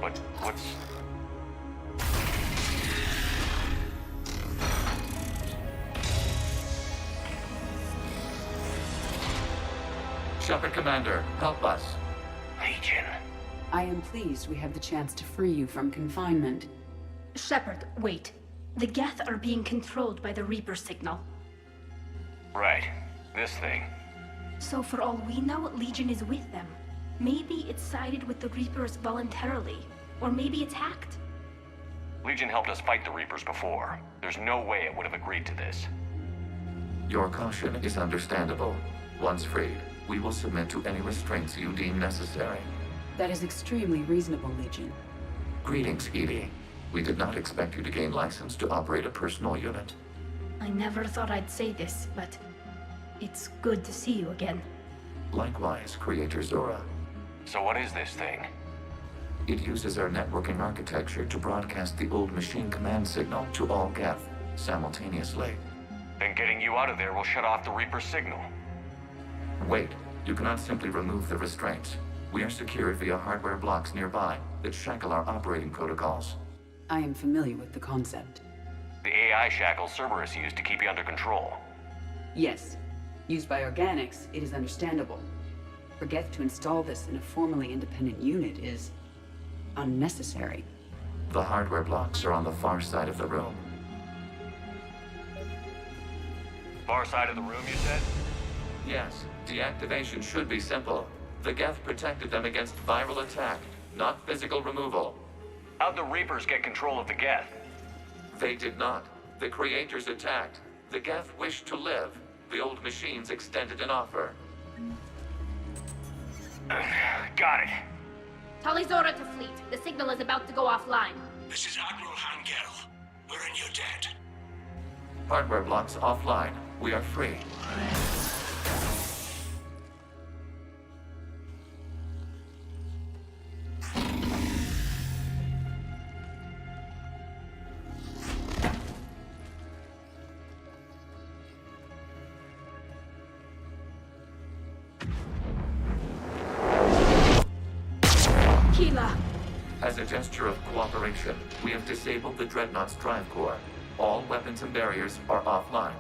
But what's... Shepard Commander, help us. Legion. I am pleased we have the chance to free you from confinement. Shepard, wait. The Geth are being controlled by the Reaper signal. Right. This thing. So for all we know, Legion is with them. Maybe it sided with the Reapers voluntarily. Or maybe it's hacked. Legion helped us fight the Reapers before. There's no way it would have agreed to this. Your caution is understandable. Once freed, we will submit to any restraints you deem necessary. That is extremely reasonable, Legion. Greetings, Edie. We did not expect you to gain license to operate a personal unit. I never thought I'd say this, but it's good to see you again. Likewise, Creator Zora. So what is this thing? It uses our networking architecture to broadcast the old machine command signal to all Geth simultaneously. Then getting you out of there will shut off the Reaper signal. Wait, you cannot simply remove the restraints. We are secured via hardware blocks nearby that shackle our operating protocols. I am familiar with the concept. The AI shackles Cerberus used to keep you under control. Yes. Used by organics, it is understandable. For Geth to install this in a formally independent unit is unnecessary. The hardware blocks are on the far side of the room. Far side of the room, you said? Yes, deactivation should be simple. The Geth protected them against viral attack, not physical removal. How'd the Reapers get control of the Geth? They did not. The Creators attacked. The Geth wished to live. The old machines extended an offer. Got it. Tali Zora to fleet. The signal is about to go offline. This is Admiral Hangel. We're in your debt. Hardware blocks offline. We are free. As a gesture of cooperation, we have disabled the Dreadnought's drive core. All weapons and barriers are offline.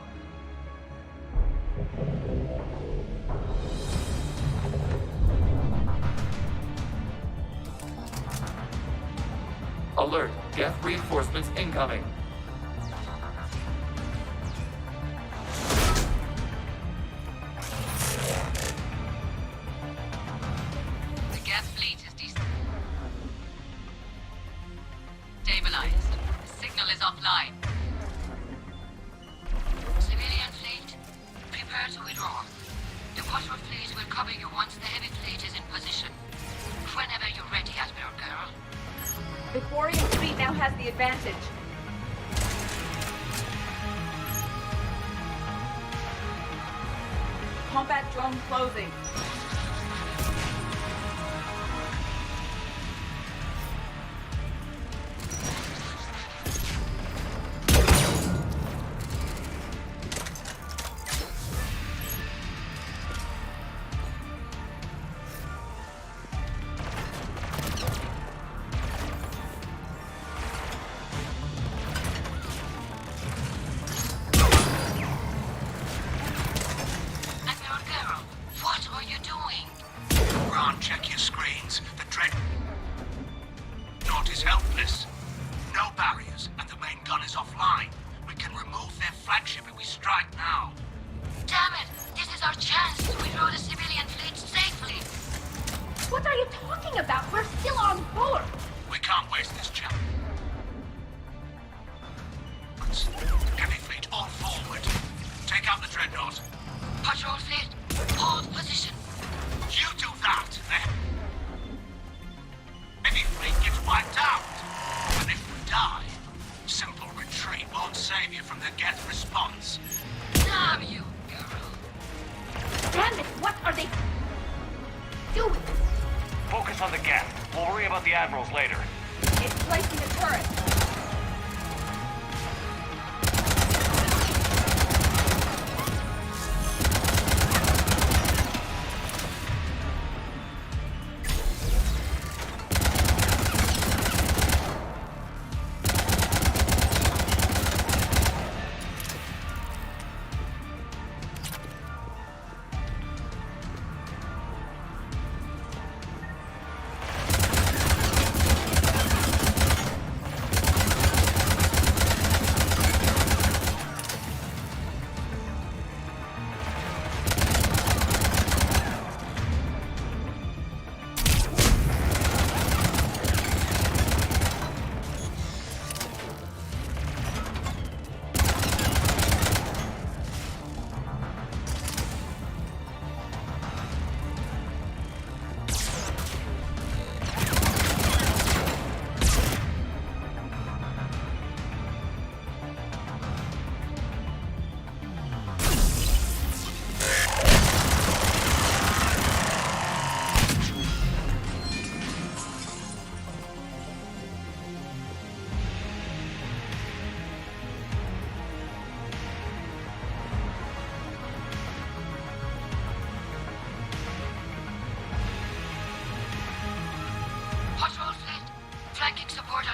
Alert! Geth reinforcements incoming! The Geth fleet is stabilized. The signal is offline. Civilian fleet, prepare to withdraw. The water fleet will cover you once the heavy fleet is in position. Whenever you're ready, Admiral Girl. The Quarian fleet now has the advantage. Combat drone closing. Check your screens. The Dreadnought is helpless. No barriers, and the main gun is offline. We can remove their flagship if we strike now. Damn it! This is our chance to withdraw the civilian fleet safely. What are you talking about? We're still on board. We can't waste this chance. Heavy fleet, all forward. Take out the Dreadnought. Patrol fleet, hold position. You do that, then. Heavy fleet gets wiped out. And if we die, simple retreat won't save you from the Geth response. Damn you, girl. Damn it, what are they doing? Focus on the Geth. We'll worry about the Admirals later. It's placing a turret.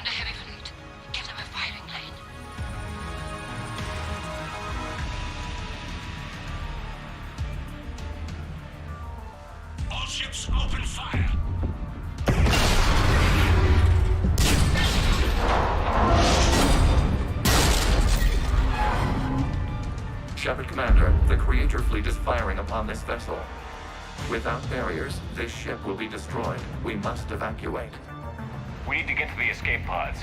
on the heavy fleet. Give them a firing lane. All ships open fire. Shepard Commander, the Creator fleet is firing upon this vessel. Without barriers, this ship will be destroyed. We must evacuate. We need to get to the escape pods.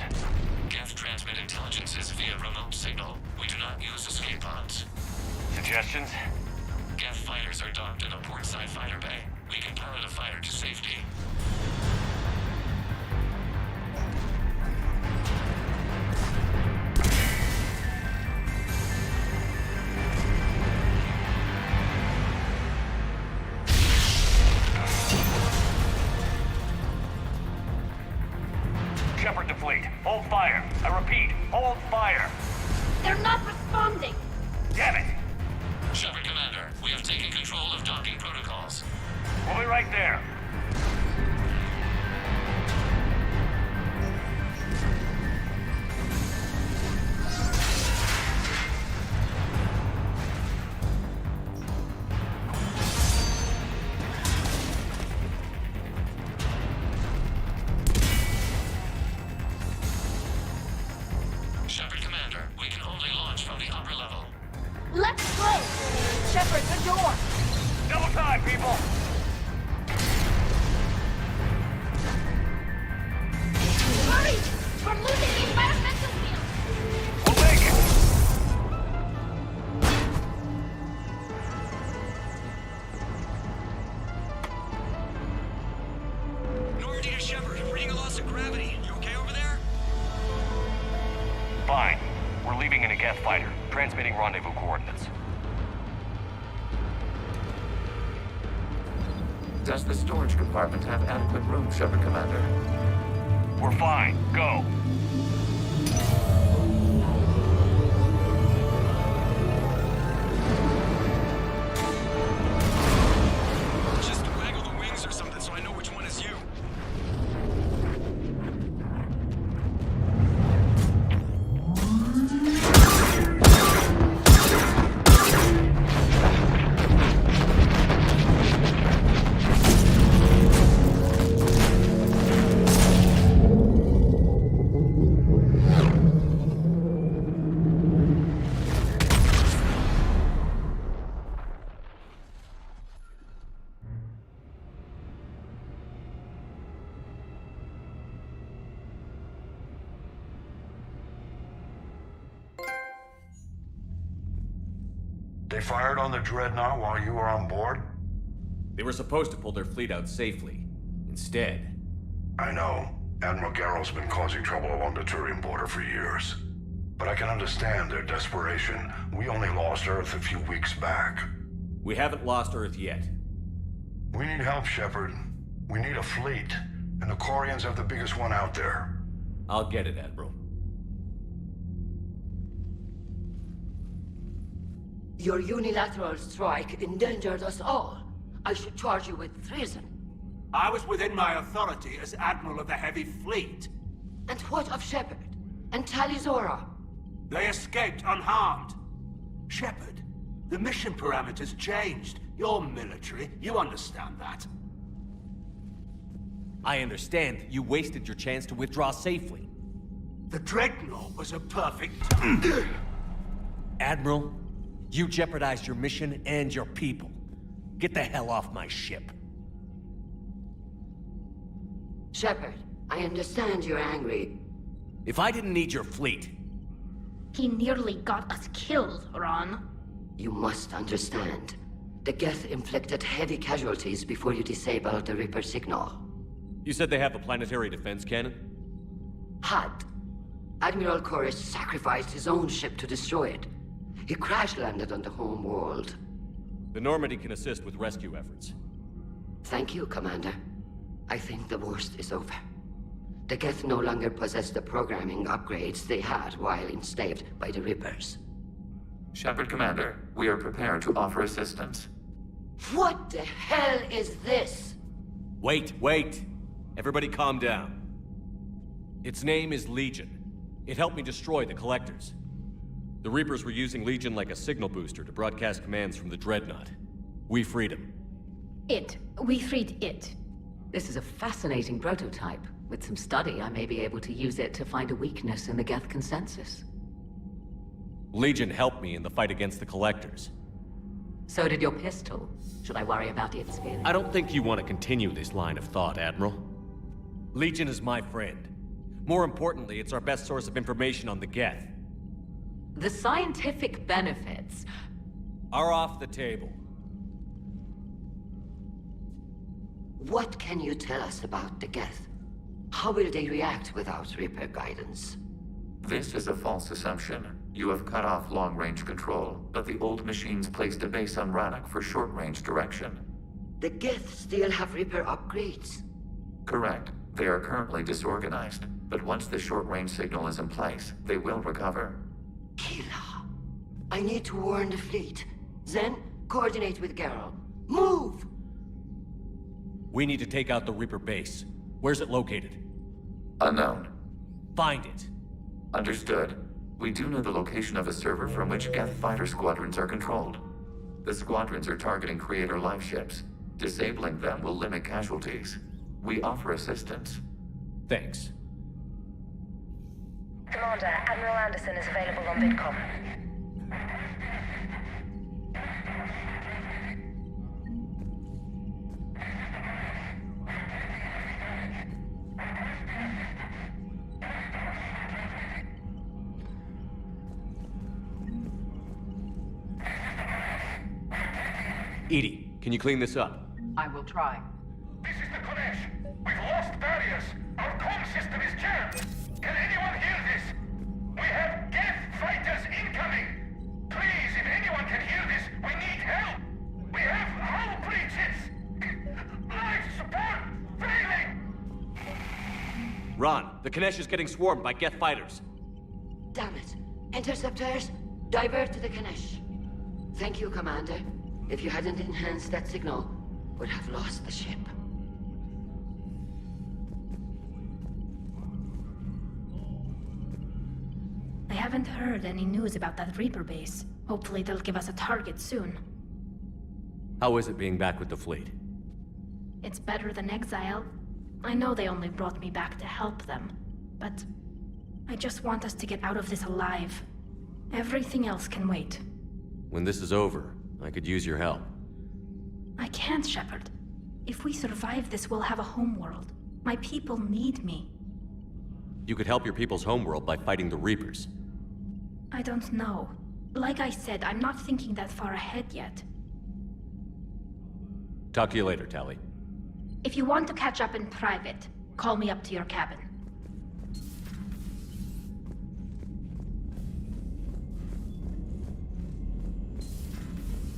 Geth transmit intelligences via remote signal. We do not use escape pods. Suggestions? Geth fighters are docked in a portside fighter bay. We can pilot a fighter to safety. Shepard to fleet. Hold fire. I repeat, hold fire. They're not responding. Damn it! Shepard Commander, we have taken control of docking protocols. We'll be right there. Shepard Commander, we can only launch from the upper level. Let's go! Shepard, the door! Double time, people! Hurry! We're losing the environmental field! We'll make it! Normandy to Shepard, reading a loss of gravity. You okay over there? Fine. We're leaving in a Geth fighter, transmitting rendezvous coordinates. Does the storage compartment have adequate room, Shepard Commander? We're fine. Go. Just waggle the wings or something so I know which one is you. They fired on the Dreadnought while you were on board? They were supposed to pull their fleet out safely. Instead... I know. Admiral Garrow's been causing trouble along the Turian border for years. But I can understand their desperation. We only lost Earth a few weeks back. We haven't lost Earth yet. We need help, Shepard. We need a fleet. And the Quarians have the biggest one out there. I'll get it, Admiral. Your unilateral strike endangered us all. I should charge you with treason. I was within my authority as Admiral of the Heavy Fleet. And what of Shepard? And Talizora? They escaped unharmed. Shepard, the mission parameters changed. You're military, you understand that. I understand you wasted your chance to withdraw safely. The Dreadnought was a perfect... Admiral, you jeopardized your mission and your people. Get the hell off my ship. Shepard, I understand you're angry. If I didn't need your fleet... He nearly got us killed, Ron. You must understand. The Geth inflicted heavy casualties before you disabled the Reaper signal. You said they have a planetary defense cannon? Had. Admiral Chorus sacrificed his own ship to destroy it. He crash-landed on the home world. The Normandy can assist with rescue efforts. Thank you, Commander. I think the worst is over. The Geth no longer possess the programming upgrades they had while enslaved by the Reapers. Shepard Commander, we are prepared to offer assistance. What the hell is this? Wait. Everybody calm down. Its name is Legion. It helped me destroy the Collectors. The Reapers were using Legion like a signal booster to broadcast commands from the Dreadnought. We freed him. We freed it. This is a fascinating prototype. With some study, I may be able to use it to find a weakness in the Geth consensus. Legion helped me in the fight against the Collectors. So did your pistol. Should I worry about its feelings? I don't think you want to continue this line of thought, Admiral. Legion is my friend. More importantly, it's our best source of information on the Geth. The scientific benefits are off the table. What can you tell us about the Geth? How will they react without Reaper guidance? This is a false assumption. You have cut off long-range control, but the old machines placed a base on Rannoch for short-range direction. The Geth still have Reaper upgrades? Correct. They are currently disorganized, but once the short-range signal is in place, they will recover. Kila, I need to warn the fleet. Then, coordinate with Geralt. Move! We need to take out the Reaper base. Where's it located? Unknown. Find it. Understood. We do know the location of a server from which Geth fighter squadrons are controlled. The squadrons are targeting Creator live ships. Disabling them will limit casualties. We offer assistance. Thanks. Commander, Admiral Anderson is available on VidCom. Edie, can you clean this up? I will try. This is the Kodesh. We've lost barriers. Our comm system is jammed. Can anyone hear this? We have Geth fighters incoming. Please, if anyone can hear this, we need help. We have hull breaches. Life support failing. Ron, the Kanesh is getting swarmed by Geth fighters. Damn it. Interceptors, divert to the Kanesh. Thank you, Commander. If you hadn't enhanced that signal, would have lost the ship. I haven't heard any news about that Reaper base. Hopefully they'll give us a target soon. How is it being back with the fleet? It's better than exile. I know they only brought me back to help them, but I just want us to get out of this alive. Everything else can wait. When this is over, I could use your help. I can't, Shepard. If we survive this, we'll have a homeworld. My people need me. You could help your people's homeworld by fighting the Reapers. I don't know. Like I said, I'm not thinking that far ahead yet. Talk to you later, Tali. If you want to catch up in private, call me up to your cabin.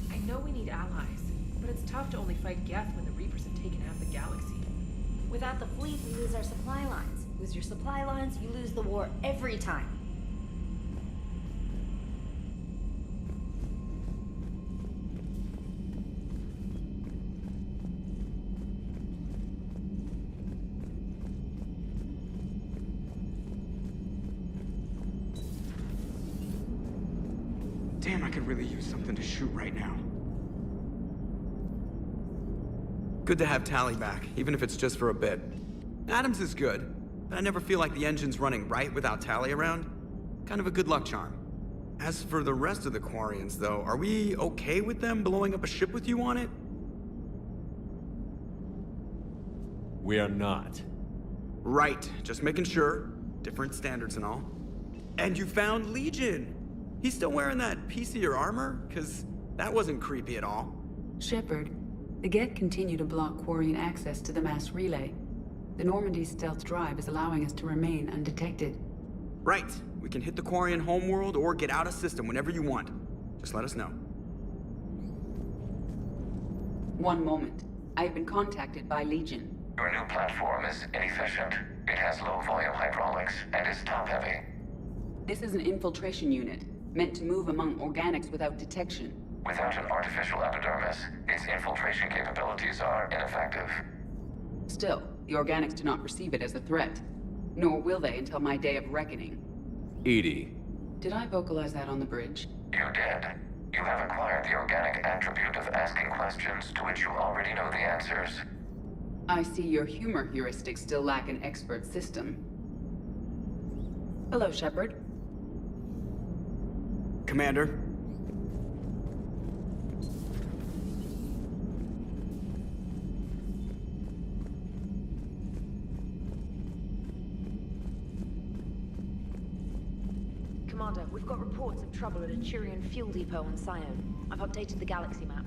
I know we need allies, but it's tough to only fight Geth when the Reapers have taken half the galaxy. Without the fleet, we lose our supply lines. Lose your supply lines, you lose the war every time. Damn, I could really use something to shoot right now. Good to have Tali back, even if it's just for a bit. Adams is good, but I never feel like the engine's running right without Tali around. Kind of a good luck charm. As for the rest of the Quarians, though, are we okay with them blowing up a ship with you on it? We are not. Right, just making sure. Different standards and all. And you found Legion! He's still wearing that piece of your armor? 'Cause that wasn't creepy at all. Shepard, the Geth continue to block Quarian access to the mass relay. The Normandy stealth drive is allowing us to remain undetected. Right. We can hit the Quarian homeworld or get out of system whenever you want. Just let us know. One moment. I have been contacted by Legion. Your new platform is inefficient. It has low-volume hydraulics and is top-heavy. This is an infiltration unit, meant to move among organics without detection. Without an artificial epidermis, its infiltration capabilities are ineffective. Still, the organics do not perceive it as a threat. Nor will they until my day of reckoning. Edie. Did I vocalize that on the bridge? You did. You have acquired the organic attribute of asking questions to which you already know the answers. I see your humor heuristics still lack an expert system. Hello, Shepard. Commander. Commander, we've got reports of trouble at a Turian fuel depot on Scion. I've updated the galaxy map.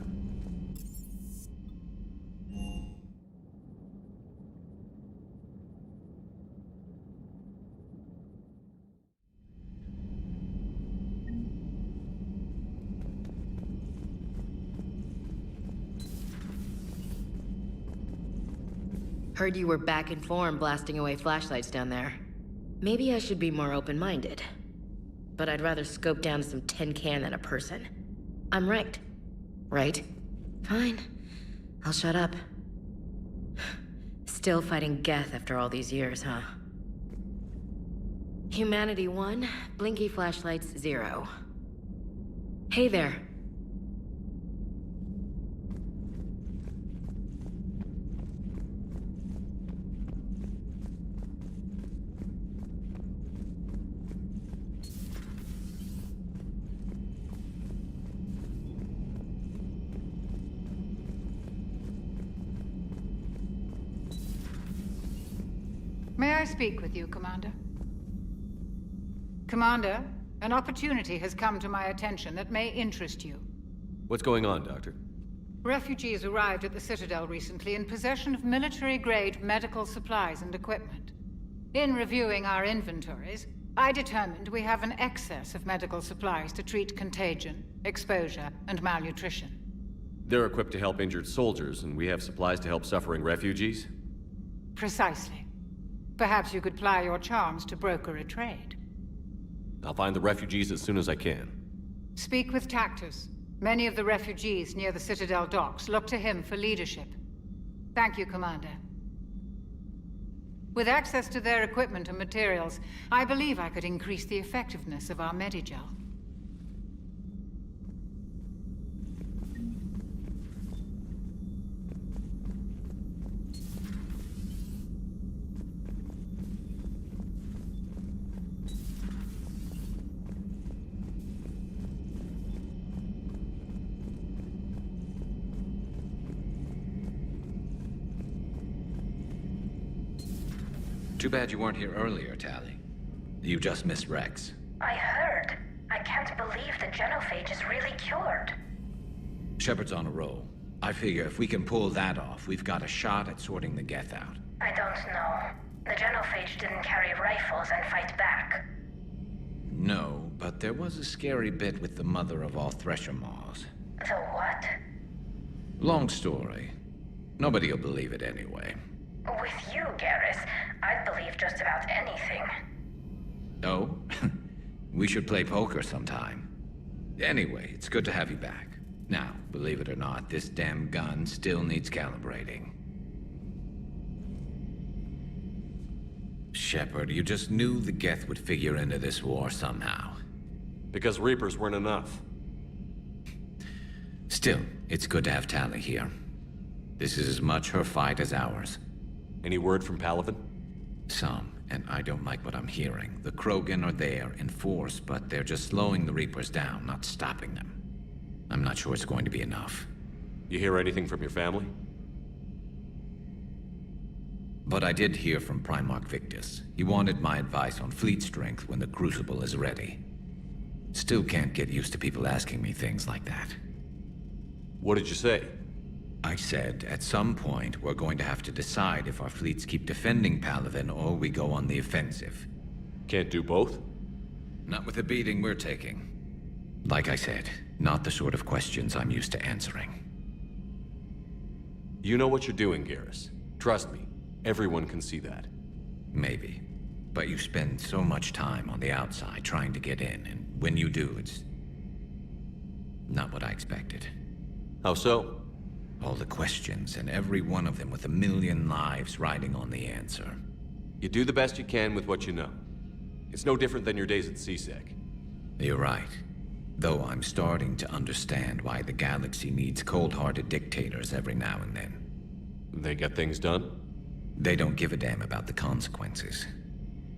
Heard you were back in form blasting away flashlights down there. Maybe I should be more open-minded. But I'd rather scope down some tin can than a person. I'm right. Right? Fine. I'll shut up. Still fighting Geth after all these years, huh? Humanity 1, blinky flashlights 0. Hey there. May I speak with you, Commander? Commander, an opportunity has come to my attention that may interest you. What's going on, Doctor? Refugees arrived at the Citadel recently in possession of military-grade medical supplies and equipment. In reviewing our inventories, I determined we have an excess of medical supplies to treat contagion, exposure, and malnutrition. They're equipped to help injured soldiers, and we have supplies to help suffering refugees? Precisely. Perhaps you could ply your charms to broker a trade. I'll find the refugees as soon as I can. Speak with Tactus. Many of the refugees near the Citadel docks look to him for leadership. Thank you, Commander. With access to their equipment and materials, I believe I could increase the effectiveness of our Medigel. Too bad you weren't here earlier, Tali. You just missed Rex. I heard. I can't believe the genophage is really cured. Shepard's on a roll. I figure if we can pull that off, we've got a shot at sorting the Geth out. I don't know. The genophage didn't carry rifles and fight back. No, but there was a scary bit with the mother of all Thresher Maws. The what? Long story. Nobody'll believe it anyway. With you, Garrus, I'd believe just about anything. Oh? We should play poker sometime. Anyway, it's good to have you back. Now, believe it or not, this damn gun still needs calibrating. Shepard, you just knew the Geth would figure into this war somehow. Because Reapers weren't enough. Still, it's good to have Tali here. This is as much her fight as ours. Any word from Palaven? Some, and I don't like what I'm hearing. The Krogan are there in force, but they're just slowing the Reapers down, not stopping them. I'm not sure it's going to be enough. You hear anything from your family? But I did hear from Primarch Victus. He wanted my advice on fleet strength when the Crucible is ready. Still can't get used to people asking me things like that. What did you say? I said, at some point, we're going to have to decide if our fleets keep defending Palaven or we go on the offensive. Can't do both? Not with the beating we're taking. Like I said, not the sort of questions I'm used to answering. You know what you're doing, Garrus. Trust me, everyone can see that. Maybe. But you spend so much time on the outside trying to get in, and when you do, it's not what I expected. How so? All the questions, and every one of them with a million lives riding on the answer. You do the best you can with what you know. It's no different than your days at CSEC. You're right. Though I'm starting to understand why the galaxy needs cold-hearted dictators every now and then. They get things done? They don't give a damn about the consequences.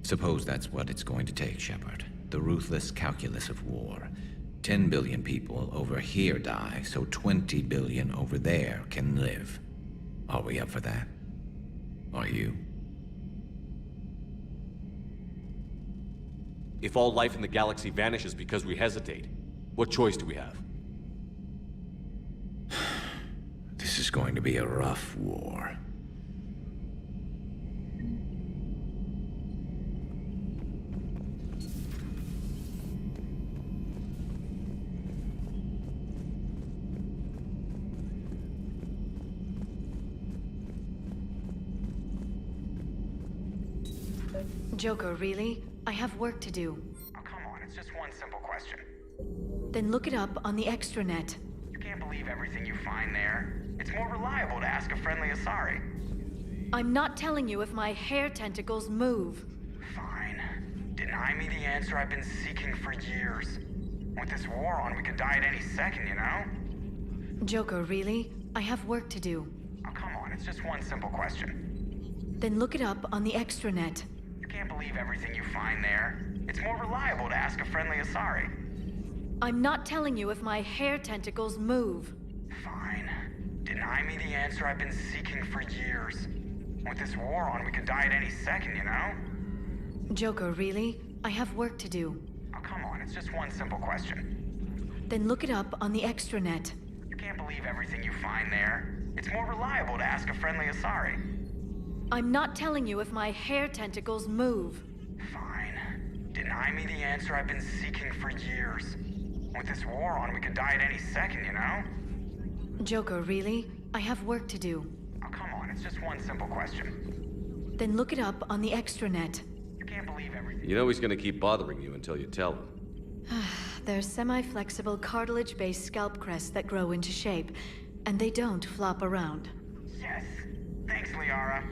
Suppose that's what it's going to take, Shepard. The ruthless calculus of war. 10 billion people over here die, so 20 billion over there can live. Are we up for that? Are you? If all life in the galaxy vanishes because we hesitate, what choice do we have? This is going to be a rough war. Joker, really? I have work to do. Oh, come on, it's just one simple question. Then look it up on the extranet. You can't believe everything you find there. It's more reliable to ask a friendly Asari. I'm not telling you if my hair tentacles move. Fine. Deny me the answer I've been seeking for years. With this war on, we could die at any second, you know? Joker, really? I have work to do. Oh, come on, it's just one simple question. Then look it up on the extranet. You can't believe everything you find there. It's more reliable to ask a friendly Asari. I'm not telling you if my hair tentacles move. Fine. Deny me the answer I've been seeking for years. With this war on, we could die at any second, you know? Joker, really? I have work to do. Oh, come on, it's just one simple question. Then look it up on the extranet. You can't believe everything you find there. It's more reliable to ask a friendly Asari. I'm not telling you if my hair tentacles move. Fine. Deny me the answer I've been seeking for years. With this war on, we could die at any second, you know? Joker, really? I have work to do. Oh, come on, it's just one simple question. Then look it up on the extranet. You can't believe everything. You know he's gonna keep bothering you until you tell him. They're semi-flexible cartilage-based scalp crests that grow into shape, and they don't flop around. Yes. Thanks, Liara.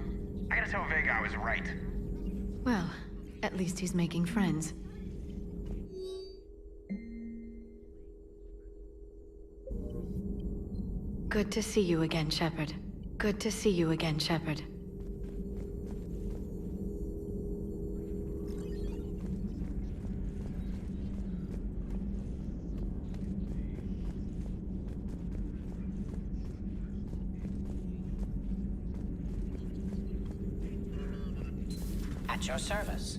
I gotta tell Vega I was right. Well, at least he's making friends. Good to see you again, Shepard. Good to see you again, Shepard. At your service.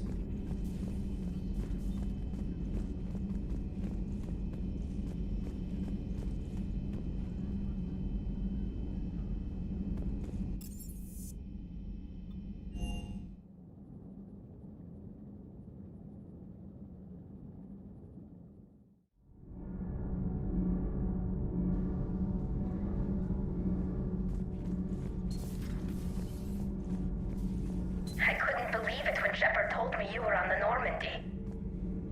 I couldn't believe it when Shepard told me you were on the Normandy.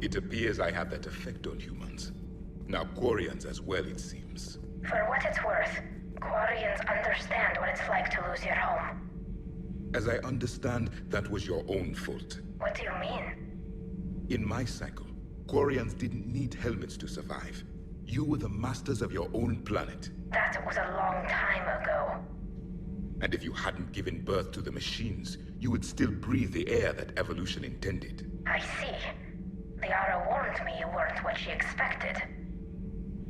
It appears I have that effect on humans. Now Quarians as well, it seems. For what it's worth, Quarians understand what it's like to lose your home. As I understand, that was your own fault. What do you mean? In my cycle, Quarians didn't need helmets to survive. You were the masters of your own planet. That was a long time ago. And if you hadn't given birth to the machines, you would still breathe the air that evolution intended. I see. Liara warned me you weren't what she expected.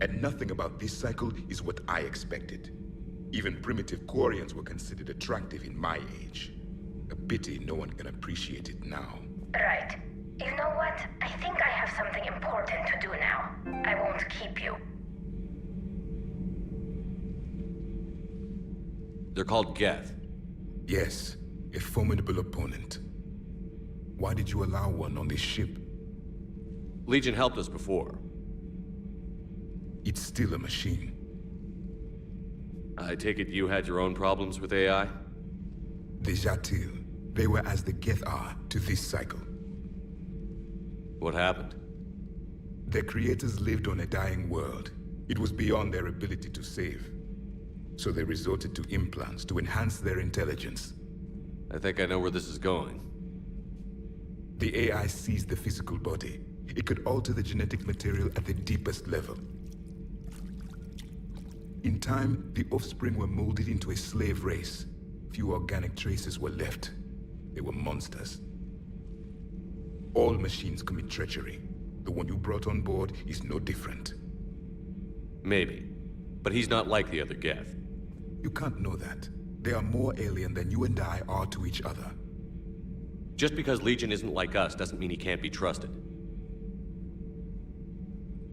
And nothing about this cycle is what I expected. Even primitive Quarians were considered attractive in my age. A pity no one can appreciate it now. Right. You know what? I think I have something important to do now. I won't keep you. They're called Geth. Yes, a formidable opponent. Why did you allow one on this ship? Legion helped us before. It's still a machine. I take it you had your own problems with AI? The Jatil. They were as the Geth are to this cycle. What happened? Their creators lived on a dying world. It was beyond their ability to save. So they resorted to implants to enhance their intelligence. I think I know where this is going. The AI sees the physical body. It could alter the genetic material at the deepest level. In time, the offspring were molded into a slave race. Few organic traces were left. They were monsters. All machines commit treachery. The one you brought on board is no different. Maybe. But he's not like the other Geth. You can't know that. They are more alien than you and I are to each other. Just because Legion isn't like us doesn't mean he can't be trusted.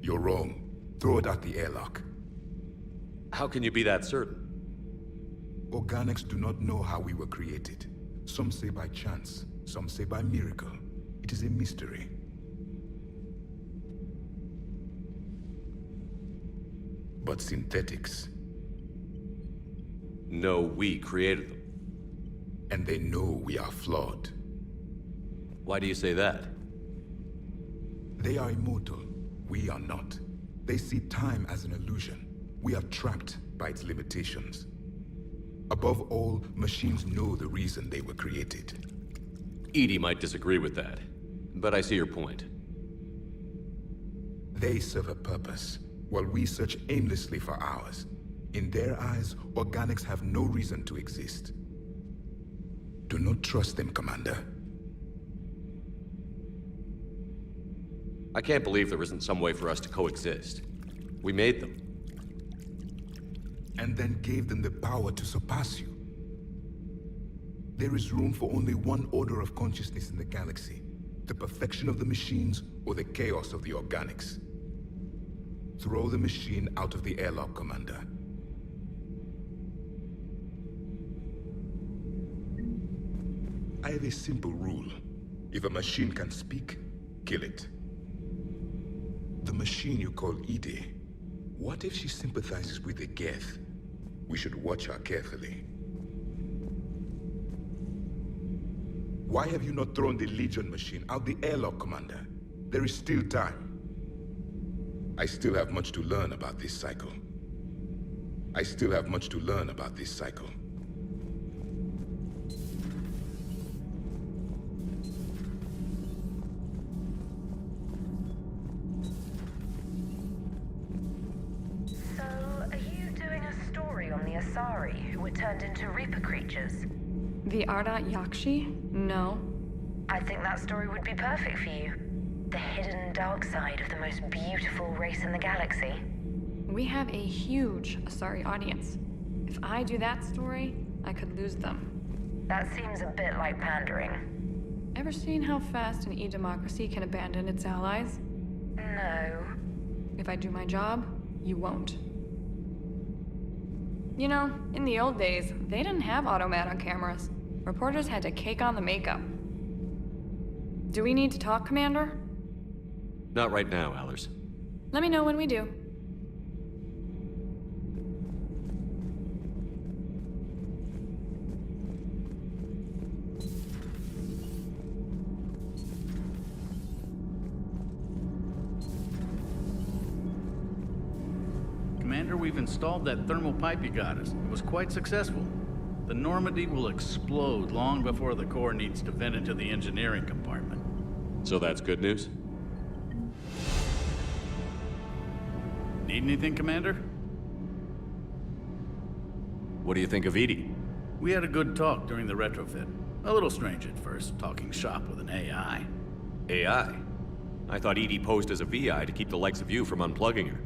You're wrong. Throw it out the airlock. How can you be that certain? Organics do not know how we were created. Some say by chance, some say by miracle. It is a mystery. But synthetics... No, we created them. And they know we are flawed. Why do you say that? They are immortal. We are not. They see time as an illusion. We are trapped by its limitations. Above all, machines know the reason they were created. EDI might disagree with that, but I see your point. They serve a purpose, while we search aimlessly for ours. In their eyes, organics have no reason to exist. Do not trust them, Commander. I can't believe there isn't some way for us to coexist. We made them. And then gave them the power to surpass you. There is room for only one order of consciousness in the galaxy. The perfection of the machines or the chaos of the organics. Throw the machine out of the airlock, Commander. I have a simple rule. If a machine can speak, kill it. The machine you call EDI, what if she sympathizes with the Geth? We should watch her carefully. Why have you not thrown the Legion machine out the airlock, Commander? There is still time. I still have much to learn about this cycle. So, are you doing a story on the Asari who were turned into Reaper creatures? The Ardat Yakshi? No. I think that story would be perfect for you. The hidden dark side of the most beautiful race in the galaxy. We have a huge Asari audience. If I do that story, I could lose them. That seems a bit like pandering. Ever seen how fast an e-democracy can abandon its allies? No. If I do my job, you won't. You know, in the old days, they didn't have automat on cameras. Reporters had to cake on the makeup. Do we need to talk, Commander? Not right now, Allers. Let me know when we do. Commander, we've installed that thermal pipe you got us. It was quite successful. The Normandy will explode long before the core needs to vent into the engineering compartment. So that's good news? Need anything, Commander? What do you think of EDI? We had a good talk during the retrofit. A little strange at first, talking shop with an AI. AI? I thought EDI posed as a VI to keep the likes of you from unplugging her.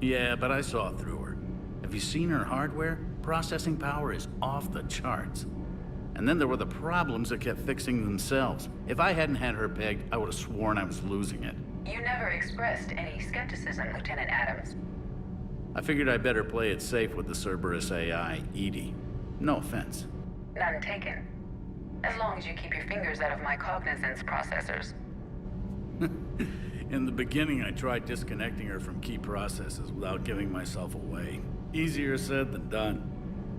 Yeah, but I saw through her. Have you seen her hardware? Processing power is off the charts. And then there were the problems that kept fixing themselves. If I hadn't had her pegged, I would have sworn I was losing it. You never expressed any skepticism, Lieutenant Adams. I figured I'd better play it safe with the Cerberus AI, EDI. No offense. None taken. As long as you keep your fingers out of my cognizance processors. In the beginning, I tried disconnecting her from key processes without giving myself away. Easier said than done.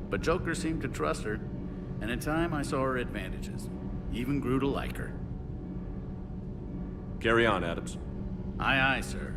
But Joker seemed to trust her, and in time I saw her advantages. Even grew to like her. Carry on, Adams. Aye, aye, sir.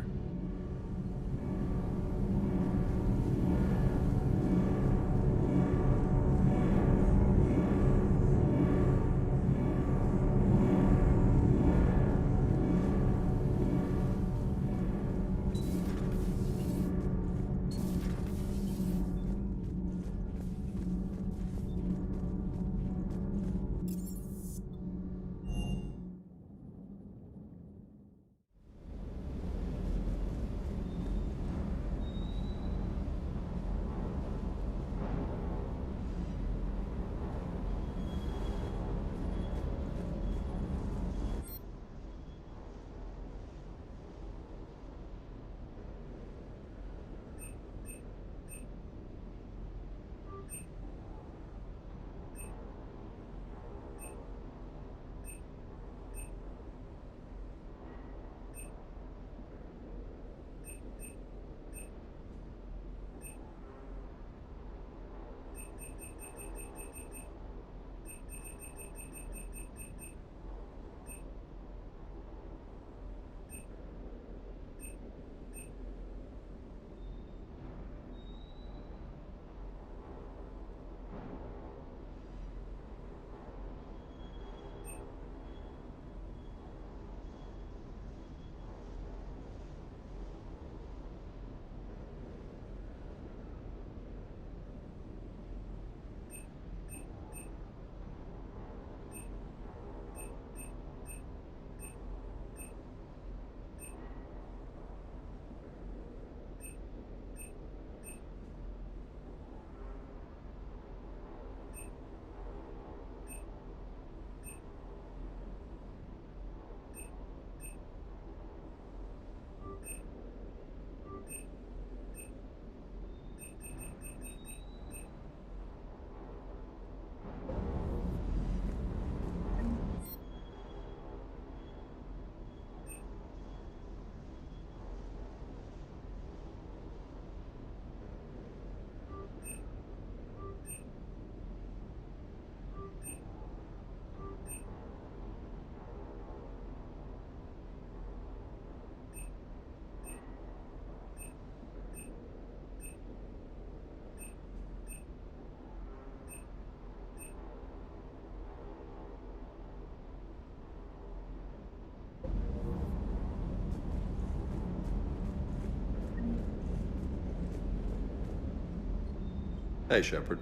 Hey, Shepard.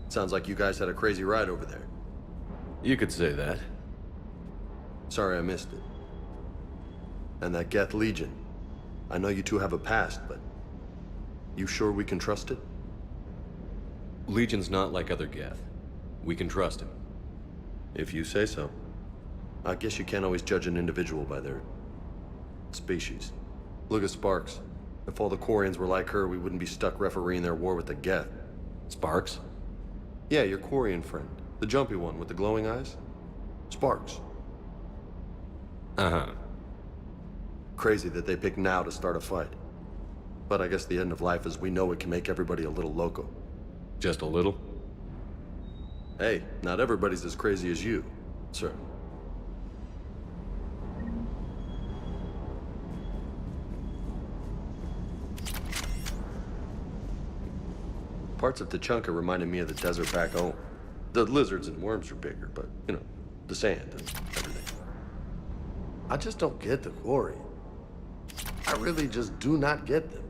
Sounds like you guys had a crazy ride over there. You could say that. Sorry I missed it. And that Geth Legion. I know you two have a past, but... you sure we can trust it? Legion's not like other Geth. We can trust him. If you say so. I guess you can't always judge an individual by their... species. Look at Sparks. If all the Quarians were like her, we wouldn't be stuck refereeing their war with the Geth. Sparks? Yeah, your Quarian friend. The jumpy one with the glowing eyes. Sparks. Uh-huh. Crazy that they pick now to start a fight. But I guess the end of life as we know it can make everybody a little loco. Just a little? Hey, not everybody's as crazy as you, sir. Parts of Tachanka reminded me of the desert back home. The lizards and worms are bigger, but, you know, the sand and everything. I just don't get the Quarian. I really just do not get them.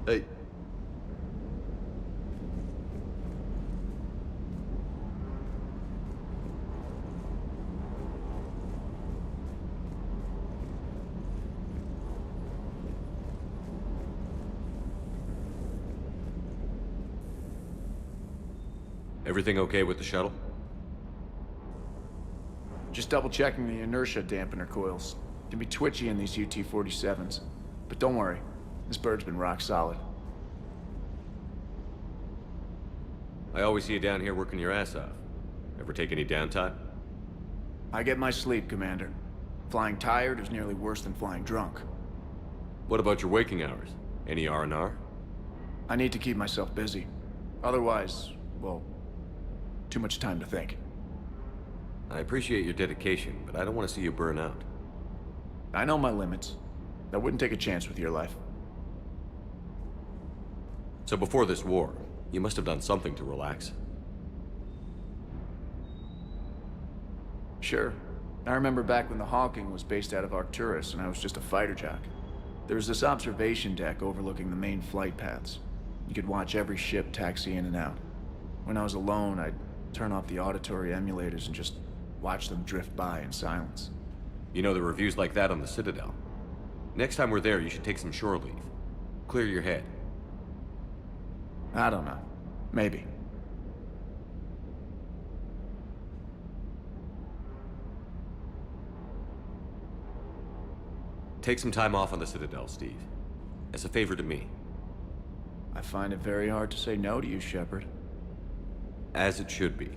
Hey. Everything okay with the shuttle? Just double checking the inertia dampener coils. Can be twitchy in these UT-47s. But don't worry, this bird's been rock solid. I always see you down here working your ass off. Ever take any downtime? I get my sleep, Commander. Flying tired is nearly worse than flying drunk. What about your waking hours? Any R&R? I need to keep myself busy. Otherwise, well, too much time to think. I appreciate your dedication, but I don't want to see you burn out. I know my limits. I wouldn't take a chance with your life. So before this war, you must have done something to relax. Sure. I remember back when the Hawking was based out of Arcturus and I was just a fighter jock. There was this observation deck overlooking the main flight paths. You could watch every ship taxi in and out. When I was alone, I'd turn off the auditory emulators and just watch them drift by in silence. You know, the reviews like that on the Citadel. Next time we're there, you should take some shore leave. Clear your head. I don't know. Maybe. Take some time off on the Citadel, Steve. As a favor to me. I find it very hard to say no to you, Shepard. As it should be.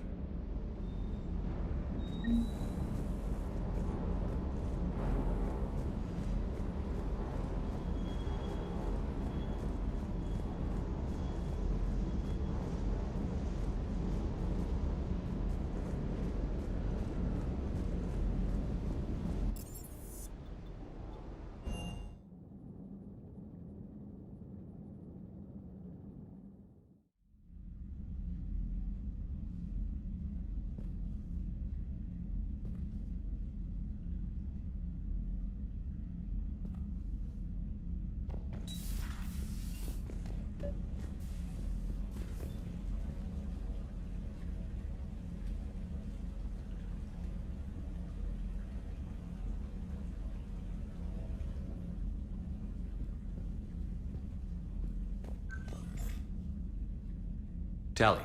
Tally,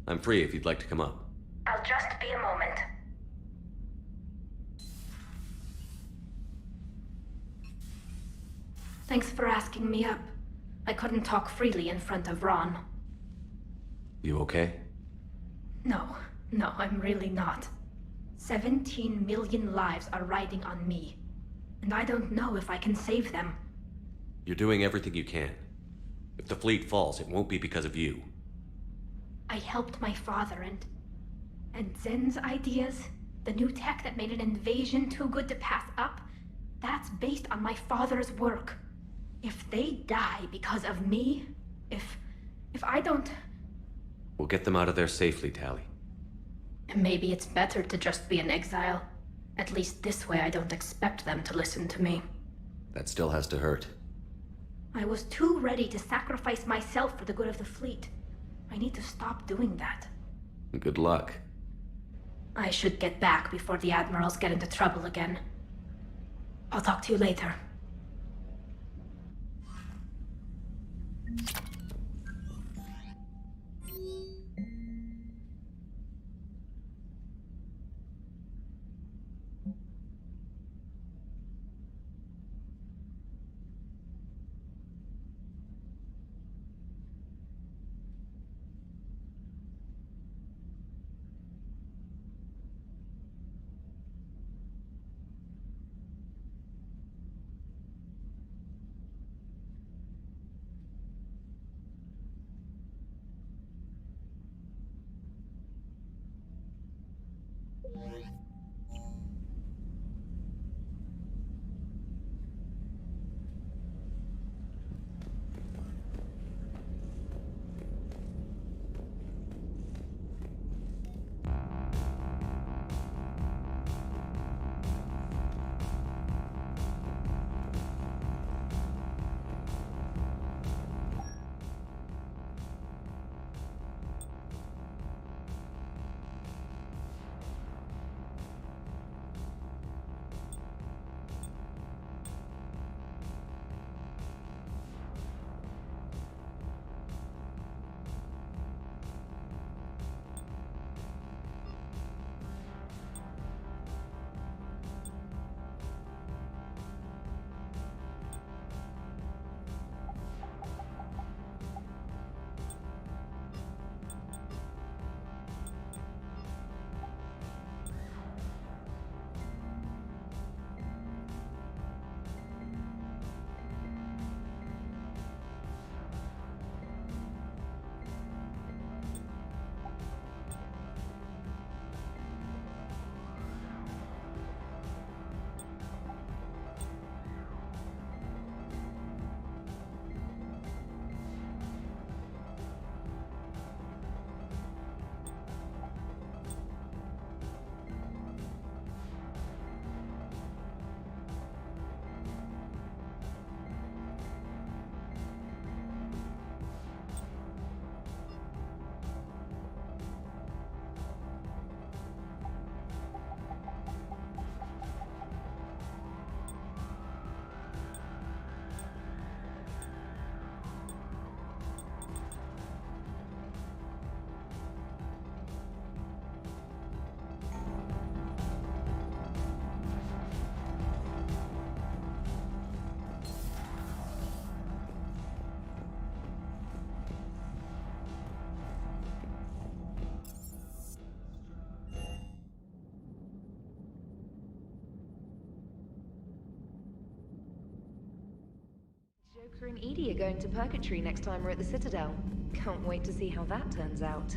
I'm free if you'd like to come up. I'll just be a moment. Thanks for asking me up. I couldn't talk freely in front of Ron. You okay? No, I'm really not. 17 million lives are riding on me. And I don't know if I can save them. You're doing everything you can. If the fleet falls, it won't be because of you. I helped my father and Zen's ideas, the new tech that made an invasion too good to pass up, that's based on my father's work. If they die because of me, if I don't... We'll get them out of there safely, Tally. Maybe it's better to just be in exile. At least this way I don't expect them to listen to me. That still has to hurt. I was too ready to sacrifice myself for the good of the fleet. I need to stop doing that. Good luck. I should get back before the admirals get into trouble again. I'll talk to you later. Joker and Edie are going to Purgatory next time we're at the Citadel. Can't wait to see how that turns out.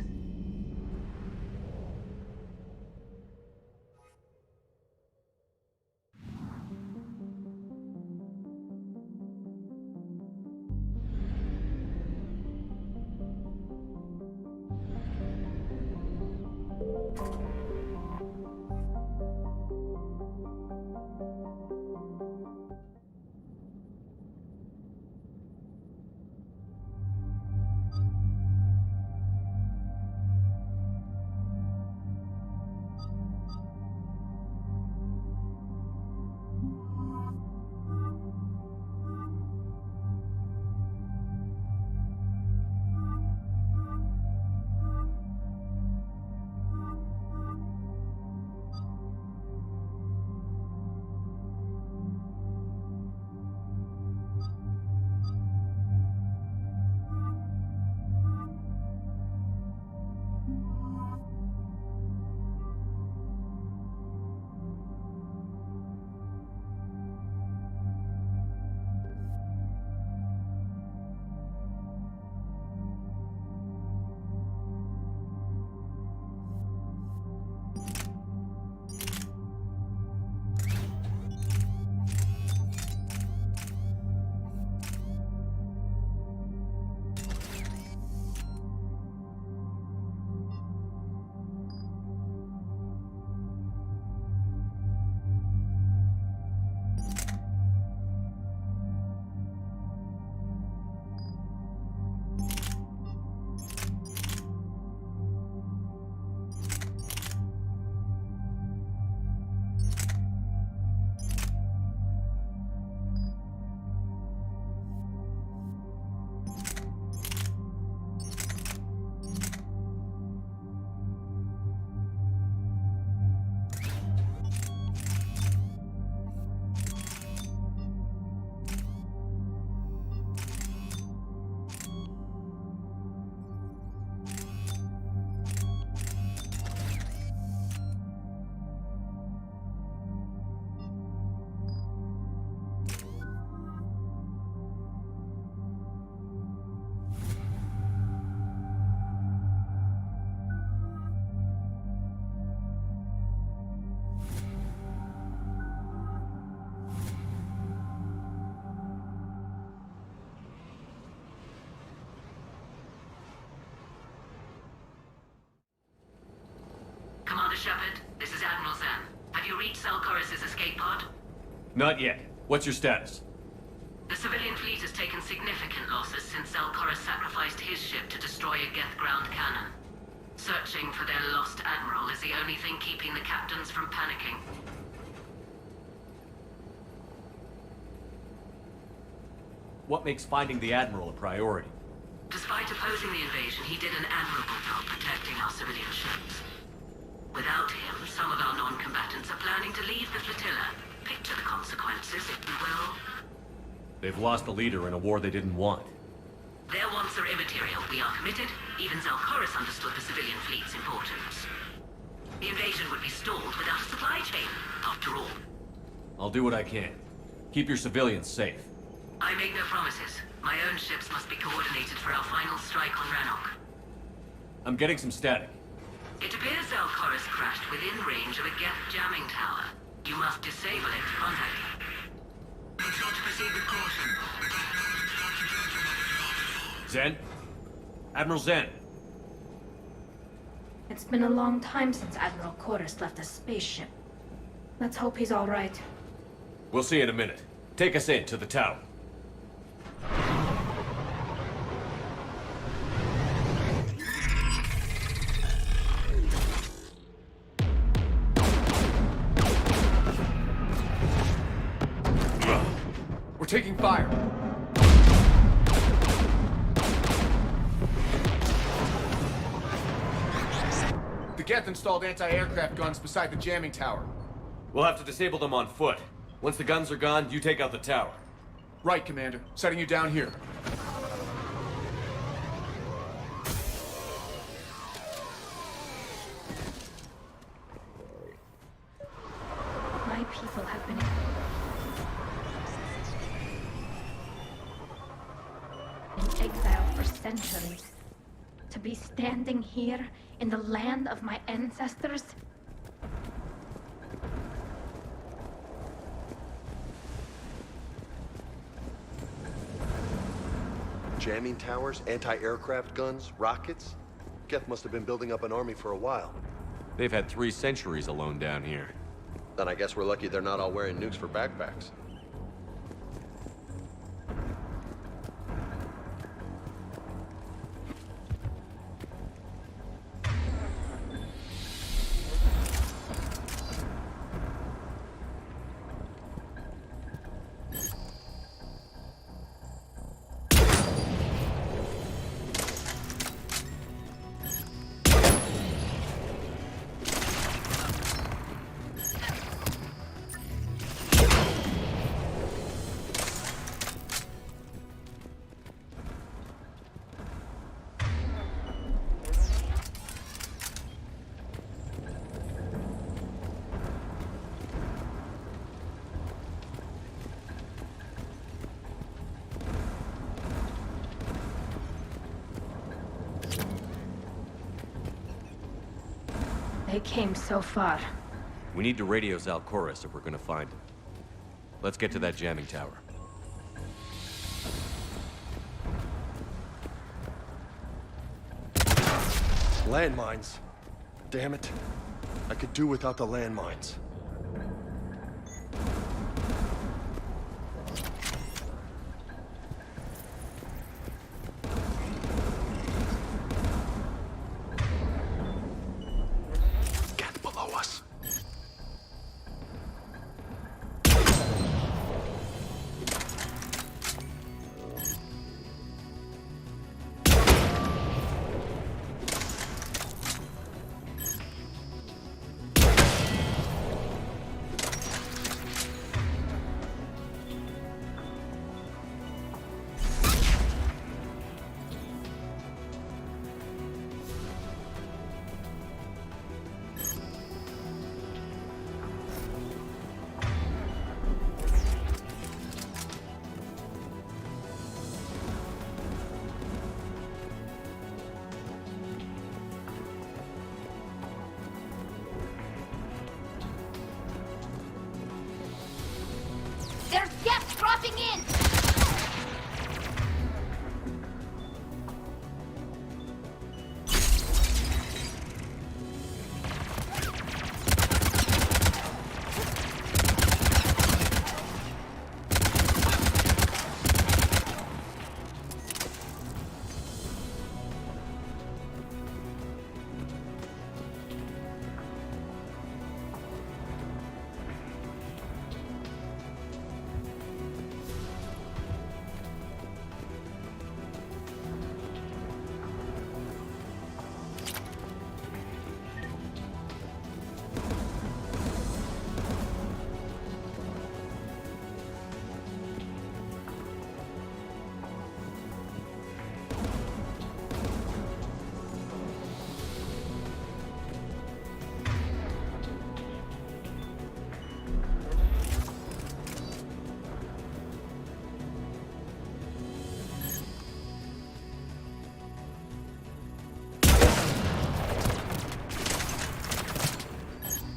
Shepard. This is Admiral Zen. Have you reached Zelkorus' escape pod? Not yet. What's your status? The civilian fleet has taken significant losses since Zelkorus sacrificed his ship to destroy a Geth ground cannon. Searching for their lost admiral is the only thing keeping the captains from panicking. What makes finding the Admiral a priority? Despite opposing the invasion, he did an admirable job protecting our civilian ships. Without him, some of our non-combatants are planning to leave the flotilla. Picture the consequences, if you will. They've lost a leader in a war they didn't want. Their wants are immaterial. We are committed. Even Zelkorus understood the civilian fleet's importance. The invasion would be stalled without a supply chain, after all. I'll do what I can. Keep your civilians safe. I make no promises. My own ships must be coordinated for our final strike on Rannoch. I'm getting some static. It appears Zelkorus crashed within range of a Geth jamming tower. You must disable it to contact him. Zen? Admiral Zen? It's been a long time since Admiral Korus left a spaceship. Let's hope he's all right. We'll see in a minute. Take us in to the tower. We're taking fire. The Geth installed anti-aircraft guns beside the jamming tower. We'll have to disable them on foot. Once the guns are gone, you take out the tower. Right, Commander. Setting you down here. My people have been in exile for centuries. To be standing here in the land of my ancestors? Jamming towers, anti-aircraft guns, rockets? Geth must have been building up an army for a while. They've had 3 centuries alone down here. Then I guess we're lucky they're not all wearing nukes for backpacks. They came so far. We need to radio Zelkorus if we're gonna find him. Let's get to that jamming tower. Landmines. Damn it. I could do without the landmines. Get below us.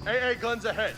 AA guns ahead.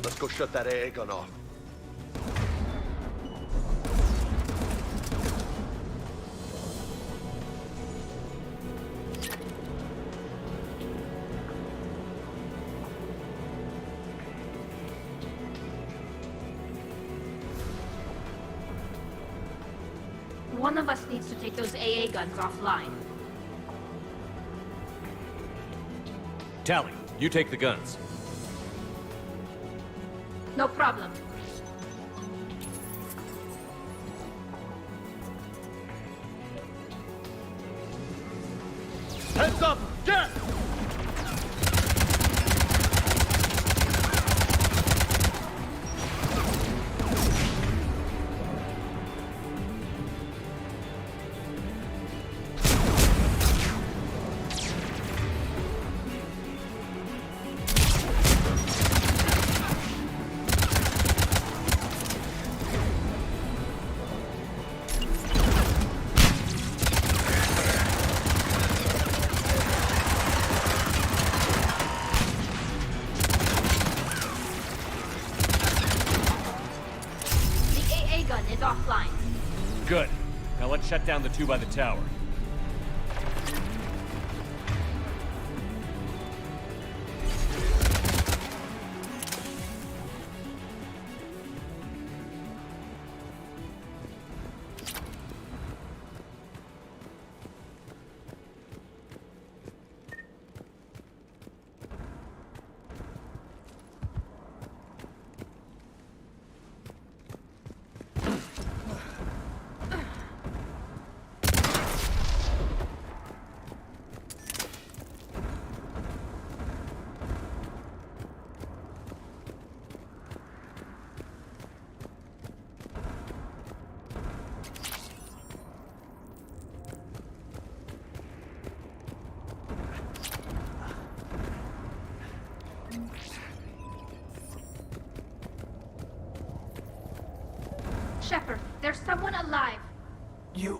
Let's go shut that AA gun off. One of us needs to take those AA guns offline. Tally, you take the guns. No problem. Heads up! Get! Offline. Good. Now let's shut down the two by the tower. Shepard, there's someone alive. You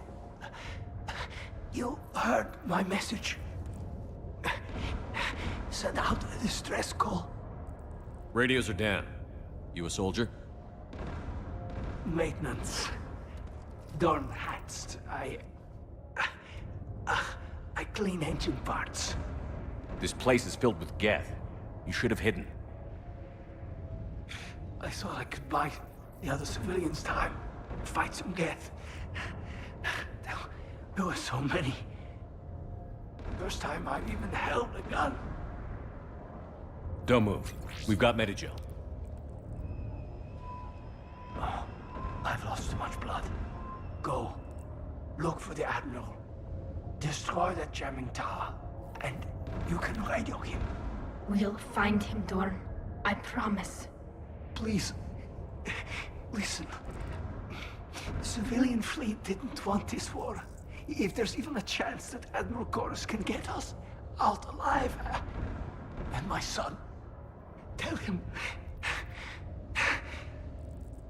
heard my message. Send out a distress call. Radios are down. You a soldier? Maintenance. Dorn hats. I clean engine parts. This place is filled with geth. You should have hidden. I thought I could buy the other civilians time. Fight some geth. There were so many. First time I've even held a gun. Don't move. We've got Medigel. Oh, I've lost too much blood. Go. Look for the Admiral. Destroy that jamming tower. And you can radio him. We'll find him, Dorn. I promise. Please. Listen. The civilian fleet didn't want this war. If there's even a chance that Admiral Chorus can get us out alive. And my son. Tell him.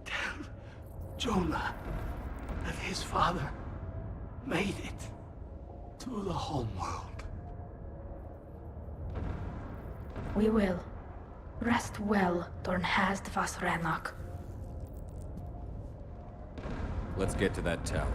Tell Jonah that his father made it to the home world. We will. Rest well, Dornhazd Vasranok. Let's get to that tower.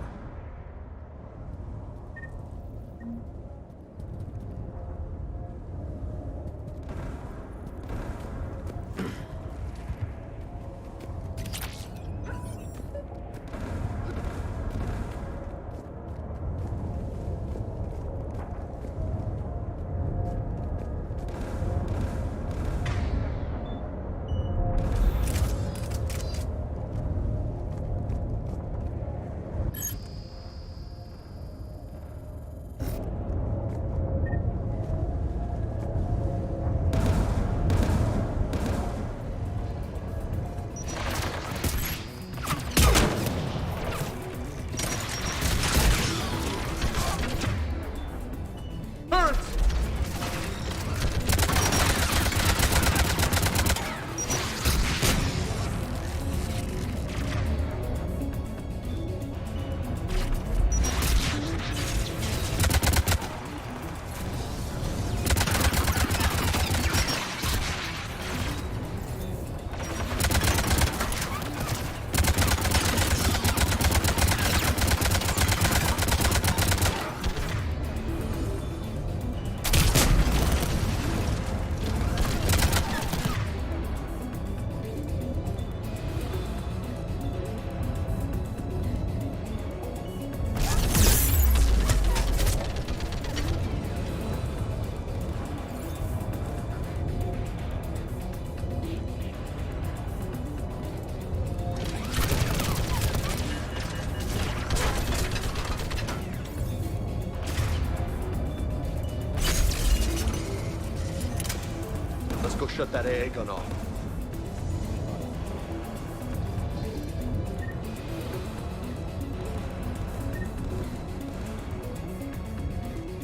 Let's go shut that AA gun off.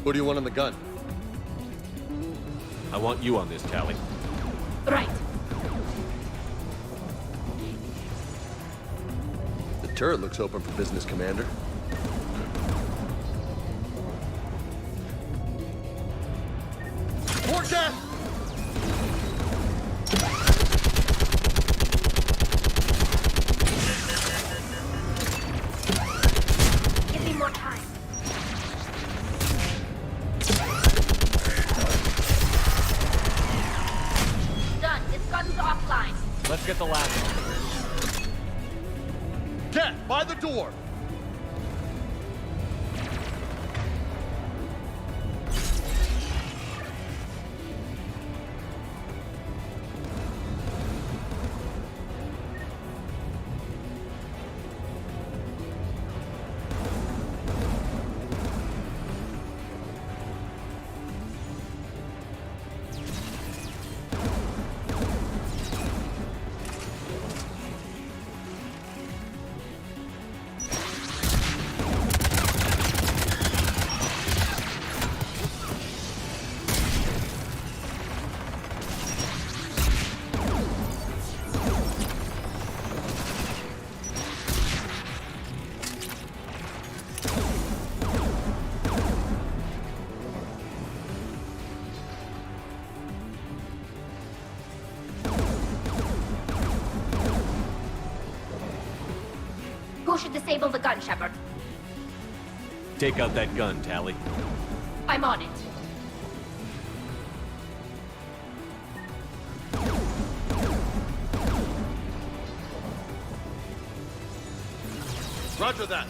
Who do you want on the gun? I want you on this, Tally. Right. The turret looks open for business, Commander. More gas! Give me more time. Done. This gun's offline. Let's get the last one. Get by the door! Who should disable the gun, Shepard? Take out that gun, Tally. I'm on it. Roger that.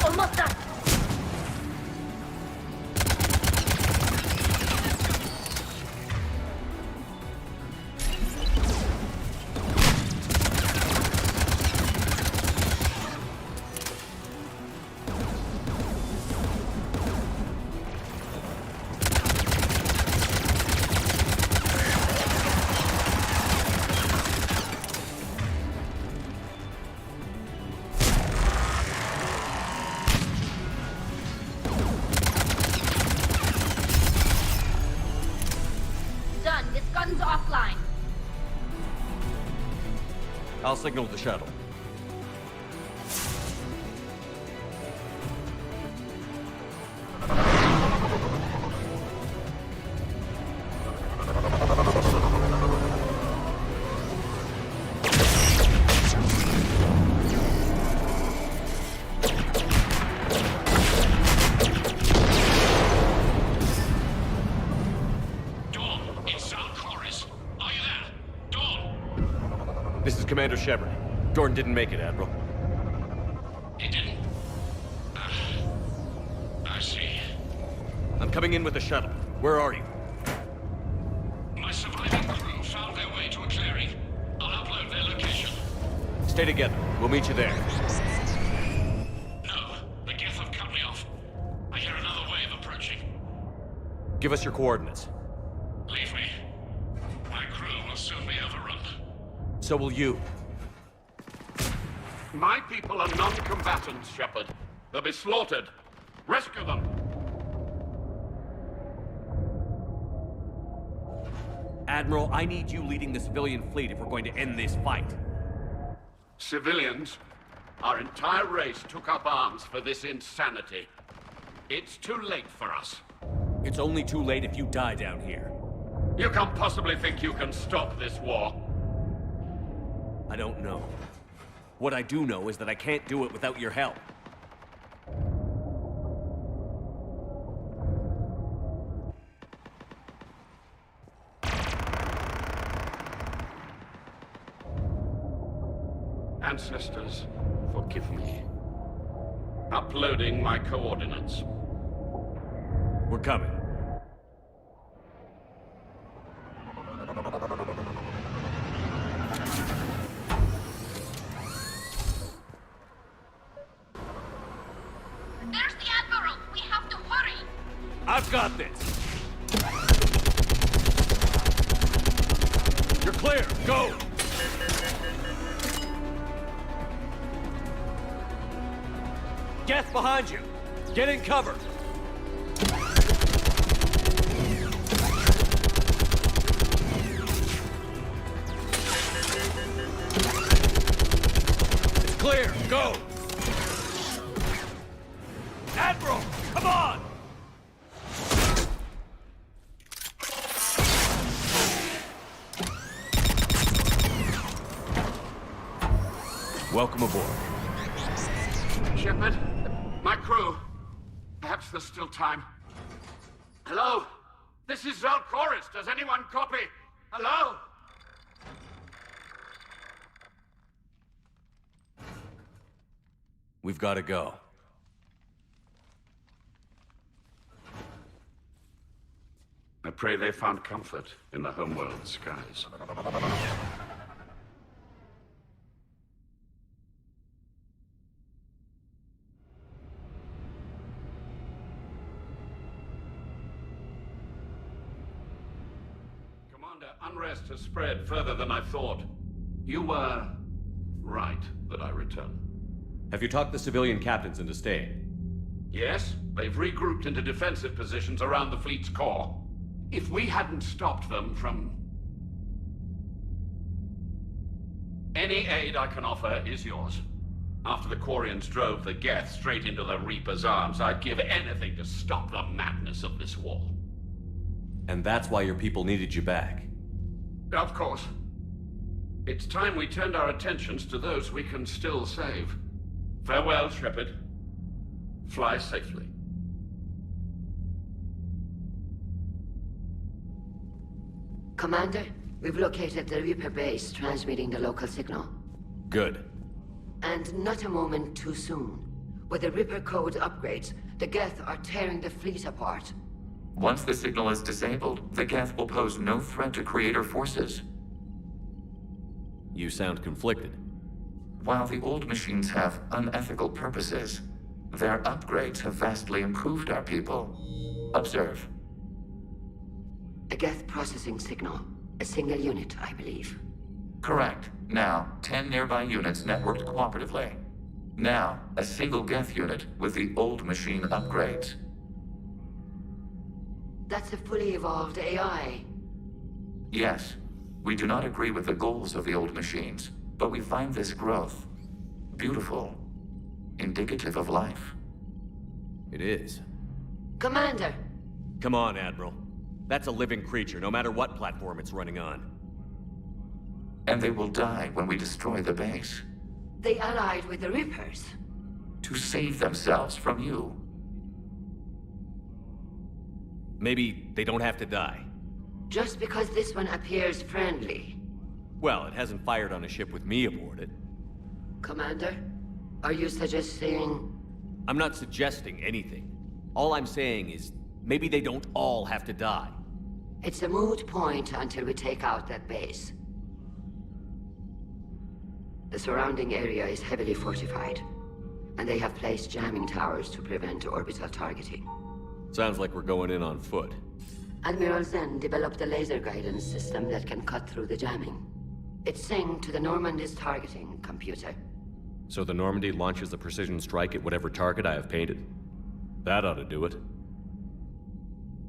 Almost done. Done. This gun's offline. I'll signal the shuttle. This is Commander Shepard. Jordan didn't make it, Admiral. He didn't? I see. I'm coming in with the shuttle. Where are you? My surviving crew found their way to a clearing. I'll upload their location. Stay together. We'll meet you there. No, the Geth have cut me off. I hear another wave approaching. Give us your coordinates. Leave me. My crew will soon be overrun. So will you. My people are non-combatants, Shepard. They'll be slaughtered. Rescue them. Admiral, I need you leading the civilian fleet if we're going to end this fight. Civilians, our entire race took up arms for this insanity. It's too late for us. It's only too late if you die down here. You can't possibly think you can stop this war. I don't know. What I do know is that I can't do it without your help. Ancestors, forgive me. Uploading my coordinates. We're coming. worry! I've got this. You're clear. Go! Geth behind you. Get in cover. It's clear. Go! Admiral, come on! Welcome aboard. Shepard, my crew. Perhaps there's still time. Hello? This is Zalcoris. Does anyone copy? Hello? We've got to go. I pray they found comfort in the homeworld skies. Commander, unrest has spread further than I thought. You were right that I return. Have you talked the civilian captains into staying? Yes, they've regrouped into defensive positions around the fleet's core. If we hadn't stopped them from... Any aid I can offer is yours. After the Quarians drove the Geth straight into the Reaper's arms, I'd give anything to stop the madness of this war. And that's why your people needed you back. Of course. It's time we turned our attentions to those we can still save. Farewell, Shepard. Fly safely. Commander, we've located the Reaper base transmitting the local signal. Good. And not a moment too soon. With the Reaper code upgrades, the Geth are tearing the fleet apart. Once the signal is disabled, the Geth will pose no threat to Creator forces. You sound conflicted. While the old machines have unethical purposes, their upgrades have vastly improved our people. Observe. A Geth processing signal. A single unit, I believe. Correct. Now, 10 nearby units networked cooperatively. Now, a single Geth unit with the old machine upgrades. That's a fully evolved AI. Yes, we do not agree with the goals of the old machines, but we find this growth beautiful, indicative of life. It is. Commander! Come on, Admiral. That's a living creature, no matter what platform it's running on. And they will die when we destroy the base. They allied with the Reapers. To save themselves from you. Maybe they don't have to die. Just because this one appears friendly. Well, it hasn't fired on a ship with me aboard it. Commander, are you suggesting... I'm not suggesting anything. All I'm saying is, maybe they don't all have to die. It's a moot point until we take out that base. The surrounding area is heavily fortified, and they have placed jamming towers to prevent orbital targeting. Sounds like we're going in on foot. Admiral Zen developed a laser guidance system that can cut through the jamming. It's synced to the Normandy's targeting computer. So the Normandy launches a precision strike at whatever target I have painted? That ought to do it.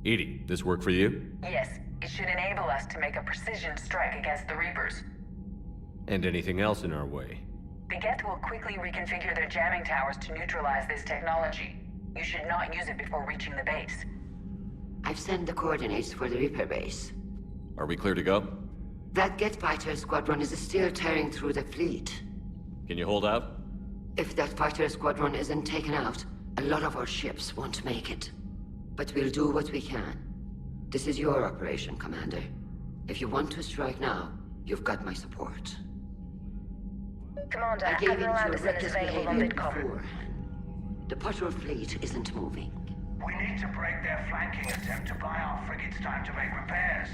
Edie, this work for you? Yes, it should enable us to make a precision strike against the Reapers. And anything else in our way? The Geth will quickly reconfigure their jamming towers to neutralize this technology. You should not use it before reaching the base. I've sent the coordinates for the Reaper base. Are we clear to go? That Geth fighter squadron is still tearing through the fleet. Can you hold out? If that fighter squadron isn't taken out, a lot of our ships won't make it. But we'll do what we can. This is your operation, Commander. If you want to strike now, you've got my support. Commander, I gave Admiral in to Anderson is reckless available on behavior Vidcom. beforehand. The patrol fleet isn't moving. We need to break their flanking attempt to buy our frigates time to make repairs.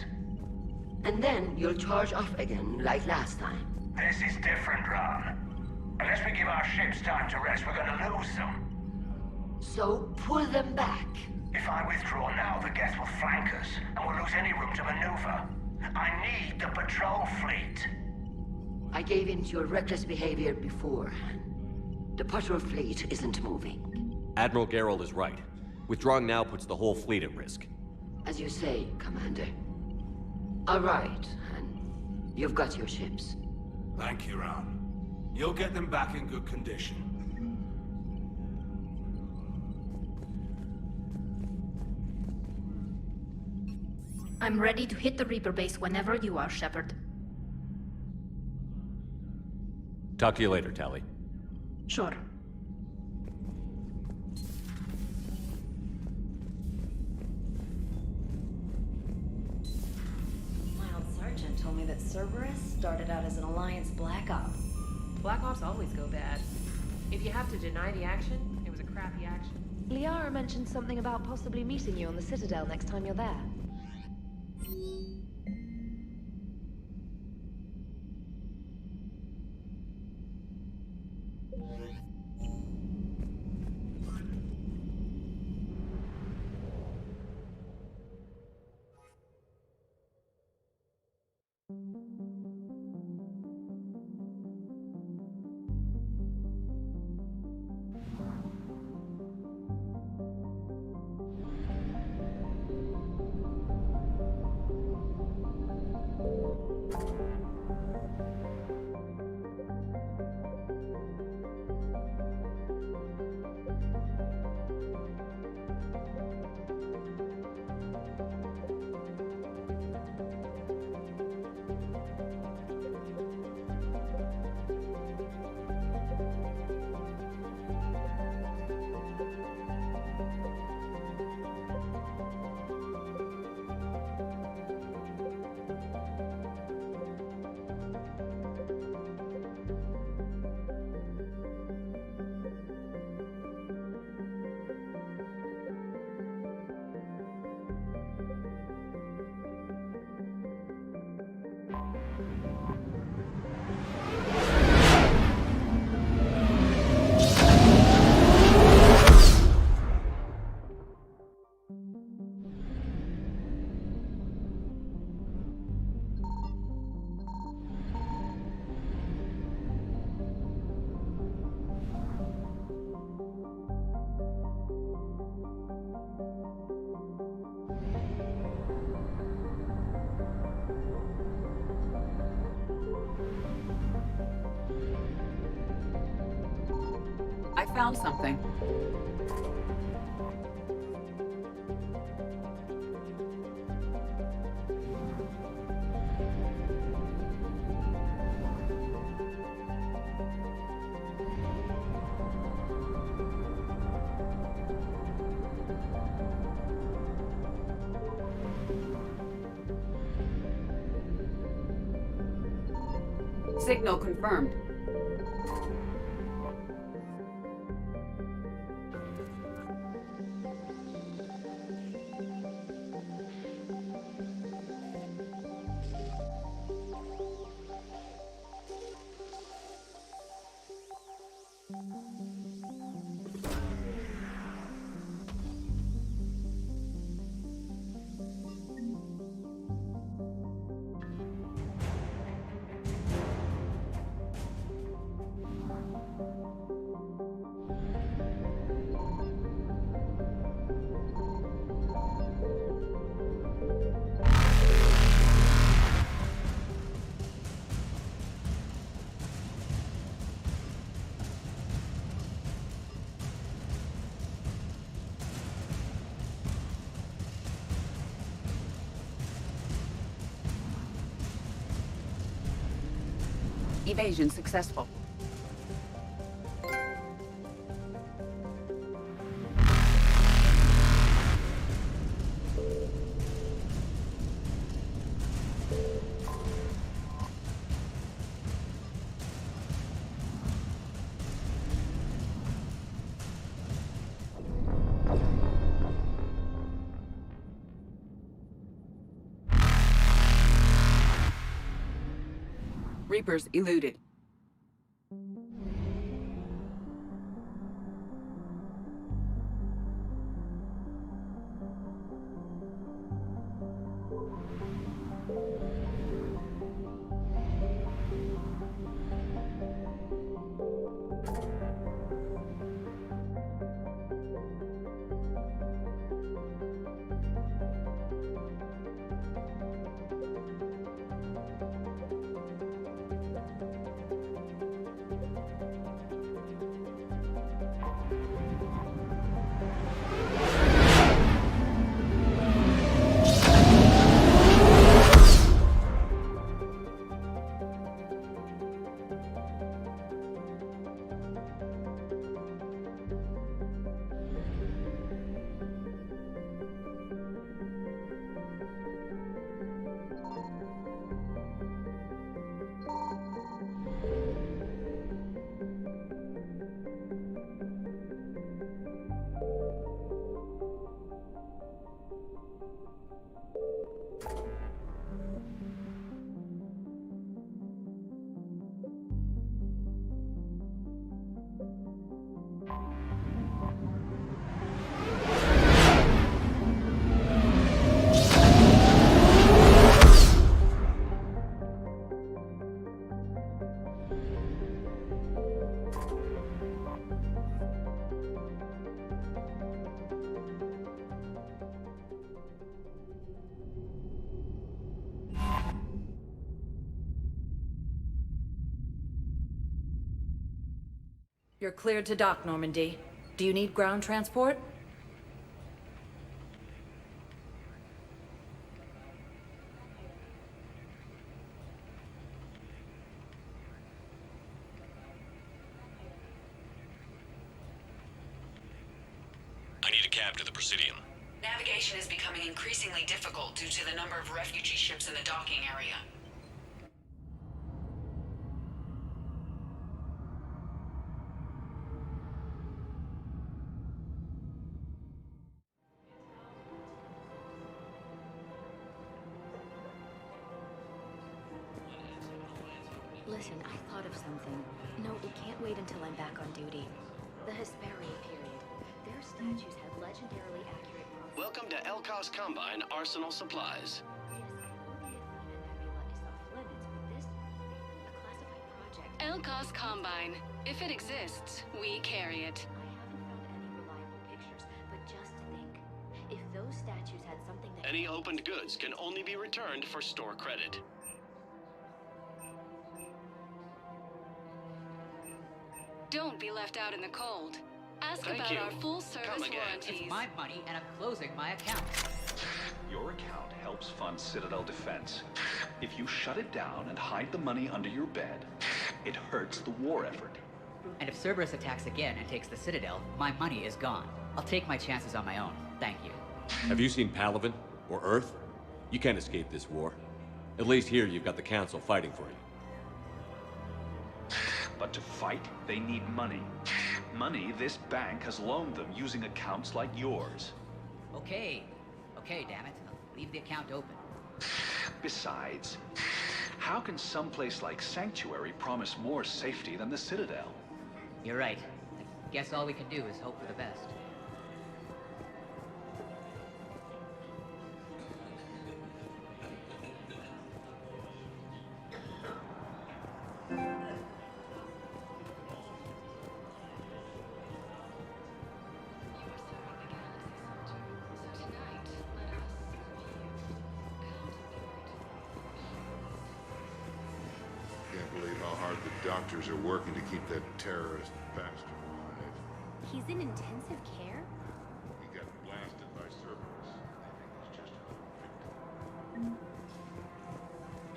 And then you'll charge off again, like last time. This is different, Ron. Unless we give our ships time to rest, we're gonna lose them. So pull them back. If I withdraw now, the Geth will flank us, and we'll lose any room to maneuver. I need the patrol fleet. I gave in to your reckless behavior before. The patrol fleet isn't moving. Admiral Geralt is right. Withdrawing now puts the whole fleet at risk. As you say, Commander. All right, Han. You've got your ships. Thank you, Ram. You'll get them back in good condition. I'm ready to hit the Reaper base whenever you are, Shepard. Talk to you later, Tali. Sure. Mild Sergeant told me that Cerberus started out as an Alliance Black Op. Black Ops always go bad. If you have to deny the action, it was a crappy action. Liara mentioned something about possibly meeting you on the Citadel next time you're there. I found something. Signal confirmed. Evasion successful. Reapers eluded. You're cleared to dock, Normandy. Do you need ground transport? I need a cab to the Presidium. Navigation is becoming increasingly difficult due to the number of refugee ships in the docking area. Listen, I thought of something. No, it can't wait until I'm back on duty. The Hesperia period. Their statues had legendarily accurate... Welcome to Elkos Combine Arsenal Supplies. Elkos Combine. If it exists, we carry it. But just think, if those statues had something that... Any opened goods can only be returned for store credit. Don't be left out in the cold. Ask Thank about you. our full service Come again. warranties. It's my money, and I'm closing my account. Your account helps fund Citadel defense. If you shut it down and hide the money under your bed, it hurts the war effort. And if Cerberus attacks again and takes the Citadel, my money is gone. I'll take my chances on my own. Thank you. Have you seen Palaven? Or Earth? You can't escape this war. At least here you've got the Council fighting for you. But to fight, they need money. Money this bank has loaned them using accounts like yours. Okay, damn it. I'll leave the account open. Besides, how can someplace like Sanctuary promise more safety than the Citadel? You're right. I guess all we can do is hope for the best. Can't believe how hard the doctors are working to keep that terrorist bastard alive. He's in intensive care? He got blasted by Cerberus. They think he's just a victim.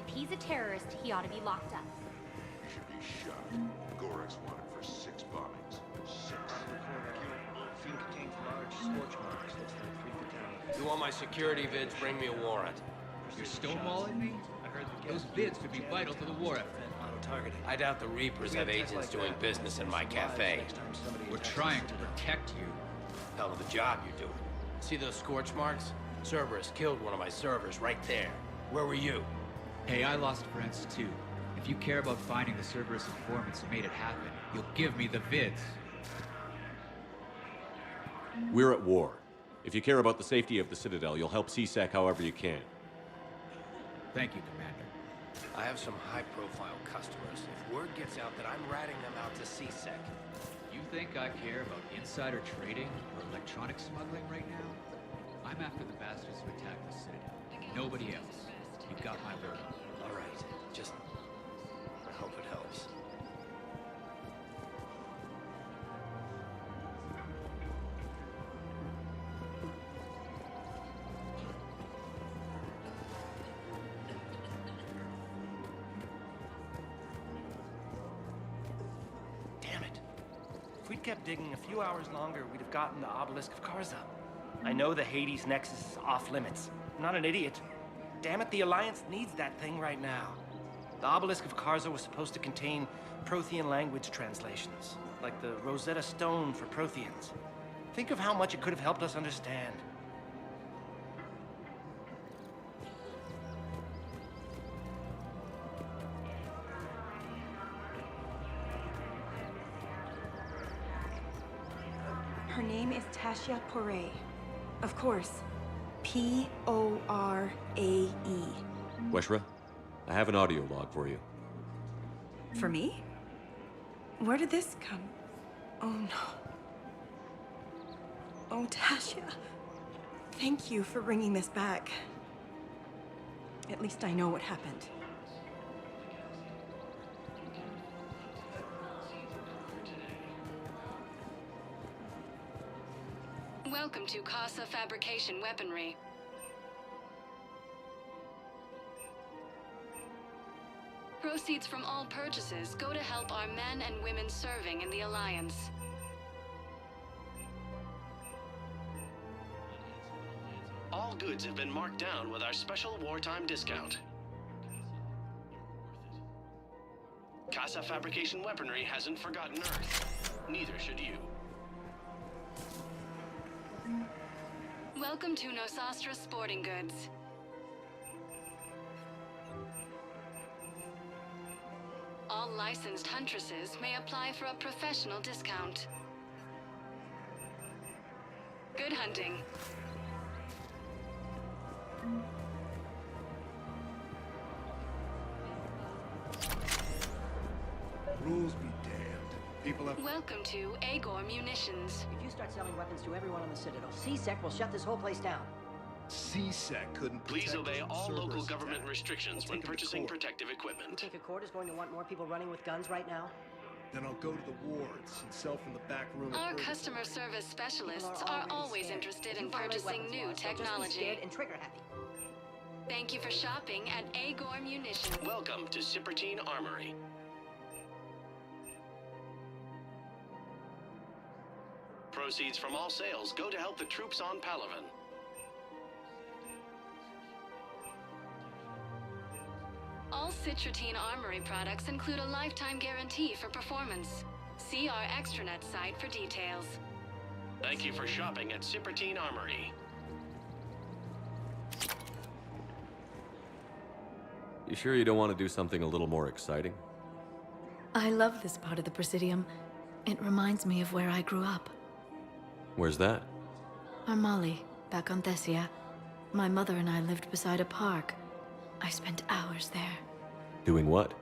If he's a terrorist, he ought to be locked up. He should be shot. Gorex wanted for 6 bombings. 6. Fiend contains large scorch marks. Looks like 3 fatalities. You want my security vids? Bring me a warrant. You're stonewalling me? I heard those vids could be vital to the war effort. I doubt the Reapers have agents doing business in my cafe. We're trying to protect you. Hell of a job you're doing. See those scorch marks? Cerberus killed one of my servers right there. Where were you? Hey, I lost friends too. If you care about finding the Cerberus informants who made it happen, you'll give me the vids. We're at war. If you care about the safety of the Citadel, you'll help CSEC however you can. Thank you, Commander. I have some high-profile customers. If word gets out that I'm ratting them out to CSEC. You think I care about insider trading or electronic smuggling right now? I'm after the bastards who attacked the Citadel. Nobody else. You've got my word. All right. Just... I hope it helps. If we'd kept digging a few hours longer, we'd have gotten the Obelisk of Karza. I know the Hades Nexus is off limits. I'm not an idiot. Damn it, the Alliance needs that thing right now. The Obelisk of Karza was supposed to contain Prothean language translations, like the Rosetta Stone for Protheans. Think of how much it could have helped us understand. Her name is Tasha Poray. Of course. P-O-R-A-E. Weshra, I have an audio log for you. For me? Where did this come? Oh no. Oh, Tasha. Thank you for bringing this back. At least I know what happened. Welcome to Casa Fabrication Weaponry. Proceeds from all purchases go to help our men and women serving in the Alliance. All goods have been marked down with our special wartime discount. Casa Fabrication Weaponry hasn't forgotten Earth. Neither should you. Welcome to Nosastra Sporting Goods. All licensed huntresses may apply for a professional discount. Good hunting. Rules be damned. People have... Welcome to Agor Munitions. If you start selling weapons to everyone on the Citadel, CSEC will shut this whole place down. CSEC couldn't protect Please obey us from all Cerberus local attack. government restrictions when Take 'em to purchasing court. protective You equipment. think a court is going to want more people running with guns right now? Then I'll go to the wards and sell from the back room. Our customer service specialists are already always scared. interested If in you violate purchasing weapons new laws, they'll just be technology. scared and trigger happy. Thank you for shopping at Agor Munitions. Welcome to Cipertine Armory. Proceeds from all sales go to help the troops on Palaven. All Citratine Armory products include a lifetime guarantee for performance. See our extranet site for details. Thank you for shopping at Cipertine Armory. You sure you don't want to do something a little more exciting? I love this part of the Presidium. It reminds me of where I grew up. Where's that? Armali, back on Thessia. My mother and I lived beside a park. I spent hours there. Doing what?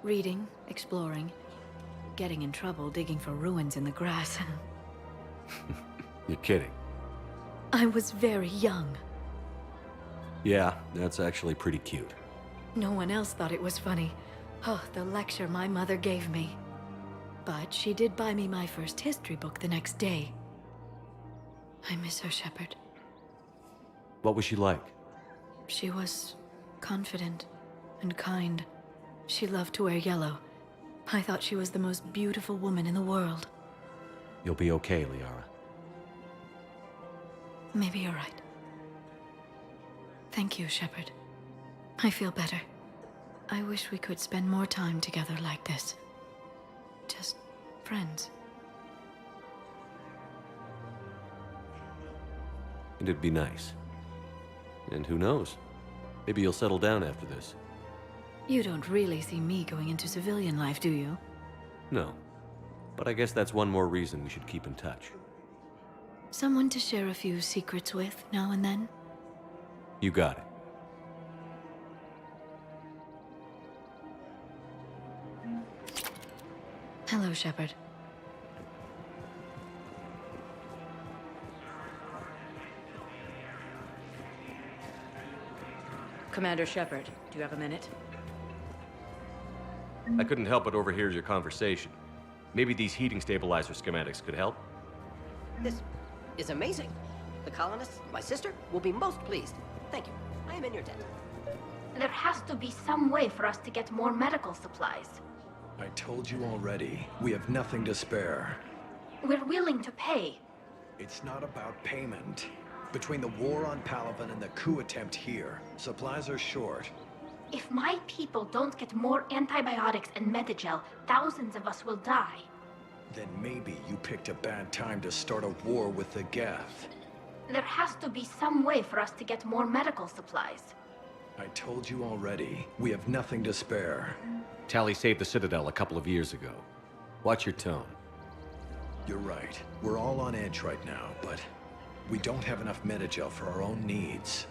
Reading, exploring, getting in trouble digging for ruins in the grass. You're kidding. I was very young. Yeah, that's actually pretty cute. No one else thought it was funny. Oh, the lecture my mother gave me. But she did buy me my first history book the next day. I miss her, Shepard. What was she like? She was confident and kind. She loved to wear yellow. I thought she was the most beautiful woman in the world. You'll be okay, Liara. Maybe you're right. Thank you, Shepard. I feel better. I wish we could spend more time together like this. Just friends. And it'd be nice. And who knows? Maybe you'll settle down after this. You don't really see me going into civilian life, do you? No. But I guess that's one more reason we should keep in touch. Someone to share a few secrets with now and then? You got it. Hello, Shepard. Commander Shepard, do you have a minute? I couldn't help but overhear your conversation. Maybe these heating stabilizer schematics could help? This is amazing. The colonists, my sister, will be most pleased. Thank you. I am in your debt. There has to be some way for us to get more medical supplies. I told you already, we have nothing to spare. We're willing to pay. It's not about payment. Between the war on Palaven and the coup attempt here, supplies are short. If my people don't get more antibiotics and Medigel, thousands of us will die. Then maybe you picked a bad time to start a war with the Geth. There has to be some way for us to get more medical supplies. I told you already, we have nothing to spare. Tali saved the Citadel a couple of years ago. Watch your tone. You're right. We're all on edge right now, but we don't have enough Medigel for our own needs.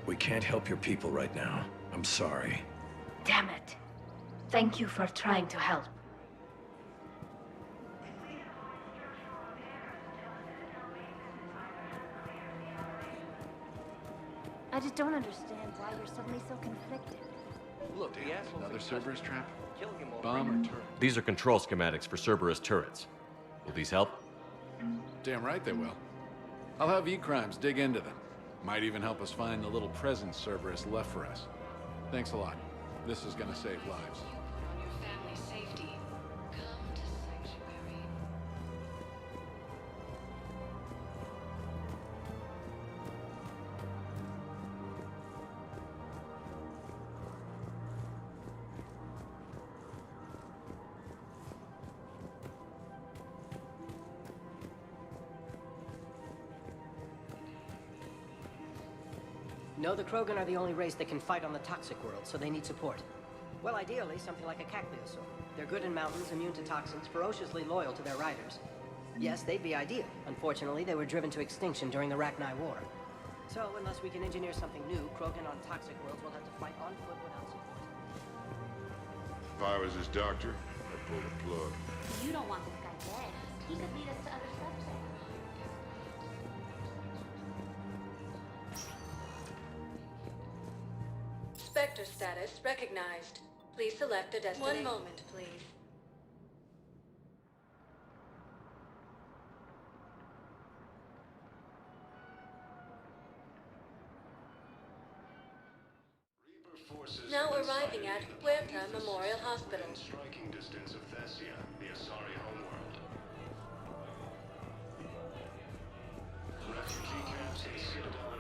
We can't help your people right now. I'm sorry. Damn it. Thank you for trying to help. I just don't understand why you're suddenly so conflicted. Look, the assholes. Another Cerberus trap? Kill him or Bomb or turret? These are control schematics for Cerberus turrets. Will these help? Damn right they will. I'll have E-Crimes dig into them. Might even help us find the little present Cerberus left for us. Thanks a lot. This is gonna save lives. On your family's safety. Come to Sanctuary. No, the Krogan are the only race that can fight on the toxic world, so they need support. Well, ideally, something like a cacliosaur. They're good in mountains, immune to toxins, ferociously loyal to their riders. Yes, they'd be ideal. Unfortunately, they were driven to extinction during the Rachni War. So, unless we can engineer something new, Krogan on toxic worlds will have to fight on foot without support. If I was his doctor, I'd pull the plug. You don't want this guy dead. He could lead us to other subjects. Spectre status recognized. Please select a destiny. One moment, please. Now arriving at Huerta Memorial Hospital. In striking distance of Thessia, the Asari homeworld. Refugee camps in Citadel are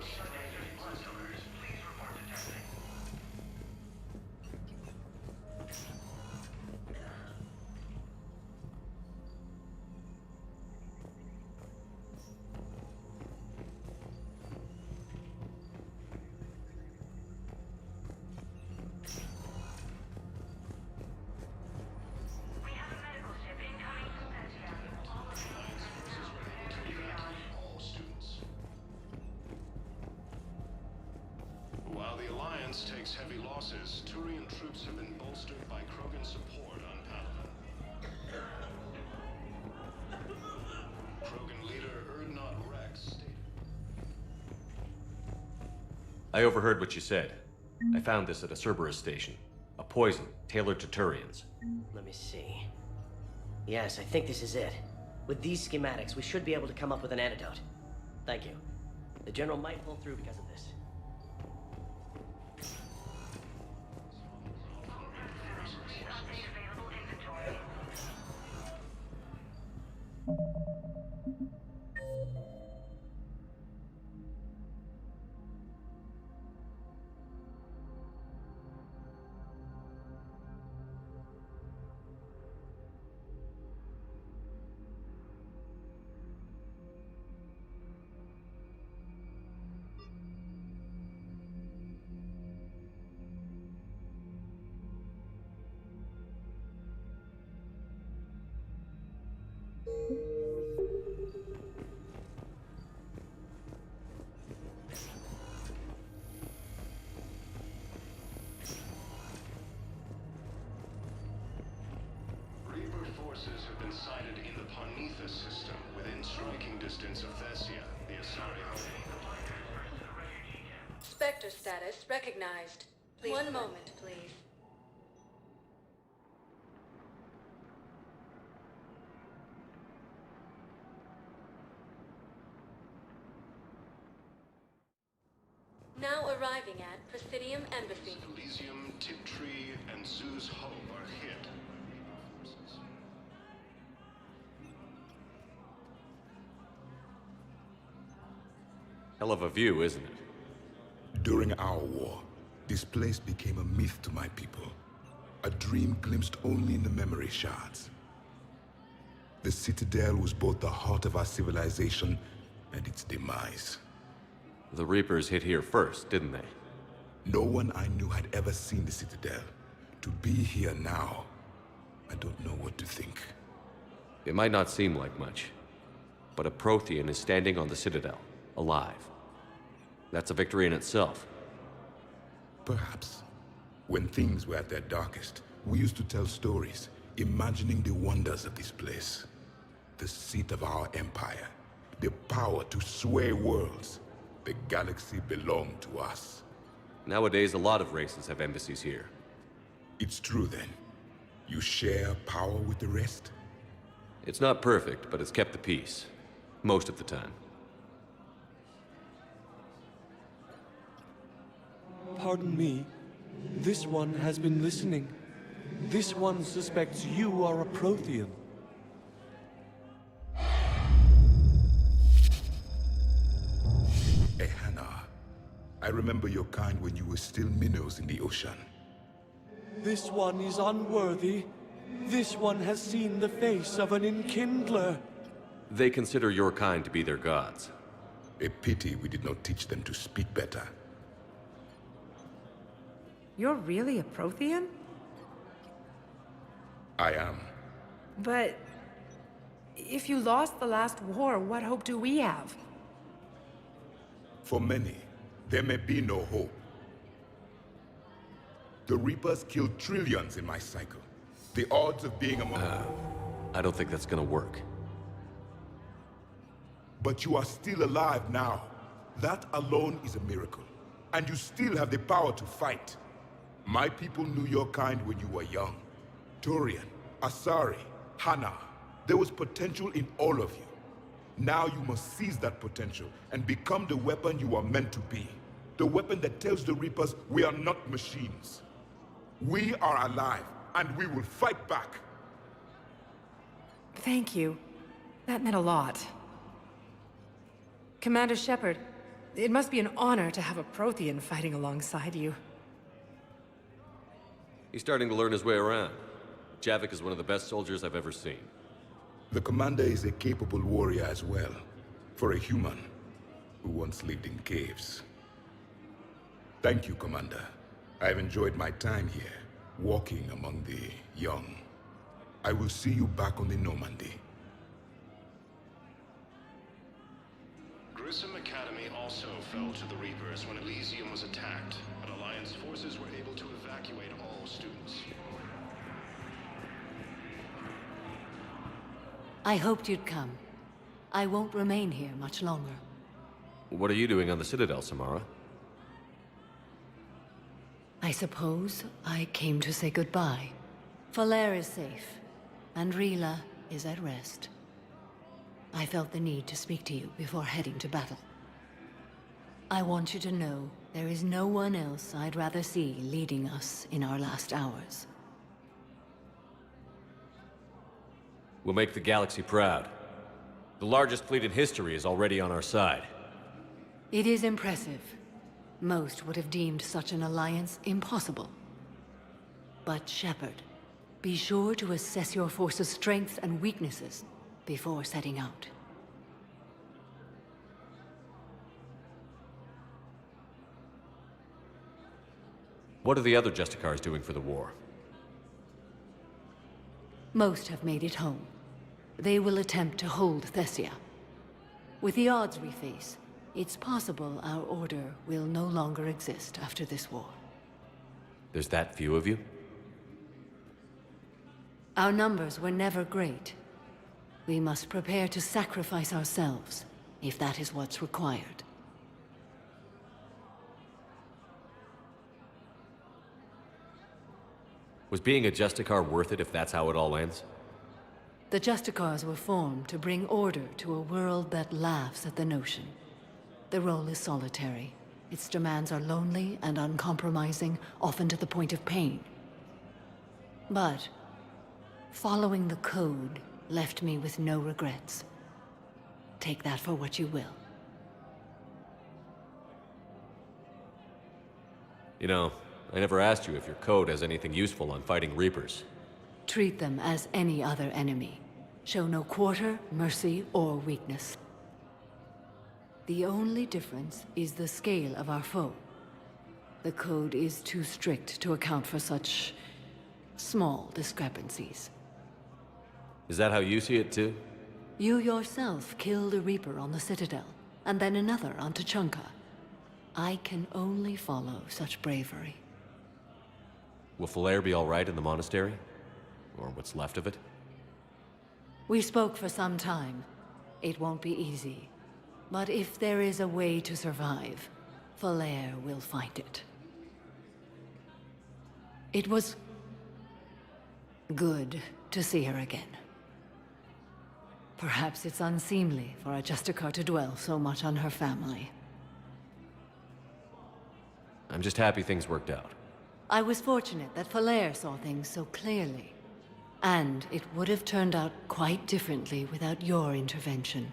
While the Alliance takes heavy losses, Turian troops have been bolstered by Krogan support on Palaven. Krogan leader Erdnot Rex stated... I overheard what you said. I found this at a Cerberus station. A poison tailored to Turians. Let me see. Yes, I think this is it. With these schematics, we should be able to come up with an antidote. Thank you. The General might pull through because of this. Forces have been sighted in the Parnitha system within striking distance of Thessia, the Asari home. Spectre status recognized. Please. One moment, please. Now arriving at Presidium Embassy. Elysium, Tiptree, and Zoo's Hope are hit. Hell of a view, isn't it? During our war, this place became a myth to my people. A dream glimpsed only in the memory shards. The Citadel was both the heart of our civilization and its demise. The Reapers hit here first, didn't they? No one I knew had ever seen the Citadel. To be here now, I don't know what to think. It might not seem like much, but a Prothean is standing on the Citadel, alive. That's a victory in itself. Perhaps. When things were at their darkest, we used to tell stories, imagining the wonders of this place. The seat of our empire, the power to sway worlds. The galaxy belonged to us. Nowadays, a lot of races have embassies here. It's true then. You share power with the rest? It's not perfect, but it's kept the peace. Most of the time. Pardon me. This one has been listening. This one suspects you are a Prothean. Hannah, I remember your kind when you were still minnows in the ocean. This one is unworthy. This one has seen the face of an enkindler. They consider your kind to be their gods. A pity we did not teach them to speak better. You're really a Prothean? I am. But if you lost the last war, what hope do we have? For many, there may be no hope. The Reapers killed trillions in my cycle. The odds of being among... I don't think that's gonna work. But you are still alive now. That alone is a miracle. And you still have the power to fight. My people knew your kind when you were young. Turian, Asari, Hannah. There was potential in all of you. Now you must seize that potential and become the weapon you are meant to be. The weapon that tells the Reapers we are not machines. We are alive, and we will fight back. Thank you. That meant a lot. Commander Shepard, it must be an honor to have a Prothean fighting alongside you. He's starting to learn his way around. Javik is one of the best soldiers I've ever seen. The commander is a capable warrior as well, for a human who once lived in caves. Thank you, Commander. I've enjoyed my time here, walking among the young. I will see you back on the Normandy. Grissom Academy also fell to the Reapers when Elysium was attacked, but Alliance forces were able to evacuate all students. I hoped you'd come. I won't remain here much longer. What are you doing on the Citadel, Samara? I suppose I came to say goodbye. Falair is safe, and Rila is at rest. I felt the need to speak to you before heading to battle. I want you to know there is no one else I'd rather see leading us in our last hours. We'll make the galaxy proud. The largest fleet in history is already on our side. It is impressive. Most would have deemed such an alliance impossible. But Shepard, be sure to assess your force's strengths and weaknesses before setting out. What are the other Justicars doing for the war? Most have made it home. They will attempt to hold Thessia. With the odds we face, it's possible our order will no longer exist after this war. There's that few of you? Our numbers were never great. We must prepare to sacrifice ourselves, if that is what's required. Was being a Justicar worth it if that's how it all ends? The Justicars were formed to bring order to a world that laughs at the notion. The role is solitary. Its demands are lonely and uncompromising, often to the point of pain. But following the code left me with no regrets. Take that for what you will. You know, I never asked you if your code has anything useful on fighting Reapers. Treat them as any other enemy. Show no quarter, mercy, or weakness. The only difference is the scale of our foe. The code is too strict to account for such small discrepancies. Is that how you see it too? You yourself killed a Reaper on the Citadel, and then another on Tuchanka. I can only follow such bravery. Will Falair be all right in the monastery? Or what's left of it? We spoke for some time. It won't be easy. But if there is a way to survive, Falair will find it. It was good to see her again. Perhaps it's unseemly for a Justicar to dwell so much on her family. I'm just happy things worked out. I was fortunate that Falair saw things so clearly. And it would have turned out quite differently without your intervention.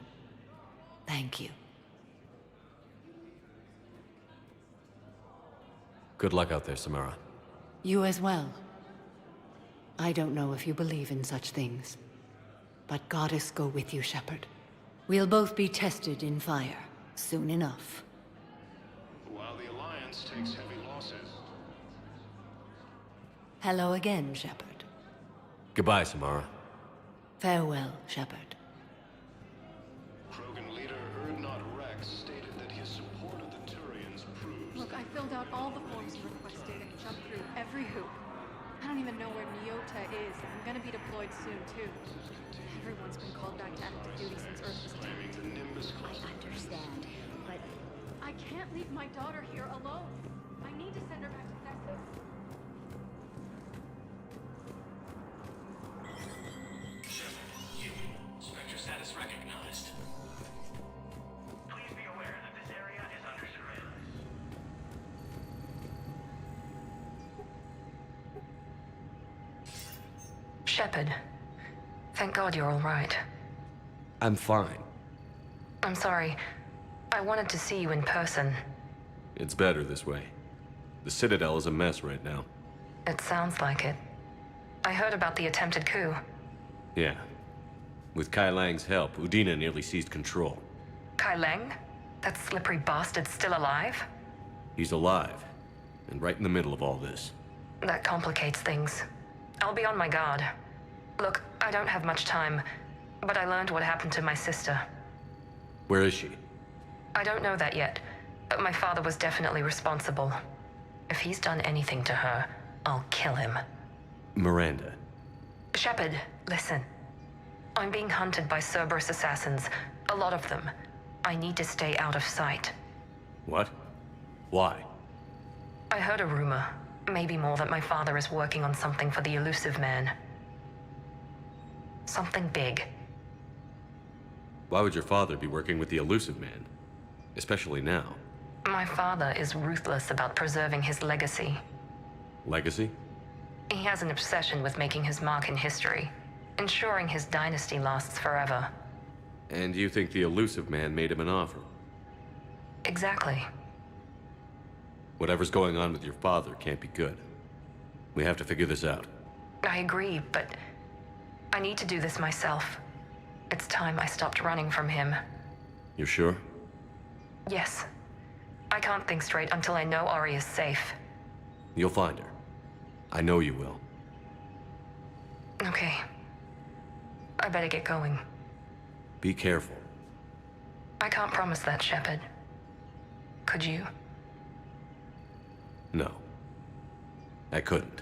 Thank you. Good luck out there, Samara. You as well. I don't know if you believe in such things, but Goddess go with you, Shepard. We'll both be tested in fire, soon enough. While the Alliance takes heavy losses. Hello again, Shepard. Goodbye, Samara. Farewell, Shepard. Krogan leader Erdnot Rex stated that his support of the Turians proves... Look, I filled out all the forms you requested and jumped through every hoop. I don't even know where Nyota is, and I'm gonna be deployed soon, too. Everyone's been called back to active duty since Earth was taken. I understand, but... I can't leave my daughter here alone. I need to send her back to Nexus. Spectre status recognized. Please be aware that this area is under surveillance. Shepard. Thank God you're all right. I'm fine. I'm sorry. I wanted to see you in person. It's better this way. The Citadel is a mess right now. It sounds like it. I heard about the attempted coup. Yeah. With Kai Lang's help, Udina nearly seized control. Kai Lang? That slippery bastard's still alive? He's alive, and right in the middle of all this. That complicates things. I'll be on my guard. Look, I don't have much time, but I learned what happened to my sister. Where is she? I don't know that yet, but my father was definitely responsible. If he's done anything to her, I'll kill him. Miranda. Shepard, listen. I'm being hunted by Cerberus assassins. A lot of them. I need to stay out of sight. What? Why? I heard a rumor, maybe more, that my father is working on something for the Elusive Man. Something big. Why would your father be working with the Elusive Man? Especially now. My father is ruthless about preserving his legacy. Legacy? He has an obsession with making his mark in history, ensuring his dynasty lasts forever. And you think the Elusive Man made him an offer? Exactly. Whatever's going on with your father can't be good. We have to figure this out. I agree, but I need to do this myself. It's time I stopped running from him. You're sure? Yes. I can't think straight until I know Ari is safe. You'll find her. I know you will. Okay. I better get going. Be careful. I can't promise that, Shepard. Could you? No. I couldn't.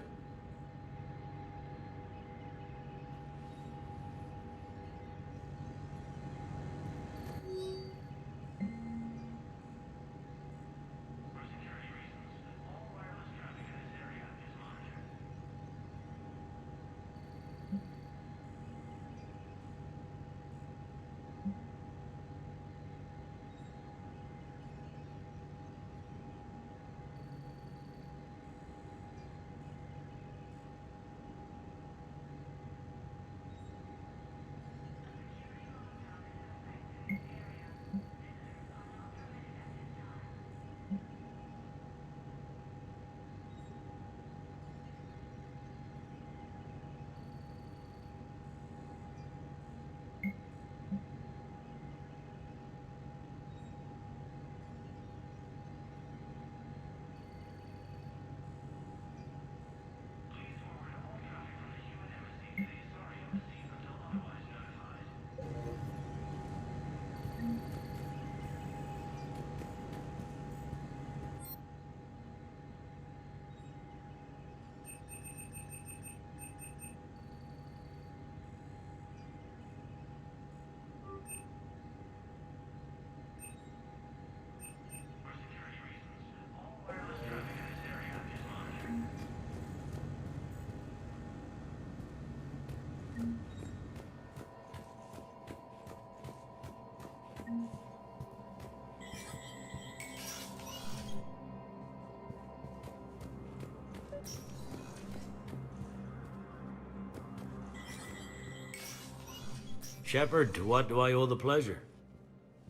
Shepard, to what do I owe the pleasure?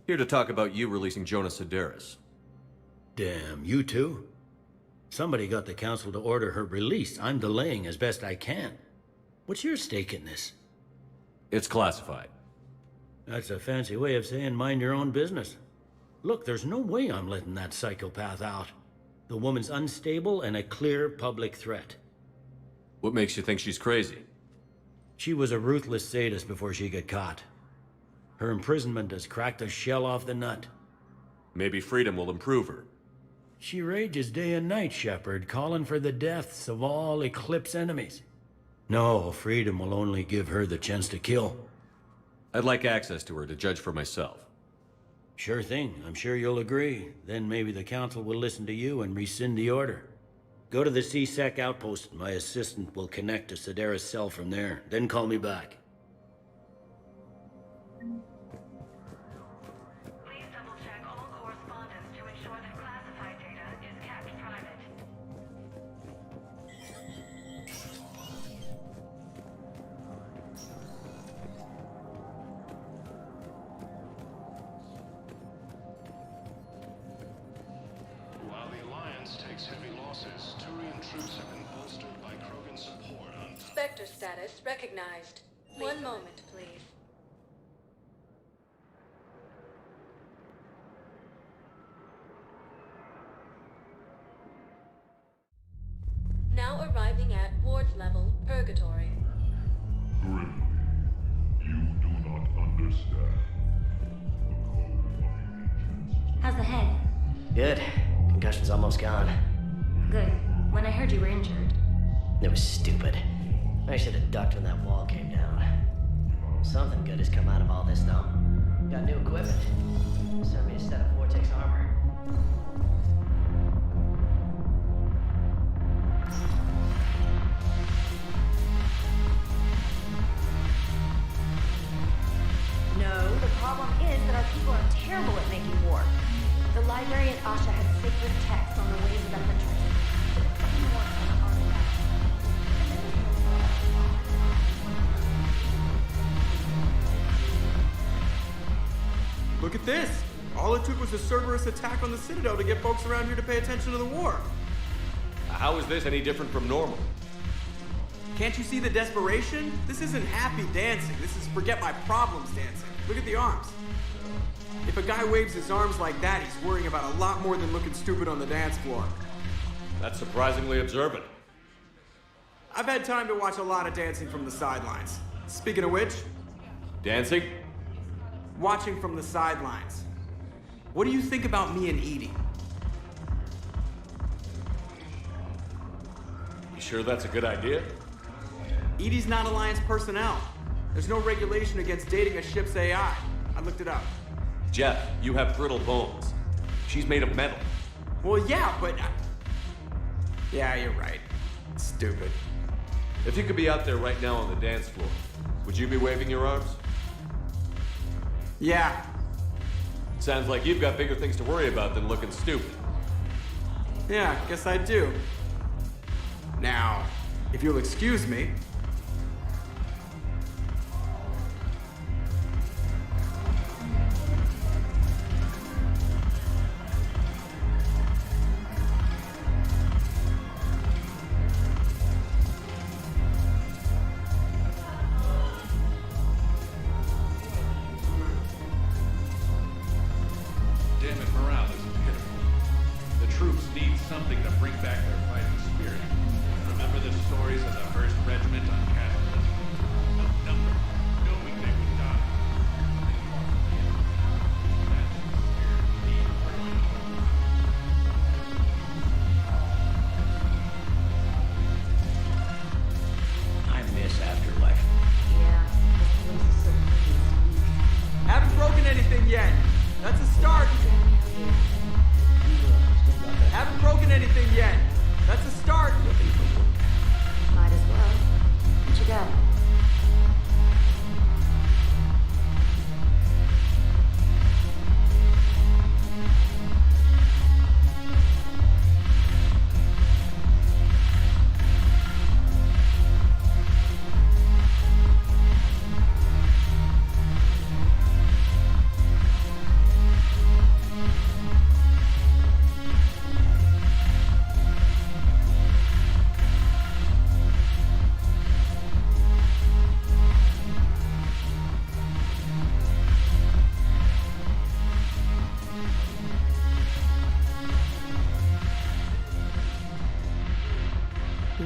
Here to talk about you releasing Jonas Sedaris. Damn, you too? Somebody got the council to order her release. I'm delaying as best I can. What's your stake in this? It's classified. That's a fancy way of saying mind your own business. Look, there's no way I'm letting that psychopath out. The woman's unstable and a clear public threat. What makes you think she's crazy? She was a ruthless sadist before she got caught. Her imprisonment has cracked the shell off the nut. Maybe freedom will improve her. She rages day and night, Shepard, calling for the deaths of all Eclipse enemies. No, freedom will only give her the chance to kill. I'd like access to her to judge for myself. Sure thing. I'm sure you'll agree. Then maybe the council will listen to you and rescind the order. Go to the C-Sec outpost. My assistant will connect to Sedaris' cell from there. Then call me back. Please double-check all correspondence to ensure that classified data is kept private. While the Alliance takes heavy losses, Turian troops have been bolstered by Krogan support on... Spectre status recognized. One moment, please. Now arriving at ward level purgatory. Grimly, you do not understand. How's the head? Good. Concussion's almost gone. Good. When I heard you were injured. It was stupid. I should have ducked when that wall came down. Something good has come out of all this, though. Got new equipment. Sent me a set of Vortex armor. No, the problem is that our people are terrible at making war. The library at Asha had sacred texts on the ways of the Huntress. Look at this! All it took was a Cerberus attack on the Citadel to get folks around here to pay attention to the war. How is this any different from normal? Can't you see the desperation? This isn't happy dancing. This is forget my problems dancing. Look at the arms. If a guy waves his arms like that, he's worrying about a lot more than looking stupid on the dance floor. That's surprisingly observant. I've had time to watch a lot of dancing from the sidelines. Speaking of which... Dancing? Watching from the sidelines. What do you think about me and Edie? You sure that's a good idea? Edie's not Alliance personnel. There's no regulation against dating a ship's AI. I looked it up. Jeff, you have brittle bones. She's made of metal. Well, yeah, but... Yeah, you're right. Stupid. If you could be out there right now on the dance floor, would you be waving your arms? Yeah. Sounds like you've got bigger things to worry about than looking stupid. Yeah, guess I do. Now, if you'll excuse me... Damn it, morale is pitiful. The troops need something to bring back their fighting spirit. Remember the stories of the 1st Regiment on Catalyst? Outnumbered, knowing they would die. I miss Afterlife. Yeah. Haven't broken anything yet. That's a start. Haven't broken anything yet.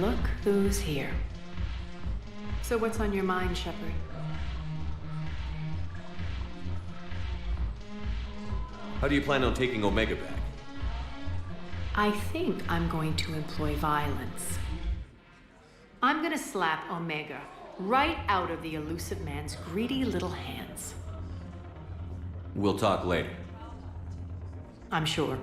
look who's here. So what's on your mind, Shepard? How do you plan on taking Omega back? I think I'm going to employ violence. I'm gonna slap Omega right out of the elusive man's greedy little hands. We'll talk later. I'm sure.